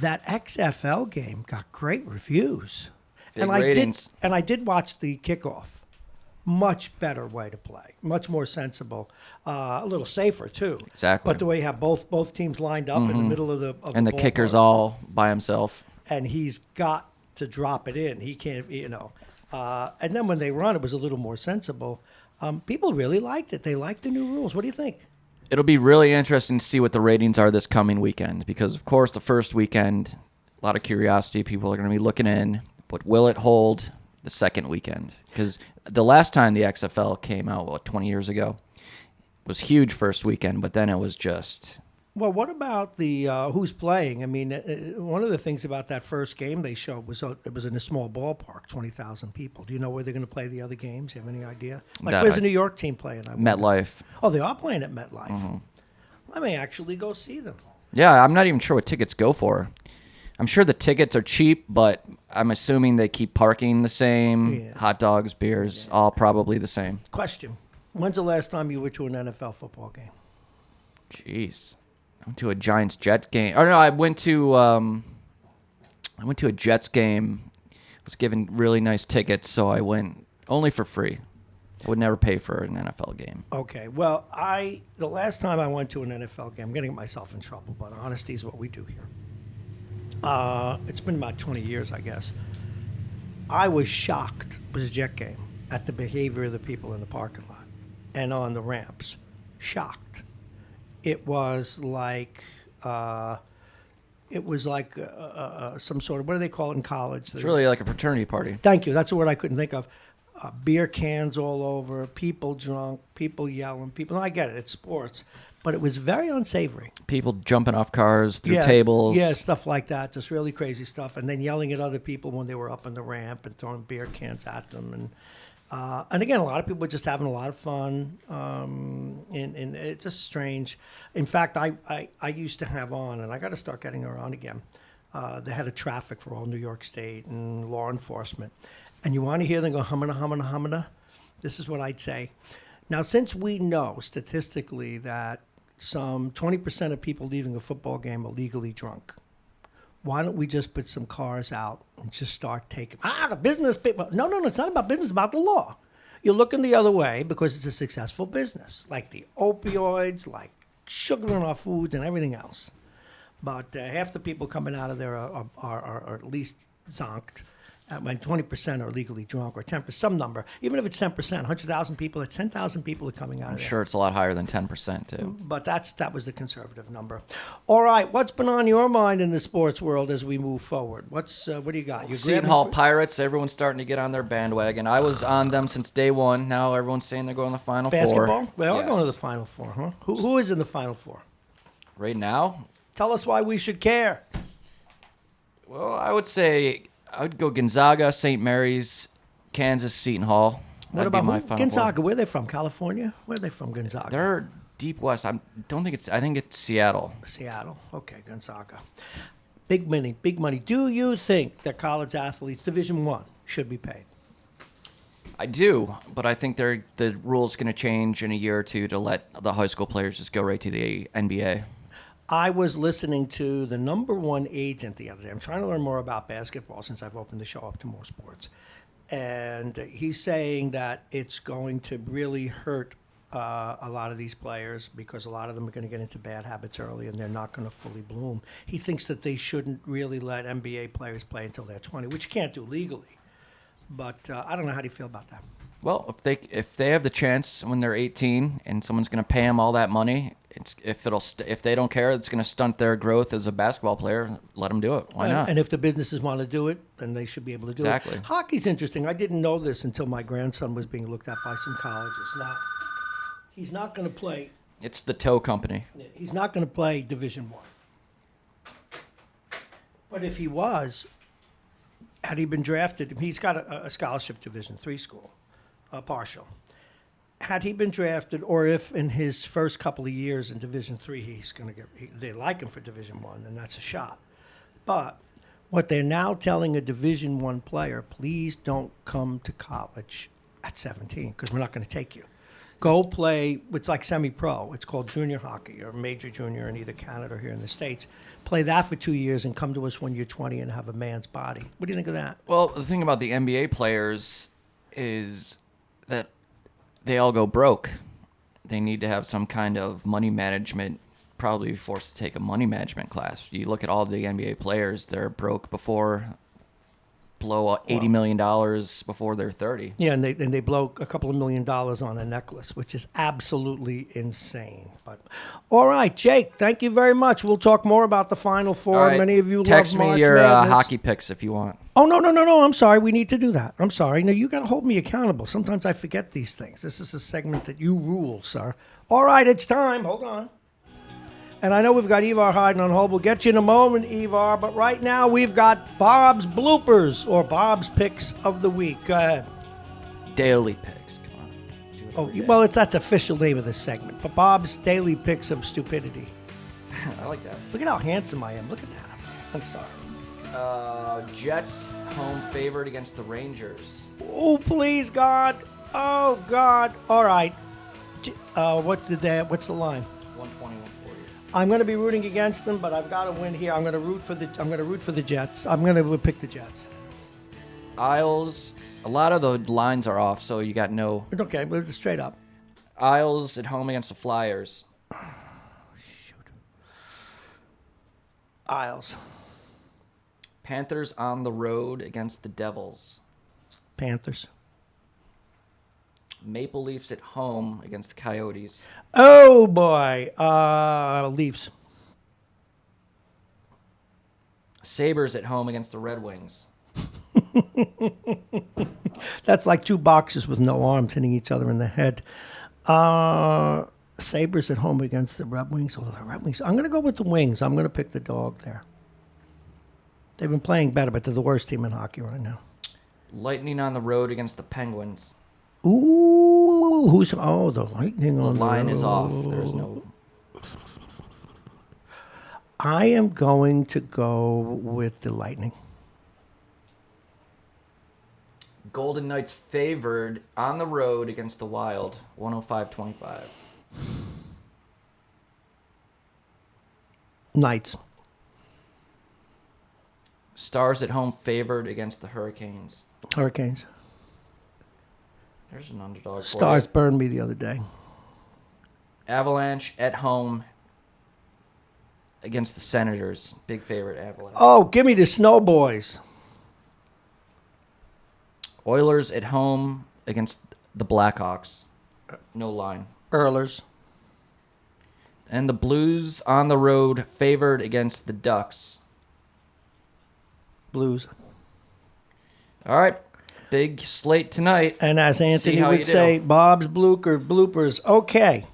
That XFL game got great reviews. Big ratings. I did watch the kickoff. Much better way to play, much more sensible, a little safer too. Exactly. But the way you have both teams lined up in the middle of the And the ballpark, kicker's all by himself. and he's got to drop it in. He can't, and then when they run, it was a little more sensible. People really liked it. They liked the new rules. What do you think? It'll be really interesting to see what the ratings are this coming weekend because, of course, the first weekend, a lot of curiosity. People are going to be looking in. But will it hold the second weekend? Because the last time the XFL came out, 20 years ago, it was huge first weekend, but then it was just... Well, what about the who's playing? I mean, one of the things about that first game they showed was it was in a small ballpark, 20,000 people. Do you know where they're going to play the other games? You have any idea? Like, where's the New York team playing? MetLife. Oh, they are playing at MetLife. I may actually go see them. Yeah, I'm not even sure what tickets go for. I'm sure the tickets are cheap, but I'm assuming they keep parking the same, hot dogs, beers, all probably the same. Question. When's the last time you went to an NFL football game? Jeez. I went to a Giants-Jets game. Or no, I went to a Jets game. I was given really nice tickets, so I went only for free. I would never pay for an NFL game. Okay. Well, the last time I went to an NFL game, I'm going to get myself in trouble, but honesty is what we do here. It's been about 20 years, I guess. I was shocked. It was a Jet game at the behavior of the people in the parking lot and on the ramps. Shocked. It was like some sort of, what do they call it in college? It's really like a fraternity party. Thank you. That's a word I couldn't think of. Beer cans all over, people drunk, people yelling, people. I get it. It's sports. But it was very unsavory. People jumping off cars through tables. Yeah, stuff like that. Just really crazy stuff. And then yelling at other people when they were up on the ramp and throwing beer cans at them. And again, a lot of people were just having a lot of fun. And it's just strange. In fact, I used to have on, and I got to start getting her on again, the head of traffic for all New York State and law enforcement. And you want to hear them go humana, humana, humana? This is what I'd say. Now, since we know statistically that some 20% of people leaving a football game are legally drunk, why don't we just put some cars out and just start taking the business people? No, it's not about business, it's about the law. You're looking the other way because it's a successful business, like the opioids, like sugar in our foods and everything else. But half the people coming out of there are at least zonked. When 20% are legally drunk, or 10%, some number, even if it's 10%, 100,000 people, it's 10,000 people are coming out of there. I'm sure it's a lot higher than 10% too. But that was the conservative number. All right, what's been on your mind in the sports world as we move forward? What do you got? Seton Hall Pirates, everyone's starting to get on their bandwagon. I was on them since day one. Now everyone's saying they're going to the Final Four. Basketball? They are going to the Final Four, huh? Who is in the Final Four? Right now? Tell us why we should care. Well, I would go Gonzaga, St. Mary's, Kansas, Seton Hall. What about Gonzaga? Where are they from? California? Where are they from, Gonzaga? They're deep west. I think it's Seattle. Seattle. Okay, Gonzaga. Big money. Do you think that college athletes, Division I, should be paid? I do, but I think the rule's going to change in a year or two to let the high school players just go right to the NBA. I was listening to the number one agent the other day. I'm trying to learn more about basketball since I've opened the show up to more sports. And he's saying that it's going to really hurt a lot of these players because a lot of them are going to get into bad habits early and they're not going to fully bloom. He thinks that they shouldn't really let NBA players play until they're 20, which you can't do legally. But I don't know. How do you feel about that? Well, if they have the chance when they're 18 and someone's going to pay them all that money, if they don't care, it's going to stunt their growth as a basketball player. Let them do it. Why not? And if the businesses want to do it, then they should be able to do it. Exactly. Hockey's interesting. I didn't know this until my grandson was being looked at by some colleges. Now, he's not going to play. It's the tow company. He's not going to play Division I. But if he was, had he been drafted, he's got a scholarship Division III school, partial. Had he been drafted, or if in his first couple of years in Division III, he's going to they like him for Division I, then that's a shot. But what they're now telling a Division I player, please don't come to college at 17 because we're not going to take you. Go play, it's like semi-pro. It's called junior hockey or major junior in either Canada or here in the States. Play that for 2 years and come to us when you're 20 and have a man's body. What do you think of that? Well, the thing about the NBA players is that they all go broke. They need to have some kind of money management, probably be forced to take a money management class. You look at all the NBA players, they're broke before, blow $80 million before they're 30. Yeah, and they blow a couple of $1 million on a necklace, which is absolutely insane. But all right, Jake, thank you very much. We'll talk more about the Final Four. All right, Many of you text love me March your Madness. hockey picks if you want. Oh, no. I'm sorry. We need to do that. I'm sorry. No, you got to hold me accountable. Sometimes I forget these things. This is a segment that you rule, sir. All right, it's time. Hold on. And I know we've got Ivar Hyden on hold. We'll get you in a moment, Ivar. But right now we've got Bob's bloopers or Bob's picks of the week. Go ahead. Daily picks. Come on. Do it every day. Well, that's official name of this segment. But Bob's daily picks of stupidity. I like that. Look at how handsome I am. Look at that. I'm sorry. Jets home favorite against the Rangers. Oh, please, God. Oh, God. All right. What's the line? 120, 140. I'm going to be rooting against them, but I've got to win here. I'm going to root for the Jets. I'm going to pick the Jets. Isles. A lot of the lines are off, so you got no. Okay, but it's straight up. Isles at home against the Flyers. Shoot. Isles. Panthers on the road against the Devils. Panthers. Maple Leafs at home against the Coyotes. Oh, boy. Leafs. Sabres at home against the Red Wings. That's like two boxes with no arms hitting each other in the head. Sabres at home against the Red Wings. Oh, the Red Wings. I'm going to go with the Wings. I'm going to pick the dog there. They've been playing better, but they're the worst team in hockey right now. Lightning on the road against the Penguins. Ooh, the Lightning on The line the is off. road. There's no. I am going to go with the Lightning. Golden Knights favored on the road against the Wild. 105-25. Knights. Stars at home favored against the Hurricanes. Hurricanes. There's an underdog. for Stars you. burned me the other day. Avalanche at home against the Senators. Big favorite, Avalanche. Oh, give me the Snowboys. Oilers at home against the Blackhawks. No line. Oilers. And the Blues on the road favored against the Ducks. Blues. All right. Big slate tonight. And as Anthony how you would do. say, Bob's bloopers. Okay.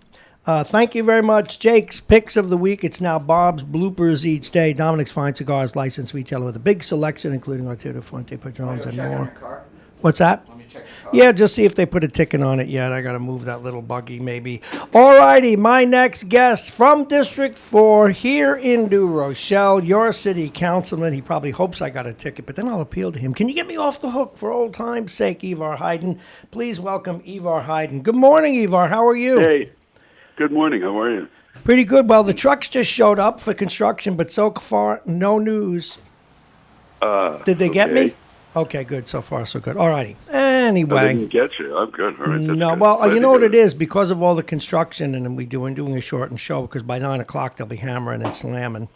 Thank you very much. Jake's Picks of the Week. It's now Bob's Bloopers each day. Dominic's Fine Cigars, licensed retailer with a big selection, including Arturo Fuente, Padrones, and more. What's that? Let me check the car. Yeah, just see if they put a ticket on it yet. I got to move that little buggy maybe. All righty, my next guest from District 4 here in New Rochelle, your city councilman. He probably hopes I got a ticket, but then I'll appeal to him. Can you get me off the hook for old time's sake, Ivar Hyden? Please welcome Ivar Hyden. Good morning, Ivar. How are you? Hey, good morning. How are you? Pretty good. Well, the trucks just showed up for construction, but so far, no news. Did they get me? okay. Okay, good. So far, so good. All righty. I Anyway. didn't get you. I'm good. All right. That's No, good. well, Glad you to know what hear it is? Because of all the construction, and we're doing a shortened show, because by 9 o'clock they'll be hammering and slamming.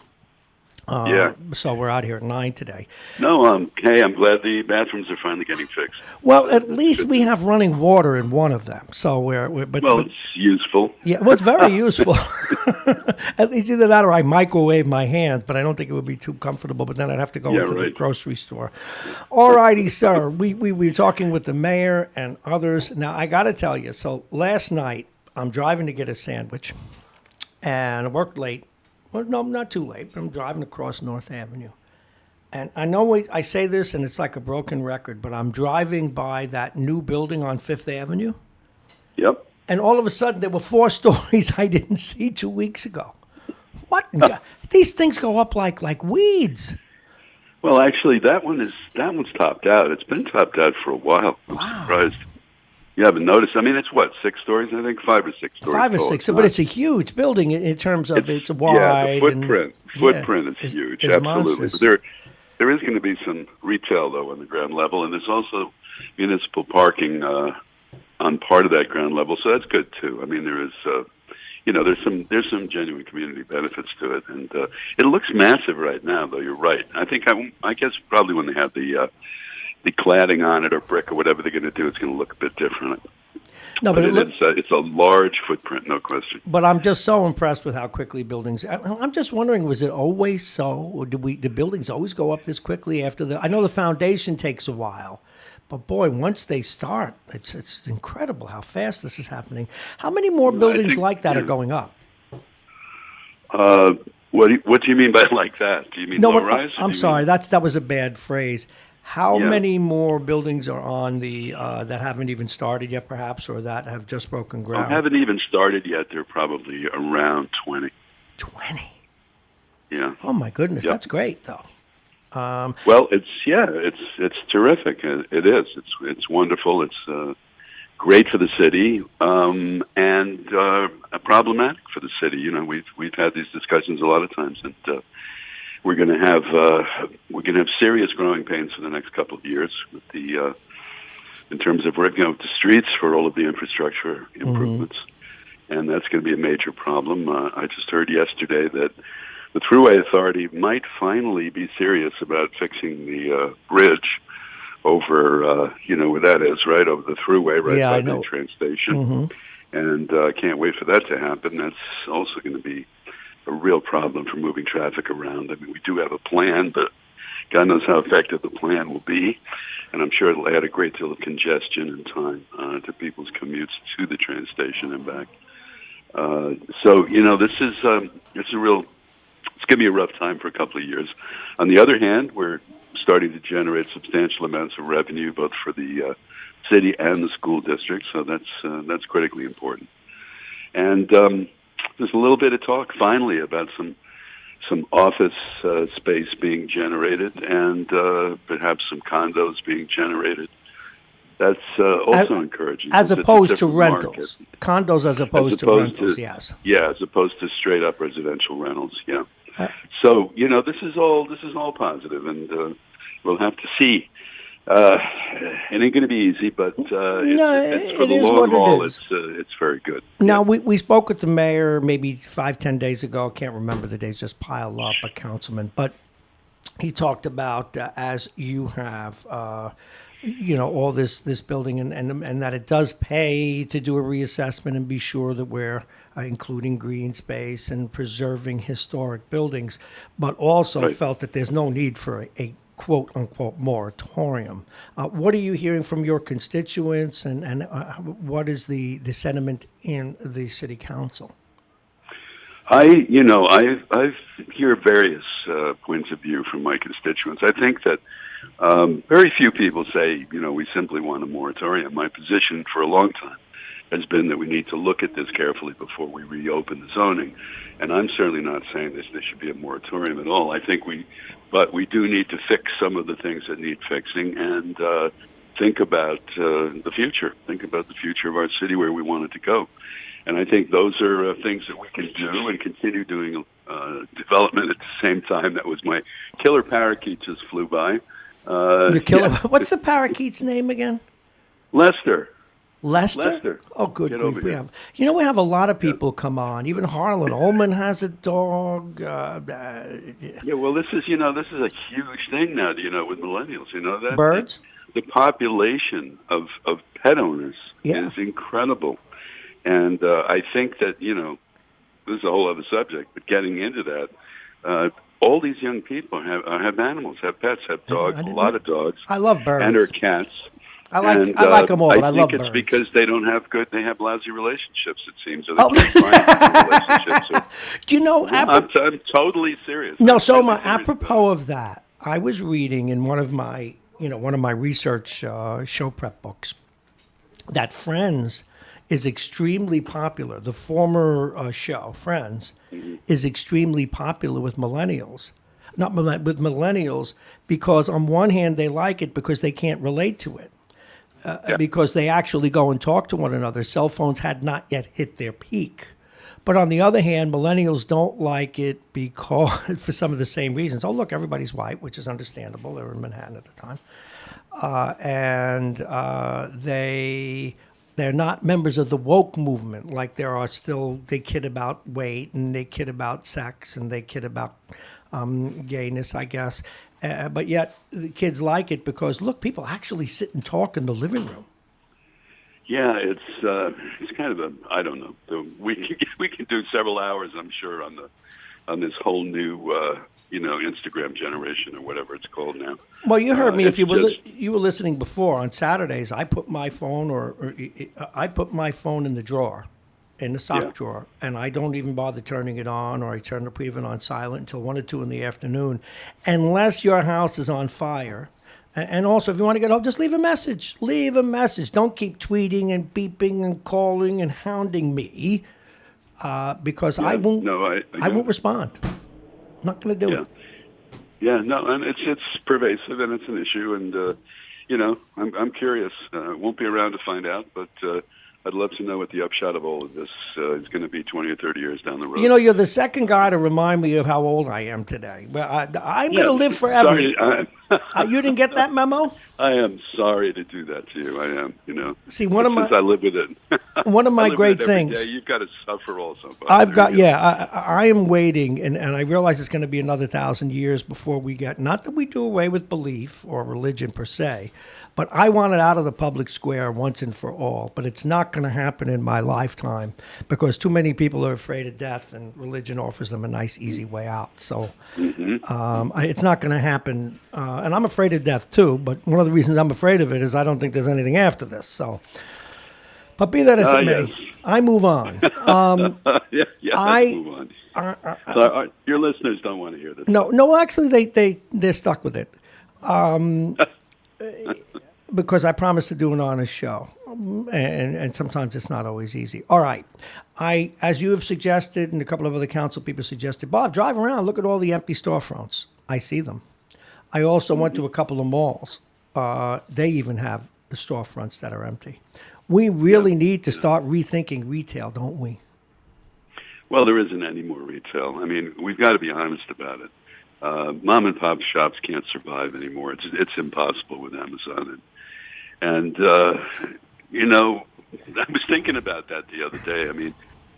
Yeah. So we're out here at 9 today. No, hey, I'm glad the bathrooms are finally getting fixed. Well, at least we have running water in one of them. So but It's useful. yeah, well, it's very useful. At least either that or I microwave my hands, but I don't think it would be too comfortable. But then I'd have to go Yeah, into the right. grocery store. All righty, sir. We were talking with the mayor and others. Now, I got to tell you, so last night I'm driving to get a sandwich, and I worked late. Well, no, not too late, but I'm driving across North Avenue. And I know I say this, and it's like a broken record, but I'm driving by that new building on Fifth Avenue. Yep. And all of a sudden, there were 4 stories I didn't see 2 weeks ago. What? These things go up like weeds. Well, actually, that one's topped out. It's been topped out for a while. I'm surprised. You haven't noticed? I mean, it's what, 6 stories? I think 5 or 6 stories. 5 or tall. 6, but it's a huge building in terms of it's wide. Yeah, the footprint. And, Footprint is is huge. Absolutely. monstrous. But there is going to be some retail though on the ground level, and there's also municipal parking on on part of that ground level, so that's good too. I mean, there is, there's some genuine community benefits to it, and it looks massive right now. Though you're right. I guess probably when they have the cladding on it or brick or whatever they're going to do, it's going to look a bit different. No, but it's a large footprint, no question. But I'm just so impressed with how quickly buildings. I'm just wondering, was it always so, or did buildings always go up this quickly after the? I know the foundation takes a while, but boy, once they start, it's incredible how fast this is happening. How many more buildings like that are going up? What do you mean by like that? Do you mean low rise? I'm sorry, that was a bad phrase. How many more buildings are on the that haven't even started yet, perhaps, or that have just broken ground? Haven't even started yet. They're probably around 20. 20? Yeah. Oh my goodness, that's great though. Well, it's terrific. It is. It's wonderful. It's great for the city, and problematic for the city. You know, we've had these discussions a lot of times, and we're going to have serious growing pains for the next couple of years with the in terms of ripping out the streets for all of the infrastructure improvements, and that's going to be a major problem. I just heard yesterday that the Thruway Authority might finally be serious about fixing the bridge over, where that is, right over the Thruway, right by the train station, and can't wait for that to happen. That's also going to be a real problem for moving traffic around. I mean, we do have a plan, but God knows how effective the plan will be, and I'm sure it'll add a great deal of congestion and time to people's commutes to the train station and back. It's going to be a rough time for a couple of years. On the other hand, we're starting to generate substantial amounts of revenue both for the city and the school district, so that's critically important. And there's a little bit of talk finally about some office space being generated and perhaps some condos being generated. That's also encouraging. As opposed to rentals. Condos as opposed to rentals, yes. Yeah, as opposed to straight up residential rentals, yeah. So, this is all positive, and we'll have to see. It ain't going to be easy, but it's for the long haul, it's very good. Now, we spoke with the mayor maybe 5-10 days ago. I can't remember the days, just pile up, a councilman. But he talked about, as you have, all this building and that it does pay to do a reassessment and be sure that we're including green space and preserving historic buildings, but also felt that there's no need for a quote-unquote moratorium. What are you hearing from your constituents, and what is the sentiment in the city council? I hear various points of view from my constituents. I think that very few people say, we simply want a moratorium. My position for a long time has been that we need to look at this carefully before we reopen the zoning. And I'm certainly not saying there should be a moratorium at all. I think but we do need to fix some of the things that need fixing and think about the future. Think about the future of our city, where we want it to go. And I think those are things that we can do and continue doing development at the same time. That was my killer parakeet just flew by. What's the parakeet's name again? Lester. Lester? Oh, good grief. We have a lot of people come on. Even Harlan Ullman has a dog. Well, this is a huge thing now, with millennials. That birds? The population of pet owners is incredible. And I think that, this is a whole other subject, but getting into that, all these young people have animals, have pets, have dogs, a lot of dogs. I love birds. And or cats. I like them all, but I love birds. I think it's because they have lousy relationships, it seems. Or they can't find relationships. Do you know? I'm totally serious. No, apropos of that, I was reading in one of my research show prep books that Friends is extremely popular. The former show, Friends, is extremely popular with millennials. With millennials, because on one hand they like it because they can't relate to it. Because they actually go and talk to one another. Cell phones had not yet hit their peak. But on the other hand, millennials don't like it because, for some of the same reasons. Oh, look, everybody's white, which is understandable. They were in Manhattan at the time. And they They're not members of the woke movement like there are still. They kid about weight and they kid about sex and they kid about gayness, I guess. But yet the kids like it because, look, people actually sit and talk in the living room. Yeah, it's kind of I don't know. We can do several hours, I'm sure, on this whole new Instagram generation or whatever it's called now. Well, you heard me. If you were listening before on Saturdays, I put my phone I put my phone in the drawer, in the sock drawer, and I don't even bother turning it on, or I turn it even on silent until 1 or 2 in the afternoon, unless your house is on fire. And also, if you want to get home, just leave a message. Leave a message. Don't keep tweeting and beeping and calling and hounding me, because I won't. No, I won't respond. I'm not going to do it. Yeah, no, and it's pervasive and it's an issue, and I'm curious. Won't be around to find out, but I'd love to know what the upshot of all of this is going to be 20 or 30 years down the road. You're the second guy to remind me of how old I am today. Well, I'm going to live forever. Sorry, you didn't get that memo? I am sorry to do that to you. I am, See, since I live with it. One of my great things. Day, you've got to suffer also. I am waiting, and I realize it's going to be another 1,000 years before we get, not that we do away with belief or religion per se, but I want it out of the public square once and for all. But it's not going to happen in my lifetime because too many people are afraid of death, and religion offers them a nice, easy way out. So it's not going to happen. And I'm afraid of death too, but one of the reasons I'm afraid of it is I don't think there's anything after this. So, but be that as it may, yes. I move on. Move on. So your listeners don't want to hear this. No, actually, they're stuck with it. Because I promised to do an honest show, and sometimes it's not always easy. All right, as you have suggested, and a couple of other council people suggested, Bob, drive around, look at all the empty storefronts. I see them. I also went to a couple of malls. They even have the storefronts that are empty. We really need to start rethinking retail, don't we? Well, there isn't any more retail. I mean, we've got to be honest about it. Mom and pop shops can't survive anymore. It's impossible with Amazon. And I was thinking about that the other day. I mean,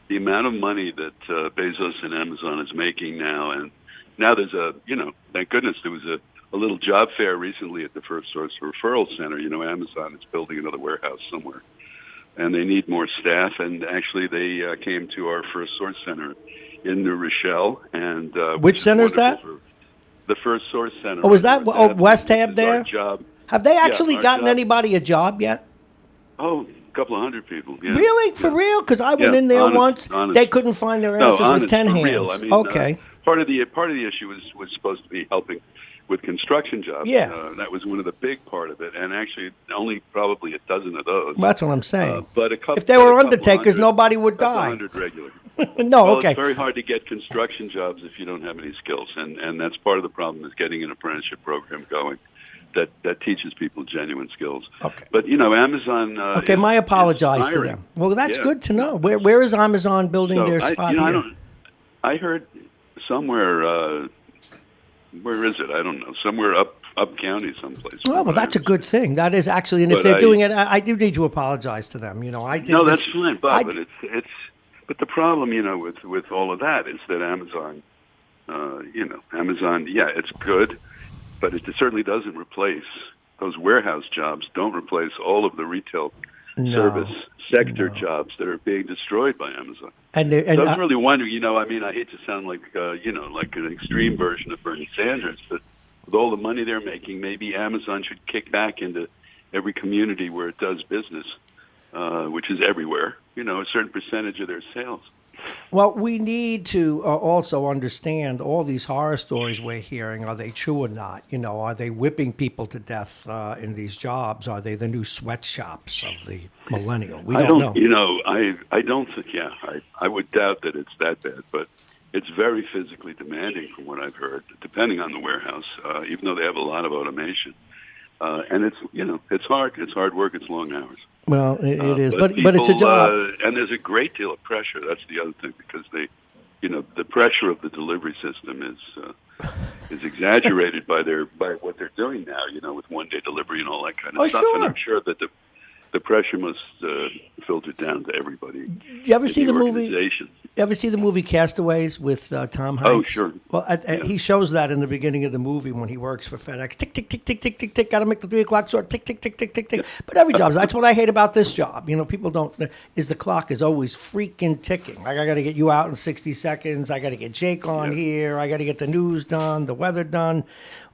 the amount of money that Bezos and Amazon is making now, and now there's thank goodness there was a little job fair recently at the First Source Referral Center. Amazon is building another warehouse somewhere, and they need more staff. And actually, they came to our First Source Center in New Rochelle. And which center is that? The First Source Center. Oh, is that West Tab there? Job. Have they actually gotten anybody a job yet? Oh, a couple of hundred people. Yeah. Really? For real? Because I went in there once. They couldn't find their answers with 10 hands. Real. I mean, okay. Part of the issue was supposed to be helping with construction jobs. Yeah. That was one of the big part of it, and actually only probably a dozen of those. Well, that's what I'm saying. But if they were undertakers, nobody would die. 100 regular. Okay. It's very hard to get construction jobs if you don't have any skills, and that's part of the problem is getting an apprenticeship program going that teaches people genuine skills. Okay. But Amazon. Okay, my apologize to them. Well, that's good to know. Where is Amazon building their spot here? I heard somewhere. Where is it? I don't know. Somewhere up county, someplace. Well, that's a good thing. That is actually, and if they're doing it, I do need to apologize to them. I did. No, that's fine, Bob. But it's. But the problem, with all of that is that Amazon, it's good, but it certainly doesn't replace those warehouse jobs. Don't replace all of the retail service sector jobs that are being destroyed by Amazon. And so I'm really wondering, I hate to sound like, like an extreme version of Bernie Sanders, but with all the money they're making, maybe Amazon should kick back into every community where it does business, which is everywhere, a certain percentage of their sales. Well, we need to also understand all these horror stories we're hearing. Are they true or not? Are they whipping people to death in these jobs? Are they the new sweatshops of the millennial? We don't know. I don't think, I would doubt that it's that bad, but it's very physically demanding from what I've heard, depending on the warehouse, even though they have a lot of automation. And it's hard. It's hard work. It's long hours. Well, it is, but it's a job. And there's a great deal of pressure. That's the other thing, because the pressure of the delivery system is exaggerated by what they're doing now. With 1-day delivery and all that kind of stuff. Sure. And I'm sure that the the pressure must filter down to everybody. You ever see the movie? organization. Ever see the movie Castaways with Tom Hanks? Oh, sure. Well, he shows that in the beginning of the movie when he works for FedEx. Tick, tick, tick, tick, tick, tick, tick. Got to make the 3 o'clock sort. Tick, tick, tick, tick, tick, tick. But every job, that's what I hate about this job. You know, people don't, is the clock is always freaking ticking. Like, I got to get you out in 60 seconds. I got to get Jake on here. I got to get the news done, the weather done.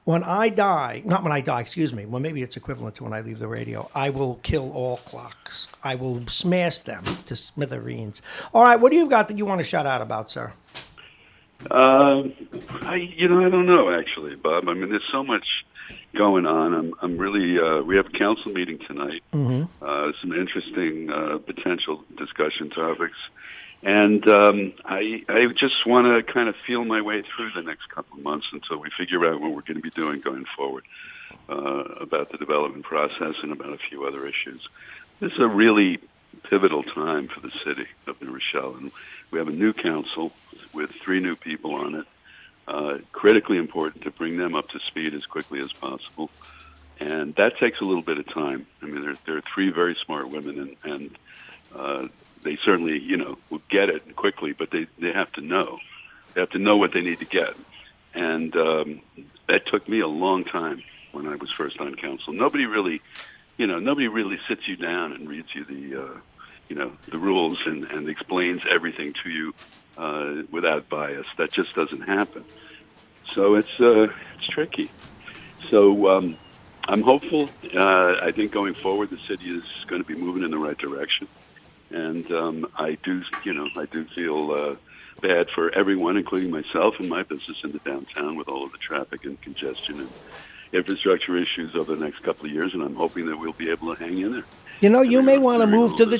When I die, not when I die, excuse me, well, maybe it's equivalent to when I leave the radio, I will kill all clocks. I will smash them to smithereens. All right, what do you got that you want to shout out about, sir? I don't know, actually, Bob. I mean, there's so much going on. I'm really, we have a council meeting tonight. Some interesting potential discussion topics. And I just want to kind of feel my way through the next couple of months until we figure out what we're going to be doing going forward about the development process and about a few other issues. This is a really pivotal time for the city of New Rochelle, and we have a new council with 3 new people on it. Critically important to bring them up to speed as quickly as possible, and that takes a little bit of time. I mean, there are 3 very smart women, and they certainly, will get it quickly, but they have to know. They have to know what they need to get. And that took me a long time when I was first on council. Nobody really sits you down and reads you the rules and explains everything to you without bias. That just doesn't happen. So it's tricky. So I'm hopeful. I think going forward, the city is going to be moving in the right direction. And I do feel bad for everyone, including myself and my business in the downtown, with all of the traffic and congestion and infrastructure issues over the next couple of years. And I'm hoping that we'll be able to hang in there. You may want to move to the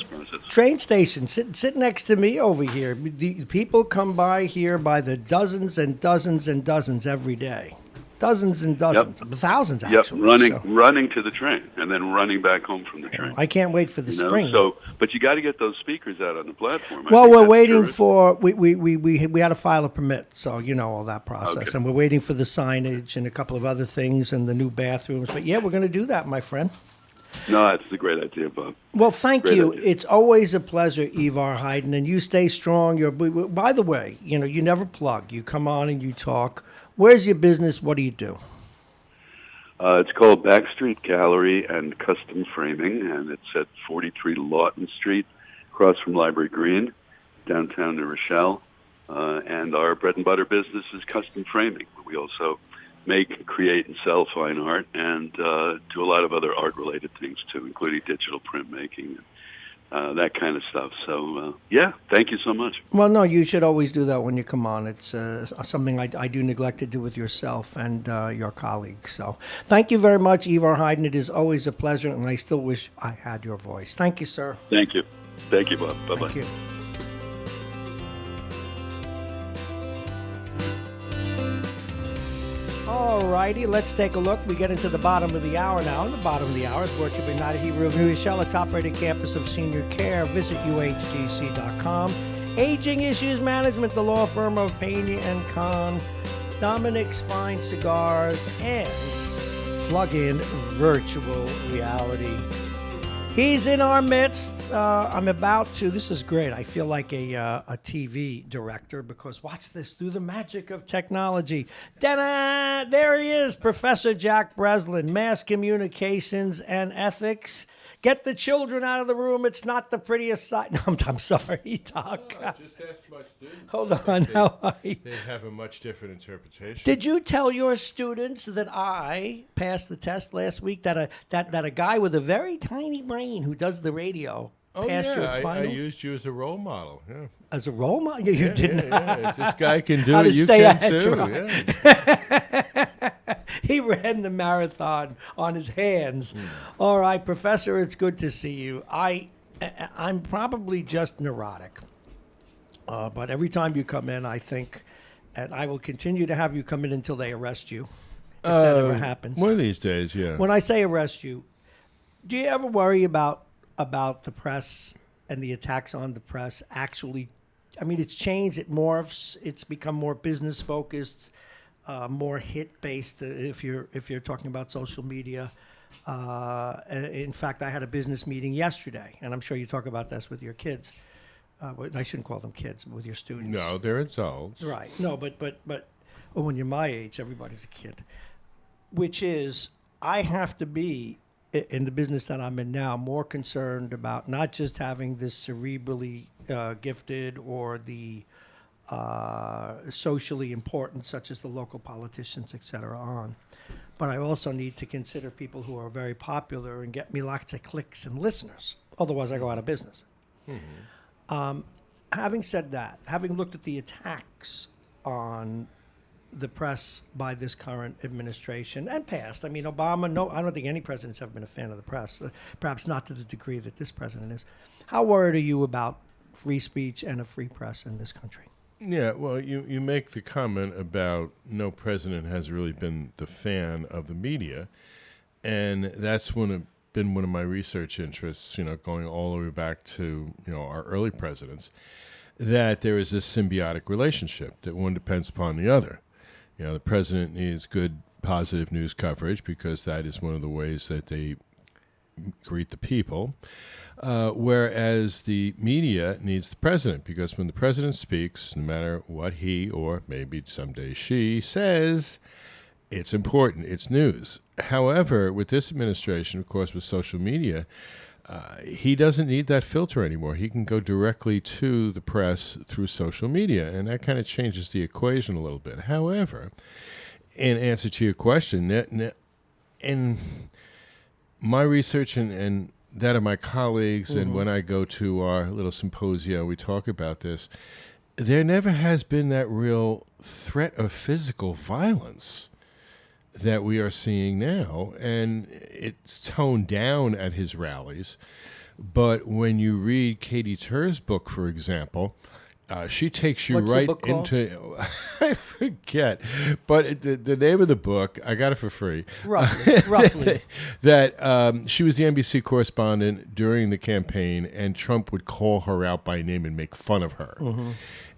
train station. Sit next to me over here. The people come by here by the dozens and dozens and dozens every day. Dozens and dozens, thousands actually. Running to the train and then running back home from the train. I can't wait for the spring. But you got to get those speakers out on the platform. Well, we're waiting for we had to file a permit, so all that process, okay. And we're waiting for the signage and a couple of other things and the new bathrooms. But we're going to do that, my friend. No, that's a great idea, Bob. Well, thank you. Idea. It's always a pleasure, Ivar Hayden, and you stay strong. By the way, you never plug. You come on and you talk. Where's your business? What do you do? It's called Backstreet Gallery and Custom Framing, and it's at 43 Lawton Street, across from Library Green, downtown New Rochelle. And our bread and butter business is custom framing. We also make, create, and sell fine art, and do a lot of other art-related things, too, including digital printmaking and that kind of stuff. So, thank you so much. Well, no, you should always do that when you come on. It's something I do neglect to do with yourself and your colleagues. So thank you very much, Ivar Hayden. It is always a pleasure, and I still wish I had your voice. Thank you, sir. Thank you. Thank you, Bob. Bye-bye. Thank you. All righty, let's take a look. We get into the bottom of the hour now. The bottom of the hour is brought to you by United Hebrew of New Rochelle, a top-rated campus of senior care. Visit uhgc.com. Aging Issues Management, the law firm of Pena and Kahn, Dominic's Fine Cigars, and Plug-in Virtual Reality. He's in our midst. I'm about to, this is great. I feel like a TV director because watch this, through the magic of technology. Ta-da! There he is, Professor Jack Breslin, Mass Communications and Ethics. Get the children out of the room. It's not the prettiest sight. No, I'm sorry, Doc. No, just ask my students. Hold on. How are you? They have a much different interpretation. Did you tell your students that I passed the test last week? That a guy with a very tiny brain who does the radio passed your final? I used you as a role model. Yeah. As a role model? You didn't. Yeah. This guy can do How it. to You stay can ahead, too. right. Yeah. He ran the marathon on his hands. All right, Professor, it's good to see you. I'm probably just neurotic. But every time you come in, I think, and I will continue to have you come in until they arrest you, if that ever happens. One of these days, yeah. When I say arrest you, do you ever worry about the press and the attacks on the press actually? I mean, it's changed, it morphs, it's become more business focused, more hit based. If you're talking about social media, In fact, I had a business meeting yesterday, and I'm sure you talk about this with your kids. I shouldn't call them kids, but with your students. No, they're adults. Right. No, but when you're my age, everybody's a kid. Which is, I have to be, in the business that I'm in now, more concerned about not just having this cerebrally gifted or the socially important, such as the local politicians, et cetera, on. But I also need to consider people who are very popular and get me lots of clicks and listeners. Otherwise, I go out of business. Having said that, having looked at the attacks on the press by this current administration and past, I mean, Obama, no, I don't think any president's ever been a fan of the press, perhaps not to the degree that this president is. How worried are you about free speech and a free press in this country? Yeah, well, you make the comment about no president has really been the fan of the media, and that's been one of my research interests, going all the way back to, our early presidents, that there is this symbiotic relationship, that one depends upon the other. The president needs good, positive news coverage because that is one of the ways that they greet the people. Whereas the media needs the president, because when the president speaks, no matter what he or maybe someday she says, it's important, it's news. However, with this administration, of course, with social media, he doesn't need that filter anymore. He can go directly to the press through social media, and that kind of changes the equation a little bit. However, in answer to your question, in my research and that of my colleagues, and when I go to our little symposia, we talk about this, there never has been that real threat of physical violence that we are seeing now, and it's toned down at his rallies. But when you read Katie Tur's book, for example, she takes you What's the right book called? into, I forget, but the name of the book, I got it for free. Roughly. That she was the NBC correspondent during the campaign, and Trump would call her out by name and make fun of her.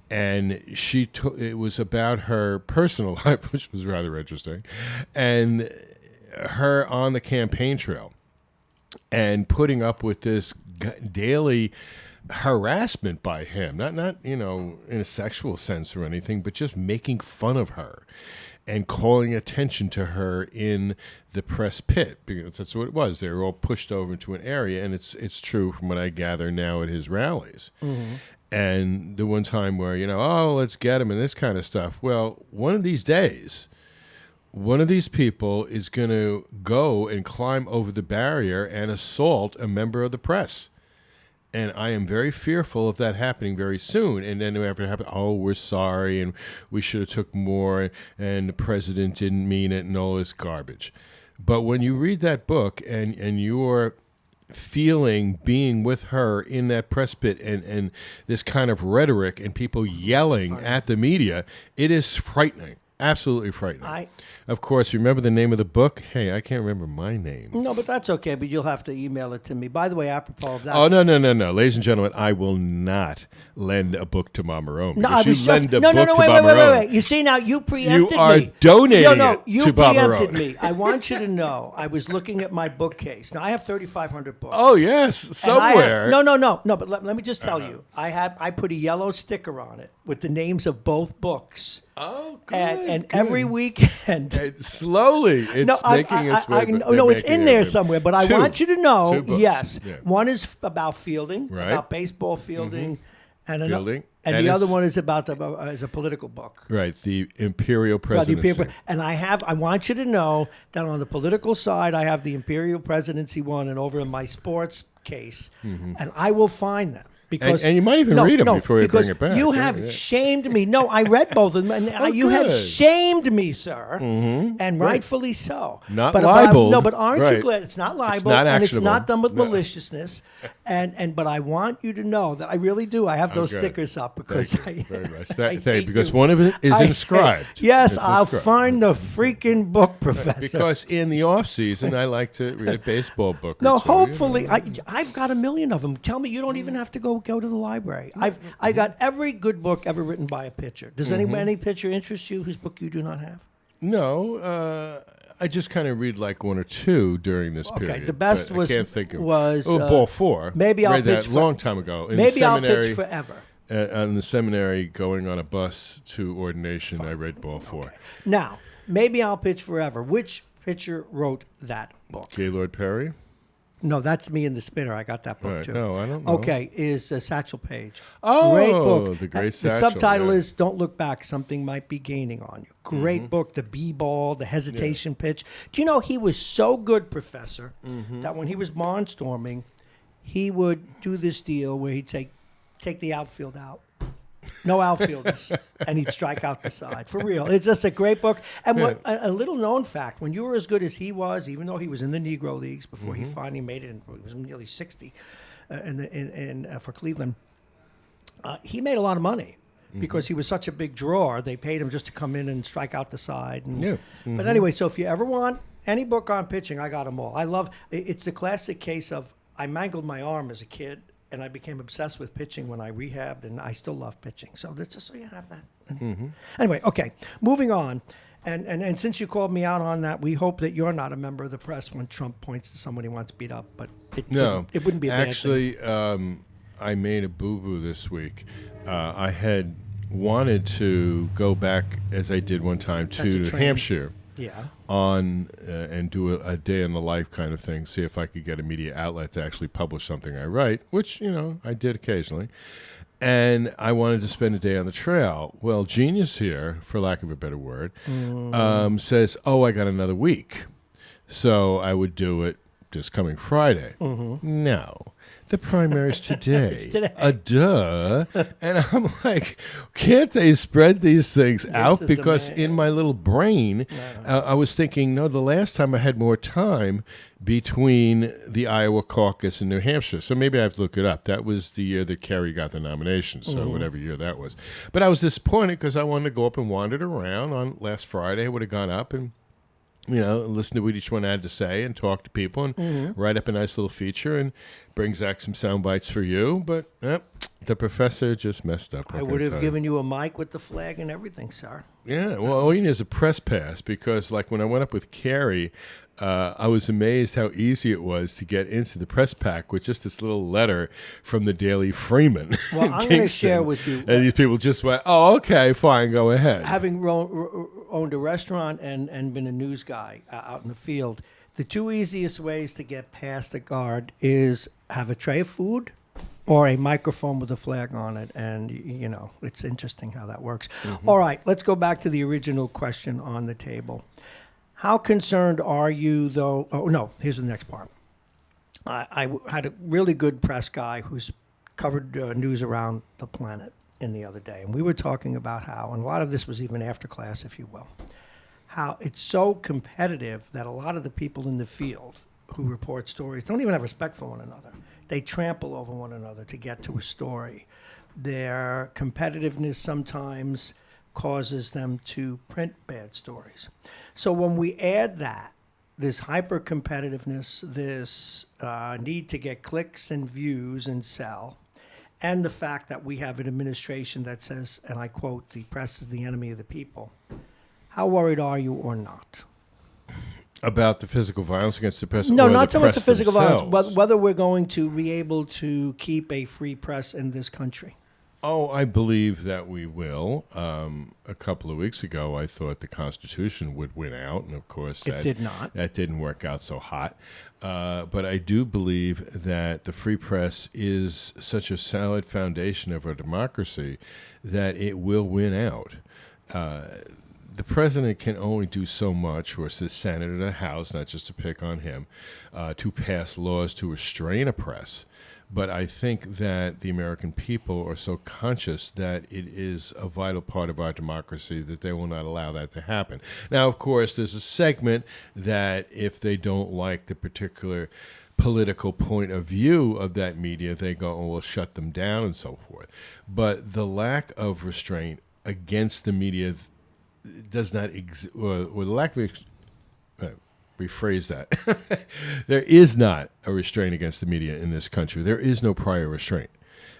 And it was about her personal life, which was rather interesting, and her on the campaign trail and putting up with this daily harassment by him, not in a sexual sense or anything, but just making fun of her and calling attention to her in the press pit, because that's what it was. They were all pushed over into an area, and it's true from what I gather now at his rallies. And the one time where, let's get him and this kind of stuff. Well, one of these days, one of these people is going to go and climb over the barrier and assault a member of the press. And I am very fearful of that happening very soon. And then after it happens, we're sorry, and we should have took more, and the president didn't mean it, and all this garbage. But when you read that book and you're feeling being with her in that press pit and this kind of rhetoric and people yelling at the media, it is frightening. Absolutely frightening. Of course, remember the name of the book? Hey, I can't remember my name. No, but that's okay. But you'll have to email it to me. By the way, apropos of that. Oh, no. Ladies and gentlemen, I will not lend a book to Marrone. No, I was lend a no, book to wait. You see, now you preempted me. You are donating you to preempted Marrone. me. I want you to know, I was looking at my bookcase. Now, I have 3,500 books. Oh, yes, somewhere. No. But let me just tell you. I put a yellow sticker on it with the names of both books. Oh, good. And every weekend. Slowly, it's making its way. It's in there somewhere. But I want you to know, yes, yeah. one is about fielding, Right. about baseball fielding, and Fielding. and And the other it's- one is about is a political book. Right, the Imperial About the Presidency. Imperial, and I want you to know that on the political side, I have the Imperial Presidency one, and over in my sports case, and I will find them. Because, And you might even read them before you bring it back. You Yeah, have yeah. shamed me. No, I read both of them, and you have good. shamed me, sir, and rightfully so. Not but libeled. No, but aren't you Right. glad it's not libel, It's not and it's actionable. not done with No. maliciousness, but I want you to know that I really do. I have those Okay. stickers up because Thank you very much. I Thank you, hate because you. one of it is I- inscribed. Yes, It's I'll inscribed. find the freaking book, Professor. Because in the off season, I like to read a baseball book. No, or two, hopefully, I've got a million of them. Tell me, you don't even have to go to the library. I got every good book ever written by a pitcher. Does any pitcher interest you whose book you do not have? No, I just kind of read like one or two during this period. Okay, the best I can't think of, was Ball 4. Maybe I'll read pitch that a long time ago. In Maybe I'll seminary, pitch forever. On the seminary, going on a bus to ordination, I read Ball 4. Okay. Now, Maybe I'll pitch forever. Which pitcher wrote that book? Gaylord Perry? No, that's me in the Spinner. I got that book Right. too. No, I don't know. Okay, is Satchel Paige. Oh, great book. the great The Satchel, subtitle yeah. is "Don't Look Back. Something might be gaining on you." Great book. The B-ball, the hesitation pitch. Do you know he was so good, Professor, that when he was barnstorming, he would do this deal where he'd take the outfield out. No outfielders, and he'd strike out the side. For real. It's just a great book. And what a little known fact, when you were as good as he was, even though he was in the Negro Leagues before he finally made it, and he was nearly 60 for Cleveland, he made a lot of money because he was such a big drawer. They paid him just to come in and strike out the side. And, But anyway, so if you ever want any book on pitching, I got them all. I love, it's a classic case of, I mangled my arm as a kid, and I became obsessed with pitching when I rehabbed, and I still love pitching. So that's just so you have that. Anyway, okay, moving on. And since you called me out on that, we hope that you're not a member of the press when Trump points to somebody who wants beat up. But it wouldn't be a bad thing. Actually, I made a boo-boo this week. I had wanted to go back, as I did one time, to New Hampshire. Yeah. And do a day in the life kind of thing, see if I could get a media outlet to actually publish something I write, which, I did occasionally. And I wanted to spend a day on the trail. Well, Genius here, for lack of a better word, says, I got another week. So I would do it this coming Friday. No. The primary's today. It's today. Duh. And I'm like, can't they spread these things out? Because in my little brain, I was thinking, no, the last time I had more time between the Iowa caucus and New Hampshire. So maybe I have to look it up. That was the year that Kerry got the nomination, so whatever year that was. But I was disappointed because I wanted to go up and wander around on last Friday. I would have gone up and listen to what each one had to say and talk to people and write up a nice little feature and bring Zach some sound bites for you. But the professor just messed up. I would have given you a mic with the flag and everything, sir. Yeah, well, all you need is a press pass because, like, when I went up with Carrie, I was amazed how easy it was to get into the press pack with just this little letter from the Daily Freeman. Well, I'm going to share with you. And these people just went, okay, fine, go ahead. Having owned a restaurant and been a news guy out in the field, the two easiest ways to get past a guard is have a tray of food or a microphone with a flag on it. And, it's interesting how that works. All right, let's go back to the original question on the table. How concerned are you, though? Oh, no, here's the next part. I had a really good press guy who's covered news around the planet in the other day. And we were talking about how, and a lot of this was even after class, if you will, how it's so competitive that a lot of the people in the field who report stories don't even have respect for one another. They trample over one another to get to a story. Their competitiveness sometimes causes them to print bad stories. So when we add that, this hyper-competitiveness, this need to get clicks and views and sell, and the fact that we have an administration that says, and I quote, the press is the enemy of the people, how worried are you or not? About the physical violence against the press? No, or not the so much the press physical themselves? violence, but whether we're going to be able to keep a free press in this country. Oh, I believe that we will. A couple of weeks ago, I thought the Constitution would win out, and of course, It did not. That didn't work out so hot. But I do believe that the free press is such a solid foundation of our democracy that it will win out. The president can only do so much, or the Senate or the House, not just to pick on him, to pass laws to restrain a press. But I think that the American people are so conscious that it is a vital part of our democracy that they will not allow that to happen. Now, of course, there's a segment that if they don't like the particular political point of view of that media, they go, we'll shut them down and so forth. But the lack of restraint against the media does not exist, or the lack of rephrase that. There is not a restraint against the media in this country. There is no prior restraint.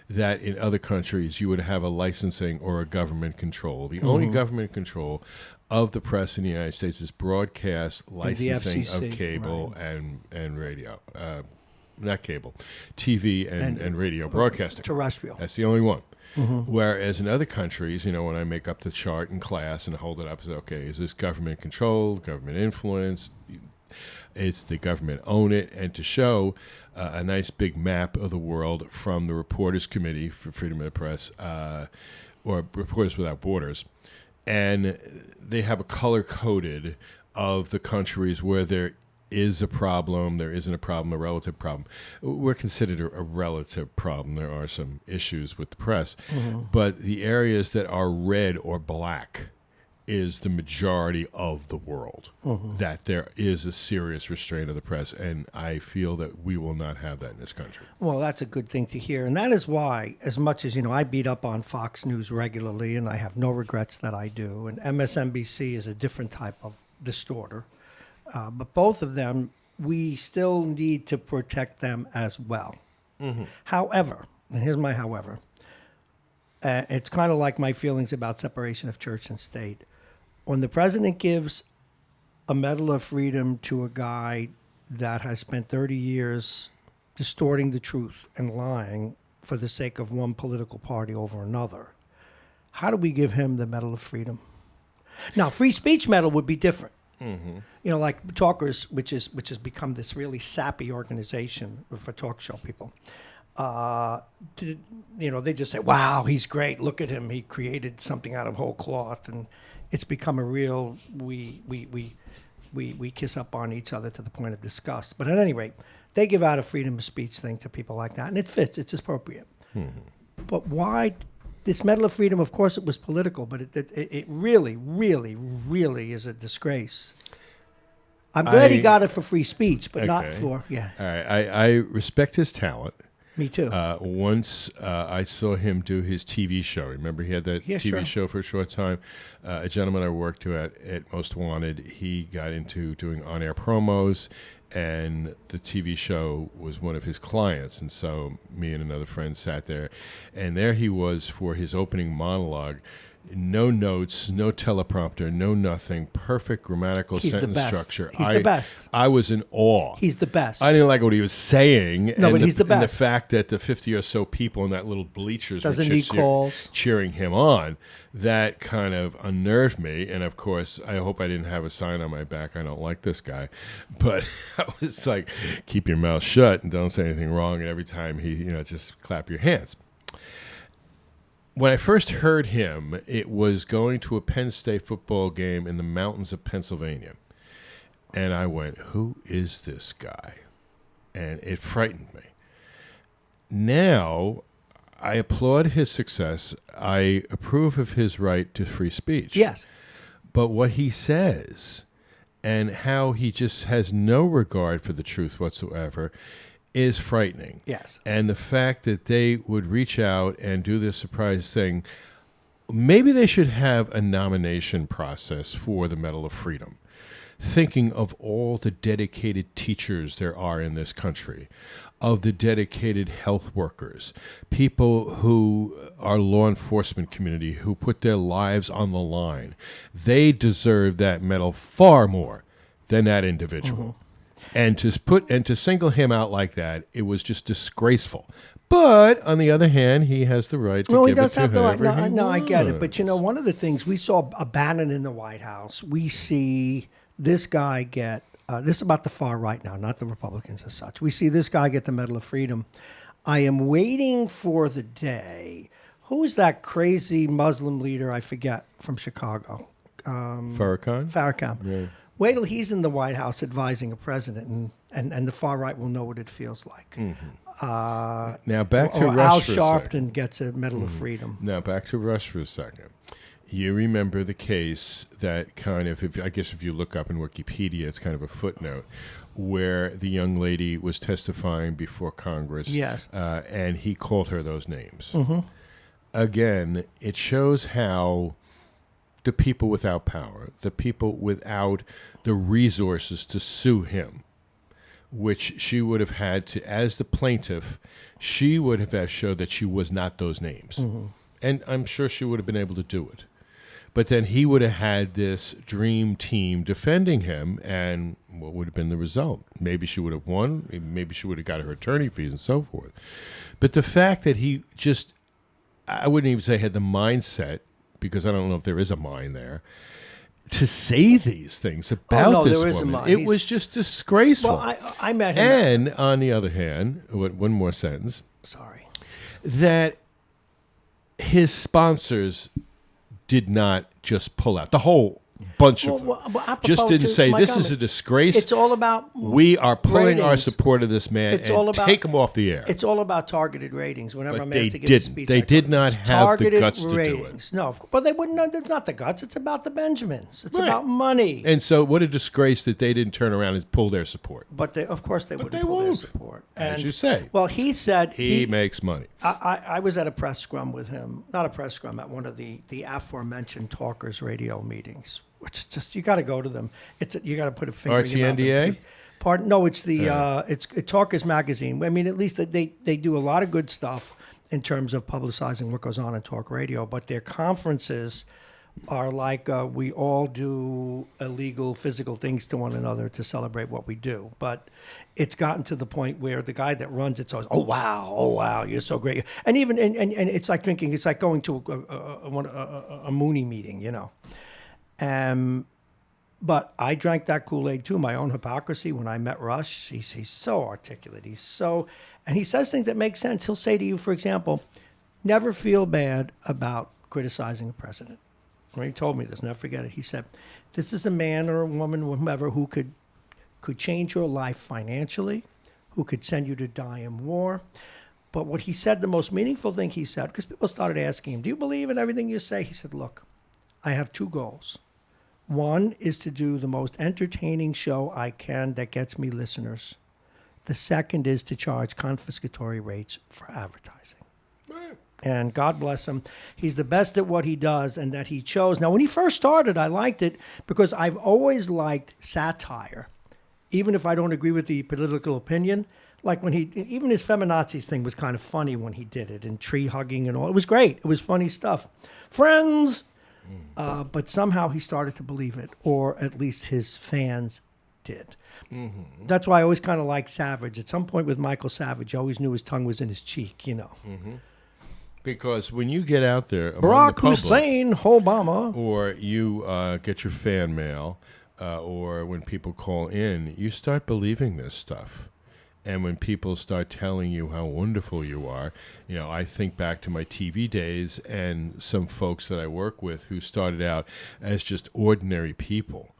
That in other countries you would have a licensing or a government control. The only government control of the press in the United States is broadcast licensing FCC, of cable right. and radio. Not cable, TV and radio broadcasting. Terrestrial. That's the only one. Whereas in other countries, when I make up the chart in class and hold it up, I say, okay, is this government controlled, government influenced? It's the government own it, and to show a nice big map of the world from the Reporters Committee for Freedom of the Press, or Reporters Without Borders, and they have a color-coded of the countries where there is a problem, there isn't a problem, a relative problem. We're considered a relative problem. There are some issues with the press. But the areas that are red or black is the majority of the world, that there is a serious restraint of the press. And I feel that we will not have that in this country. Well, that's a good thing to hear. And that is why, as much as, I beat up on Fox News regularly, and I have no regrets that I do, and MSNBC is a different type of distorter. But both of them, we still need to protect them as well. However, and here's my however, it's kind of like my feelings about separation of church and state. When the president gives a Medal of Freedom to a guy that has spent 30 years distorting the truth and lying for the sake of one political party over another, how do we give him the Medal of Freedom? Now, free speech medal would be different. Like Talkers, which has become this really sappy organization for talk show people. They just say, "Wow, he's great. Look at him. He created something out of whole cloth," and it's become a real we kiss up on each other to the point of disgust. But at any rate, they give out a freedom of speech thing to people like that, and it fits. It's appropriate. But why? This Medal of Freedom, of course, it was political, but it really, really, really is a disgrace. I'm glad he got it for free speech, but not for, All right, I respect his talent. Me too. Once I saw him do his TV show. Remember, he had that TV show for a short time. A gentleman I worked at Most Wanted, he got into doing on-air promos, and the TV show was one of his clients. And so me and another friend sat there, and there he was for his opening monologue. No notes, no teleprompter, no nothing. Perfect grammatical sentence structure. He's the best. I was in awe. He's the best. I didn't like what he was saying. No, but he's the best. And the fact that the 50 or so people in that little bleachers doesn't were need calls, cheering him on, that kind of unnerved me. And of course, I hope I didn't have a sign on my back, "I don't like this guy." But I was like, keep your mouth shut and don't say anything wrong. And every time he, just clap your hands. When I first heard him, it was going to a Penn State football game in the mountains of Pennsylvania. And I went, who is this guy? And it frightened me. Now, I applaud his success. I approve of his right to free speech. Yes. But what he says and how he just has no regard for the truth whatsoever is frightening. Yes. And the fact that they would reach out and do this surprise thing, maybe they should have a nomination process for the Medal of Freedom, thinking of all the dedicated teachers there are in this country, of the dedicated health workers, people who are law enforcement community who put their lives on the line. They deserve that medal far more than that individual. And to single him out like that, it was just disgraceful. But on the other hand, he has the right to give it to whoever he wants. He does have the right. No, I get it. But one of the things we saw Bannon in the White House, we see this guy get. This is about the far right now, not the Republicans as such. We see this guy get the Medal of Freedom. I am waiting for the day. Who's that crazy Muslim leader? I forget, from Chicago. Farrakhan. Farrakhan. Yeah. Wait till he's in the White House advising a president, and the far right will know what it feels like. Now back to Rush Al for a Sharpton second. Gets a Medal of Freedom. Now back to Rush for a second. You remember the case that kind of, if you look up in Wikipedia, it's kind of a footnote, where the young lady was testifying before Congress. Yes. And he called her those names. Again, it shows how the people without power, the people without the resources to sue him, which she would have had to, as the plaintiff, she would have showed that she was not those names. And I'm sure she would have been able to do it. But then he would have had this dream team defending him, and what would have been the result? Maybe she would have won. Maybe she would have got her attorney fees and so forth. But the fact that he just, I wouldn't even say had the mindset, because I don't know if there is a mind there, to say these things about this there is a woman. mind. It was just disgraceful. Well, I met him. And on the other hand, one more sentence, Sorry. that his sponsors did not just pull out. The whole bunch of them just didn't say, this is a disgrace. It's all about we are pulling our ratings. support of this man It's all about, take him off the air. It's all about targeted ratings. Whenever But I'm they asked to give a didn't. speech, They I did go, not it's have the targeted guts to do it. ratings. No, but they wouldn't. It's not the guts. It's about the Benjamins. It's Right. about money. And so what a disgrace that they didn't turn around and pull their support. But of course they wouldn't they pull their won't. support. As you say. Well, he said He makes money. I was at a press scrum with him, not a press scrum, at one of the aforementioned Talkers radio meetings, which is just, you got to go to them. You got to put a finger in your mouth. RTNDA? Pardon? No, it's it's Talkers Magazine. I mean, at least they do a lot of good stuff in terms of publicizing what goes on in talk radio, but their conferences are like we all do illegal physical things to one another to celebrate what we do. But it's gotten to the point where the guy that runs it's always, oh wow, you're so great. And even and it's like drinking, it's like going to a Mooney meeting, you know. But I drank that Kool-Aid too, my own hypocrisy. When I met Rush, he's so articulate. And he says things that make sense. He'll say to you, for example, never feel bad about criticizing a president. He told me this, never forget it. He said, this is a man or a woman, whomever, who could change your life financially, who could send you to die in war. But what he said, the most meaningful thing he said, because people started asking him, do you believe in everything you say? He said, look, I have two goals. One is to do the most entertaining show I can that gets me listeners. The second is to charge confiscatory rates for advertising. Right. And God bless him. He's the best at what he does, and that he chose. Now, when he first started, I liked it because I've always liked satire, even if I don't agree with the political opinion. Like when even his feminazis thing was kind of funny when he did it, and tree hugging and all. It was great. It was funny stuff. Friends. But somehow he started to believe it, or at least his fans did. Mm-hmm. That's why I always kind of liked Savage. At some point with Michael Savage, I always knew his tongue was in his cheek, you know. Mm-hmm. Because when you get out there among Barack the public, Hussein Obama, or you get your fan mail, or when people call in, you start believing this stuff. And when people start telling you how wonderful you are, you know, I think back to my TV days and some folks that I work with who started out as just ordinary people,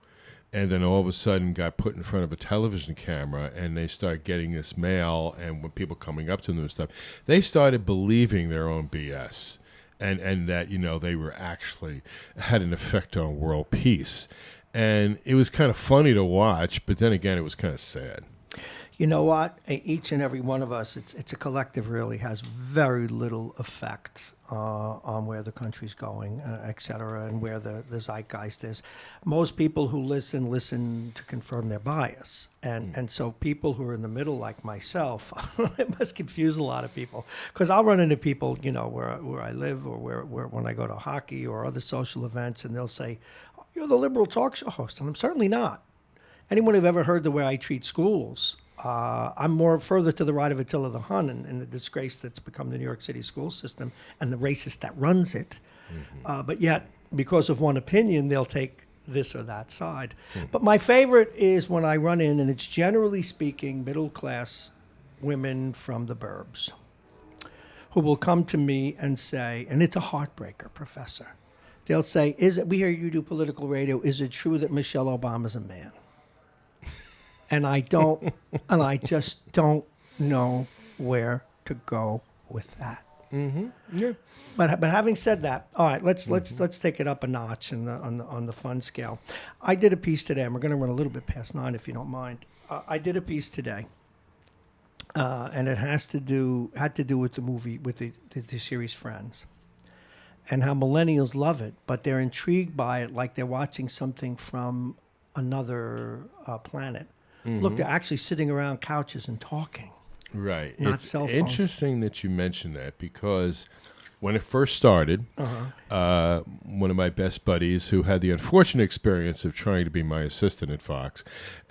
and then all of a sudden got put in front of a television camera, and they start getting this mail, and when people coming up to them and stuff, they started believing their own BS, and that, you know, they were actually had an effect on world peace. And it was kind of funny to watch, but then again, it was kind of sad. You know what? Each and every one of us, it's a collective, really has very little effect on where the country's going, et cetera, and where the zeitgeist is. Most people who listen to confirm their bias. And so people who are in the middle, like myself, it must confuse a lot of people. Because I'll run into people, you know, where I live, or where when I go to hockey or other social events, and they'll say, you're the liberal talk show host. And I'm certainly not. Anyone who've ever heard the way I treat schools, I'm more further to the right of Attila the Hun and the disgrace that's become the New York City school system and the racist that runs it. Mm-hmm. But yet, because of one opinion, they'll take this or that side. Mm-hmm. But my favorite is when I run in, and it's generally speaking middle-class women from the burbs who will come to me and say, and it's a heartbreaker, Professor. They'll say, we hear you do political radio. Is it true that Michelle Obama's a man? And I just don't know where to go with that. Mm-hmm. Yeah. But having said that, all right, let's take it up a notch on the fun scale. I did a piece today, and we're going to run a little bit past 9 if you don't mind. I did a piece today, and it had to do with the movie, with the series Friends, and how millennials love it, but they're intrigued by it like they're watching something from another planet. Mm-hmm. Look, they're actually sitting around couches and talking. Right. Not it's cell phones. Interesting that you mentioned that, because when it first started, one of my best buddies who had the unfortunate experience of trying to be my assistant at Fox,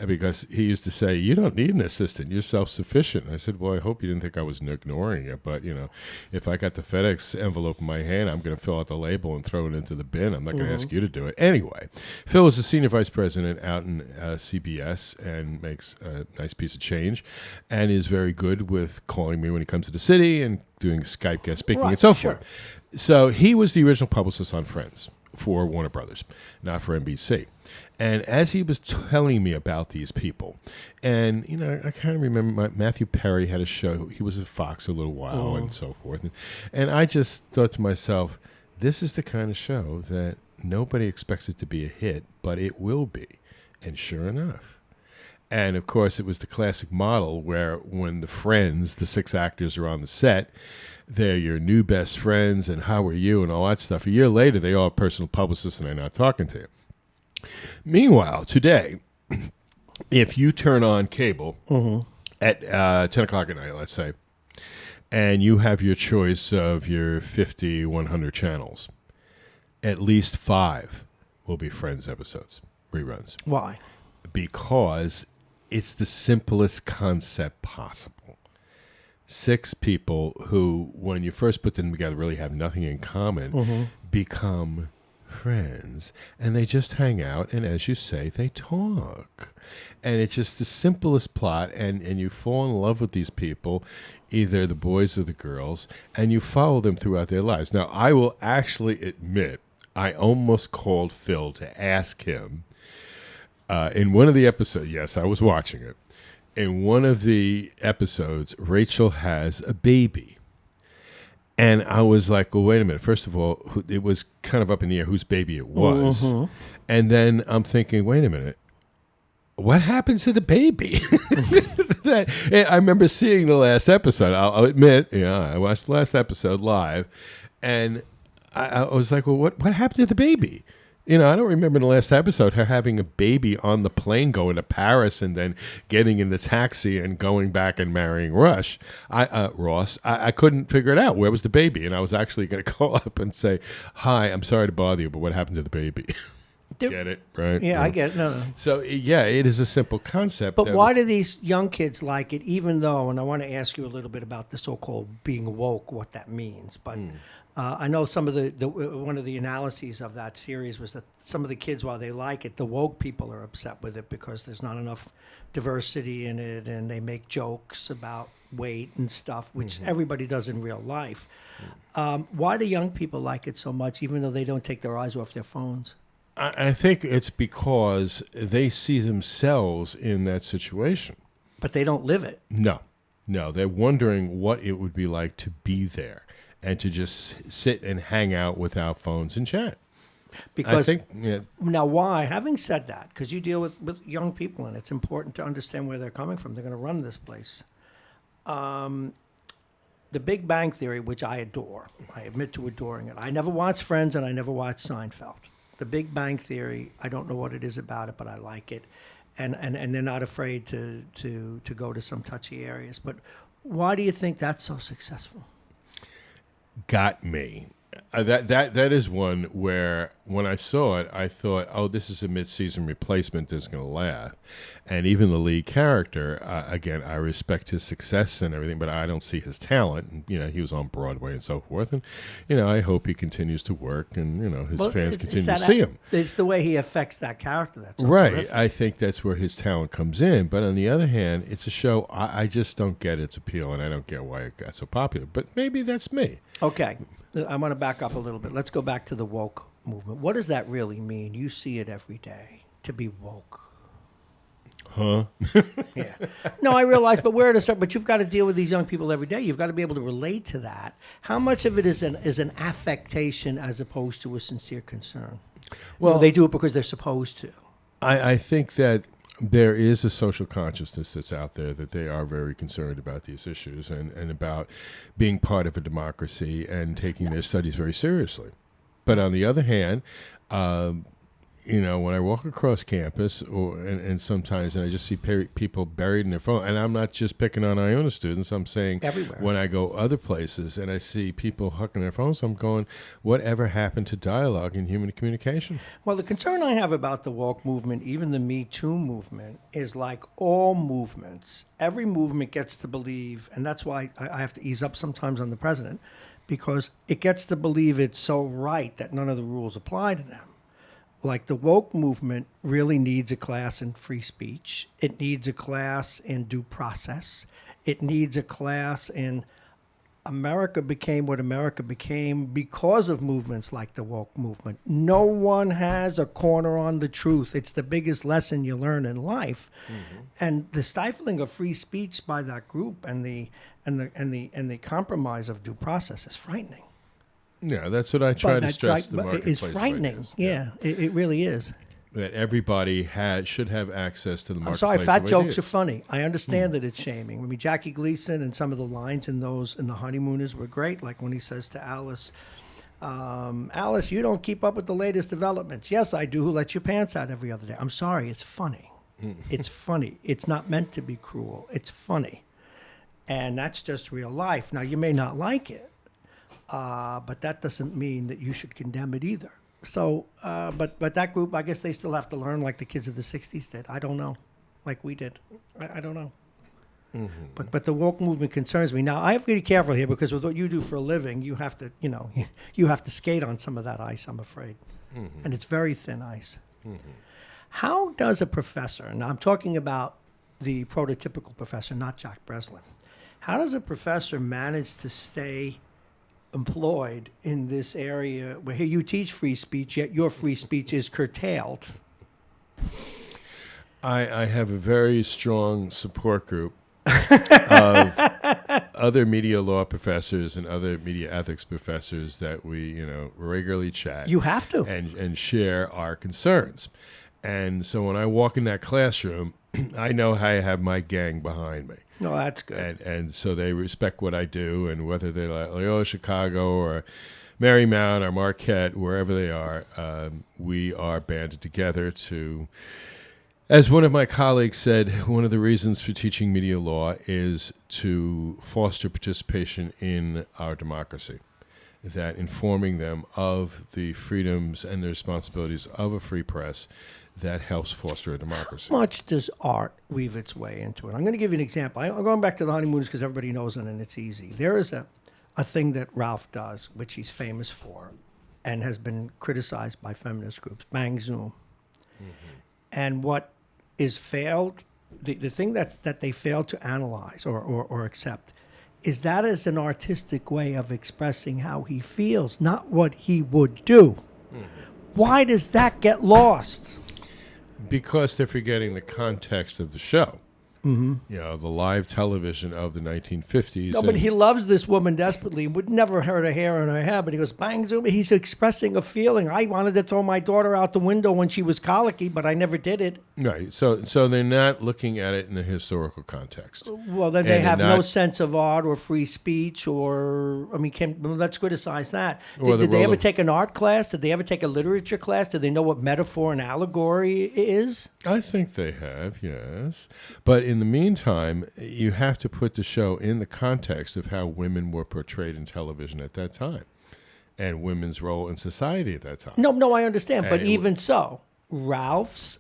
because he used to say, "You don't need an assistant. You're self-sufficient." I said, "Well, I hope you didn't think I was ignoring it, but, if I got the FedEx envelope in my hand, I'm going to fill out the label and throw it into the bin. I'm not going to ask you to do it." Anyway, Phil was a senior vice president out in CBS and makes a nice piece of change and is very good with calling me when he comes to the city and doing Skype guest speaking and so forth. So he was the original publicist on Friends for Warner Brothers, not for NBC. And as he was telling me about these people, and, I kind of remember Matthew Perry had a show. He was at Fox a little while and so forth. And I just thought to myself, this is the kind of show that nobody expects it to be a hit, but it will be. And sure enough. And, of course, it was the classic model where when the friends, the 6 actors are on the set, they're your new best friends and how are you and all that stuff. A year later, they all have personal publicists and they're not talking to you. Meanwhile, today, if you turn on cable at 10 o'clock at night, let's say, and you have your choice of your 50, 100 channels, at least 5 will be Friends episodes, reruns. Why? Because it's the simplest concept possible. 6 people who, when you first put them together, really have nothing in common, become friends. And they just hang out, and as you say, they talk. And it's just the simplest plot, and you fall in love with these people, either the boys or the girls, and you follow them throughout their lives. Now, I will actually admit, I almost called Phil to ask him, in one of the episodes, yes, I was watching it. In one of the episodes, Rachel has a baby. And I was like, well, wait a minute. First of all, it was kind of up in the air whose baby it was. And then I'm thinking, wait a minute. What happens to the baby? I remember seeing the last episode. I'll admit, I watched the last episode live. And I was like, well, what happened to the baby? I don't remember in the last episode her having a baby on the plane going to Paris and then getting in the taxi and going back and marrying Ross. I couldn't figure it out. Where was the baby? And I was actually going to call up and say, "Hi, I'm sorry to bother you, but what happened to the baby?" Get it, right? Yeah, I get it. No. So, it is a simple concept. But why do these young kids like it, even though, and I want to ask you a little bit about the so-called being woke, what that means, but... I know some of the one of the analyses of that series was that some of the kids, while they like it, the woke people are upset with it because there's not enough diversity in it, and they make jokes about weight and stuff, which everybody does in real life. Why do young people like it so much, even though they don't take their eyes off their phones? I think it's because they see themselves in that situation. But they don't live it. No, they're wondering what it would be like to be there. And to just sit and hang out without phones and chat. Because I think, now, why? Having said that, because you deal with young people, and it's important to understand where they're coming from. They're going to run this place. The Big Bang Theory, which I adore, I admit to adoring it. I never watched Friends, and I never watched Seinfeld. The Big Bang Theory, I don't know what it is about it, but I like it, and they're not afraid to go to some touchy areas. But why do you think that's so successful? Got me. That is one where when I saw it, I thought, oh, this is a mid-season replacement that's going to laugh. And even the lead character, again, I respect his success and everything, but I don't see his talent. And, he was on Broadway and so forth. And, I hope he continues to work and, his fans continue to see him. It's the way he affects that character that's so right. terrific. I think that's where his talent comes in. But on the other hand, it's a show I just don't get its appeal, and I don't get why it got so popular. But maybe that's me. Okay. I want to back up a little bit. Let's go back to the woke movement. What does that really mean? You see it every day, to be woke. Huh? Yeah. No, I realize, but where to start? But you've got to deal with these young people every day. You've got to be able to relate to that. How much of it is an affectation as opposed to a sincere concern? Well, they do it because they're supposed to. I think that there is a social consciousness that's out there that they are very concerned about these issues and about being part of a democracy and taking their studies very seriously. But on the other hand, when I walk across campus, and sometimes, and I just see people buried in their phone, and I'm not just picking on Iona students. I'm saying everywhere. When I go other places and I see people hucking their phones, I'm going, whatever happened to dialogue and human communication? Well, the concern I have about the woke movement, even the Me Too movement, is like all movements. Every movement gets to believe, and that's why I have to ease up sometimes on the president, because it gets to believe it's so right that none of the rules apply to them. Like the woke movement really needs a class in free speech. It needs a class in due process. It needs a class in America became what America became because of movements like the woke movement. No one has a corner on the truth. It's the biggest lesson you learn in life. Mm-hmm. And the stifling of free speech by that group and the compromise of due process is frightening. Yeah, that's what I try to stress. The marketplace it's frightening. Yeah, it really is. That everybody should have access to the marketplace. I'm sorry, fat jokes are funny. I understand that it's shaming. I mean, Jackie Gleason and some of the lines in The Honeymooners were great. Like when he says to Alice, Alice, you don't keep up with the latest developments. Yes, I do. Who lets your pants out every other day? I'm sorry, it's funny. It's funny. It's not meant to be cruel. It's funny. And that's just real life. Now, you may not like it. But that doesn't mean that you should condemn it either. So, but that group, I guess they still have to learn like the kids of the 60s did. I don't know, like we did. I don't know. Mm-hmm. But the woke movement concerns me. Now, I have to be careful here because with what you do for a living, you have to, you have to skate on some of that ice, I'm afraid. Mm-hmm. And it's very thin ice. Mm-hmm. How does a professor, and I'm talking about the prototypical professor, not Jack Breslin, how does a professor manage to stay employed in this area where here you teach free speech, yet your free speech is curtailed? I have a very strong support group of other media law professors and other media ethics professors that we, regularly chat. You have to. And share our concerns. And so when I walk in that classroom, I know I have my gang behind me. No, that's good. And so they respect what I do, and whether they're like Loyola Chicago or Marymount or Marquette, wherever they are, we are banded together to, as one of my colleagues said, one of the reasons for teaching media law is to foster participation in our democracy, that informing them of the freedoms and the responsibilities of a free press that helps foster a democracy. How much does art weave its way into it? I'm going to give you an example. I'm going back to The Honeymooners because everybody knows it and it's easy. There is a thing that Ralph does, which he's famous for, and has been criticized by feminist groups, Bang Zoom. Mm-hmm. And what is failed, the thing that they fail to analyze or accept, is that as an artistic way of expressing how he feels, not what he would do. Mm-hmm. Why does that get lost? Because they're forgetting the context of the show. Mm-hmm. The live television of the 1950s. No, but he loves this woman desperately. Would never hurt her hair in her head. But he goes, bang, zoom. He's expressing a feeling. I wanted to throw my daughter out the window when she was colicky, but I never did it. Right. So they're not looking at it in a historical context. Well, then they have no sense of art or free speech or, let's criticize that. Did they ever take an art class? Did they ever take a literature class? Did they know what metaphor and allegory is? I think they have, yes. But in the meantime, you have to put the show in the context of how women were portrayed in television at that time and women's role in society at that time. No, I understand. But even so, Ralph's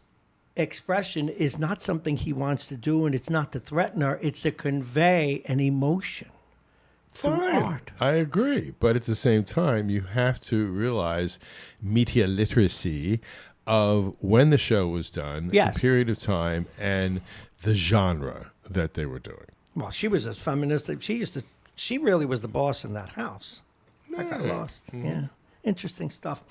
expression is not something he wants to do, and it's not to threaten her. It's to convey an emotion through art. I agree. But at the same time, you have to realize media literacy of when the show was done, yes, the period of time, and the genre that they were doing. Well, she was a feminist. She really was the boss in that house. I got lost. Mm-hmm. Yeah. Interesting stuff.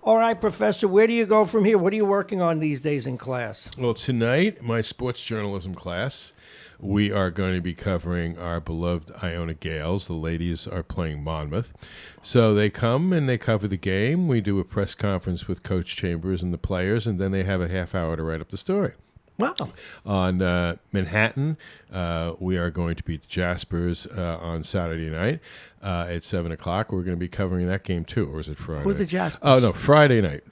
All right, Professor, where do you go from here? What are you working on these days in class? Well, tonight, my sports journalism class, we are going to be covering our beloved Iona Gales. The ladies are playing Monmouth. So they come and they cover the game. We do a press conference with Coach Chambers and the players, and then they have a half hour to write up the story. Wow. On Manhattan, we are going to beat the Jaspers on Saturday night at 7 o'clock. We're going to be covering that game too, or is it Friday? Who are the Jaspers? Oh, no, Friday night,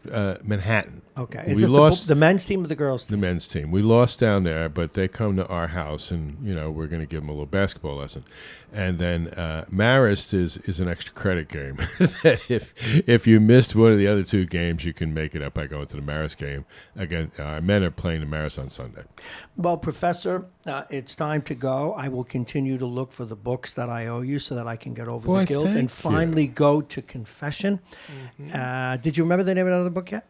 Manhattan. Okay. We Is this lost the men's team or the girls' team? the men's team. We lost down there, but they come to our house, and we're going to give them a little basketball lesson. And then Marist is an extra credit game. if you missed one of the other two games, you can make it up by going to the Marist game. Again, our men are playing the Marist on Sunday. Well, Professor, it's time to go. I will continue to look for the books that I owe you so that I can get over the guilt and finally go to confession. Did you remember the name of another book yet?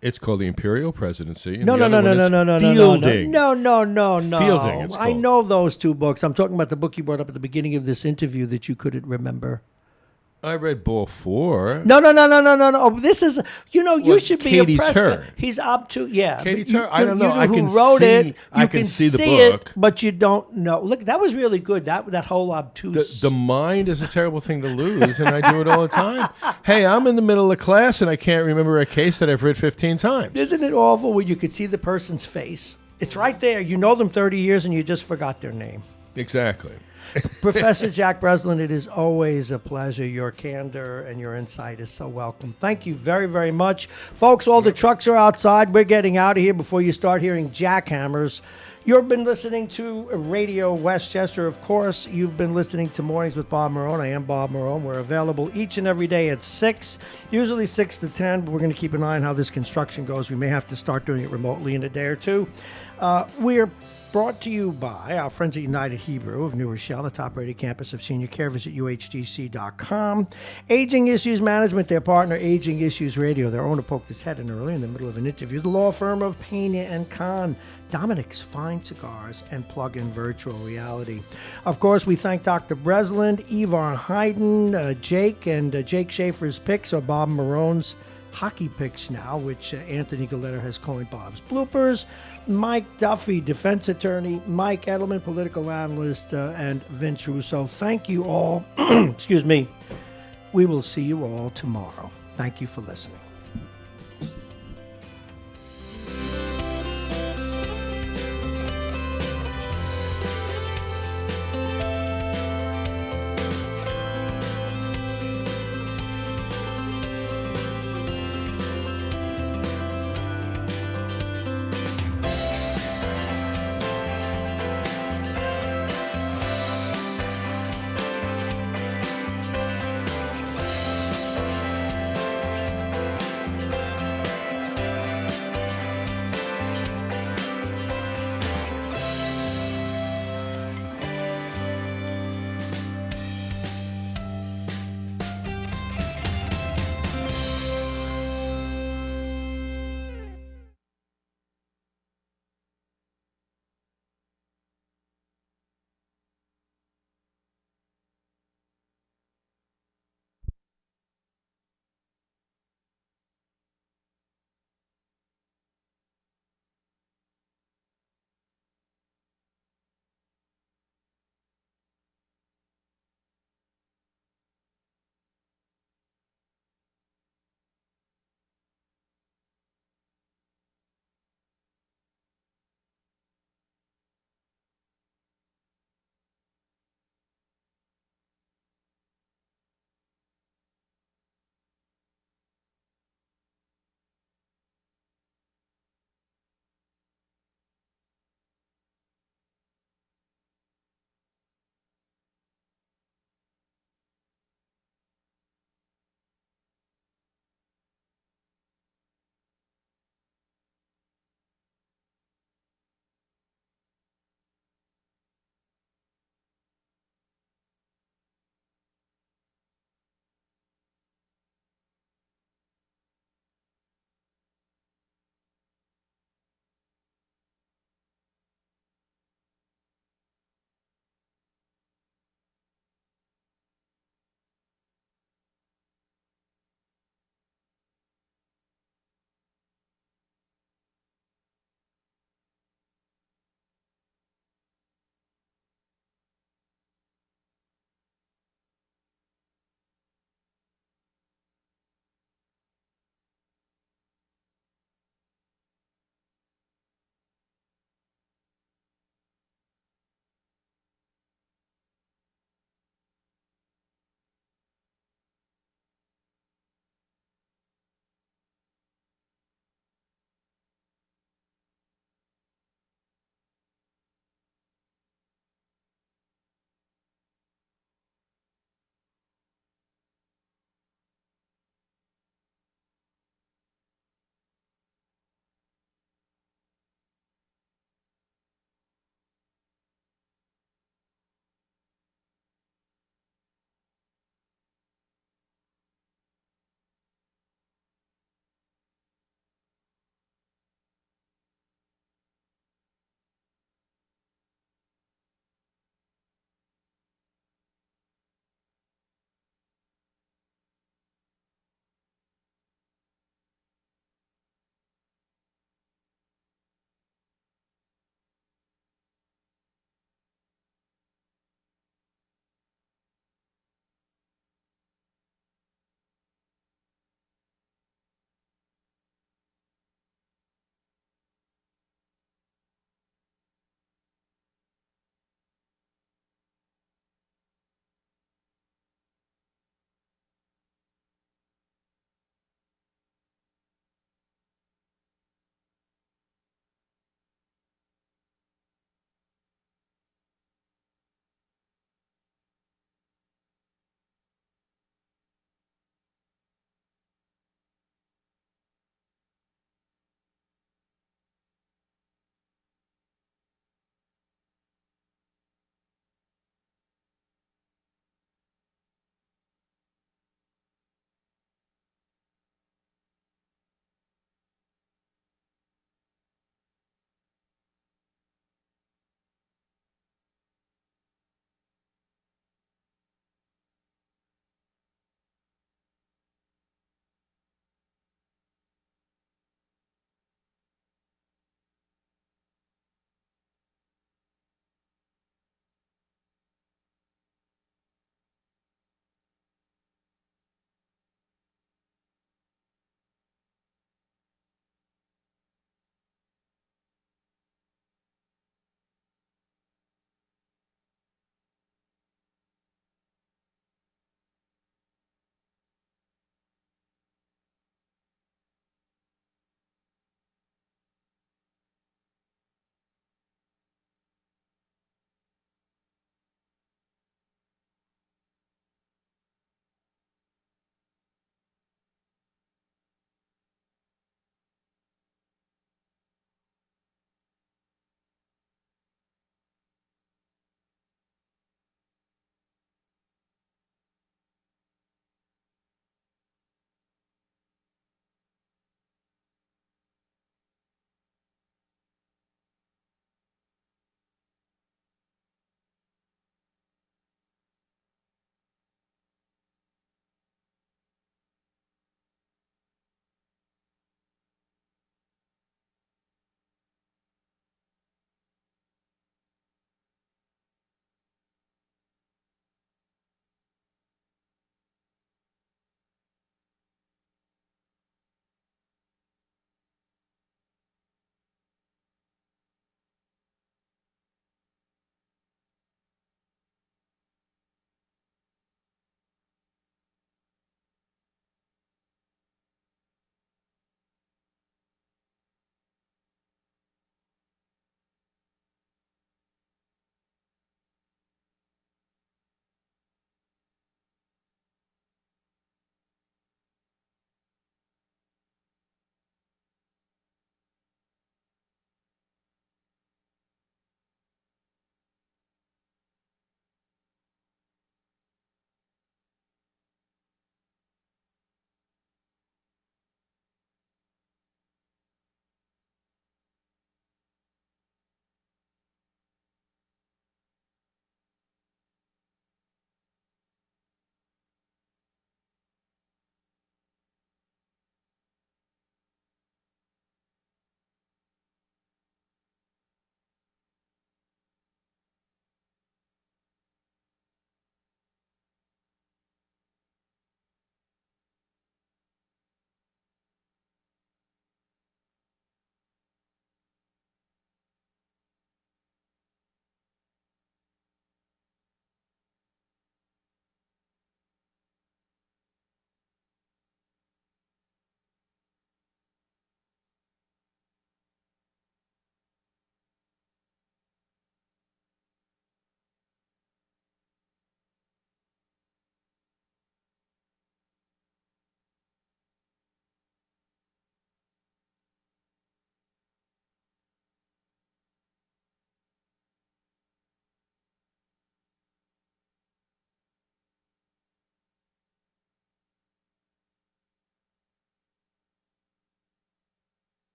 It's called The Imperial Presidency. and No. the other one is Fielding. No. Fielding, it's I called. know those two books. I'm talking about the book you brought up at the beginning of this interview that you couldn't remember. I read Ball 4. No. Oh, this is, you Well, should be Katie impressed. Tur. He's up to, yeah. Katie but Tur, I don't know. You I who can wrote see- it. I You can see the it, book. but you don't know. Look, that was really good. That whole obtuse. The mind is a terrible thing to lose, and I do it all the time. Hey, I'm in the middle of class, and I can't remember a case that I've read 15 times. Isn't it awful when you could see the person's face? It's right there. You know them 30 years, and you just forgot their name. Exactly. Professor Jack Breslin, it is always a pleasure. Your candor and your insight is so welcome. Thank you very, very much. Folks, all the trucks are outside. We're getting out of here before you start hearing jackhammers. You've been listening to Radio Westchester. Of course, you've been listening to Mornings with Bob Marrone. I am Bob Marrone. We're available each and every day at 6, usually 6 to 10, but we're going to keep an eye on how this construction goes. We may have to start doing it remotely in a day or two. We're brought to you by our friends at United Hebrew of New Rochelle, the top-rated campus of senior care. Visit uhdc.com. Aging Issues Management, their partner, Aging Issues Radio. Their owner poked his head in early in the middle of an interview. The law firm of Pena and Kahn, Dominic's Fine Cigars, and Plug-in Virtual Reality. Of course, we thank Dr. Breslin, Ivar Hayden, Jake, and Jake Schaefer's picks, or Bob Marrone's hockey picks now, which Anthony Galetta has coined Bob's bloopers. Mike Duffy, defense attorney, Mike Edelman, political analyst, and Vince Russo. Thank you all. Excuse me. We will see you all tomorrow. Thank you for listening.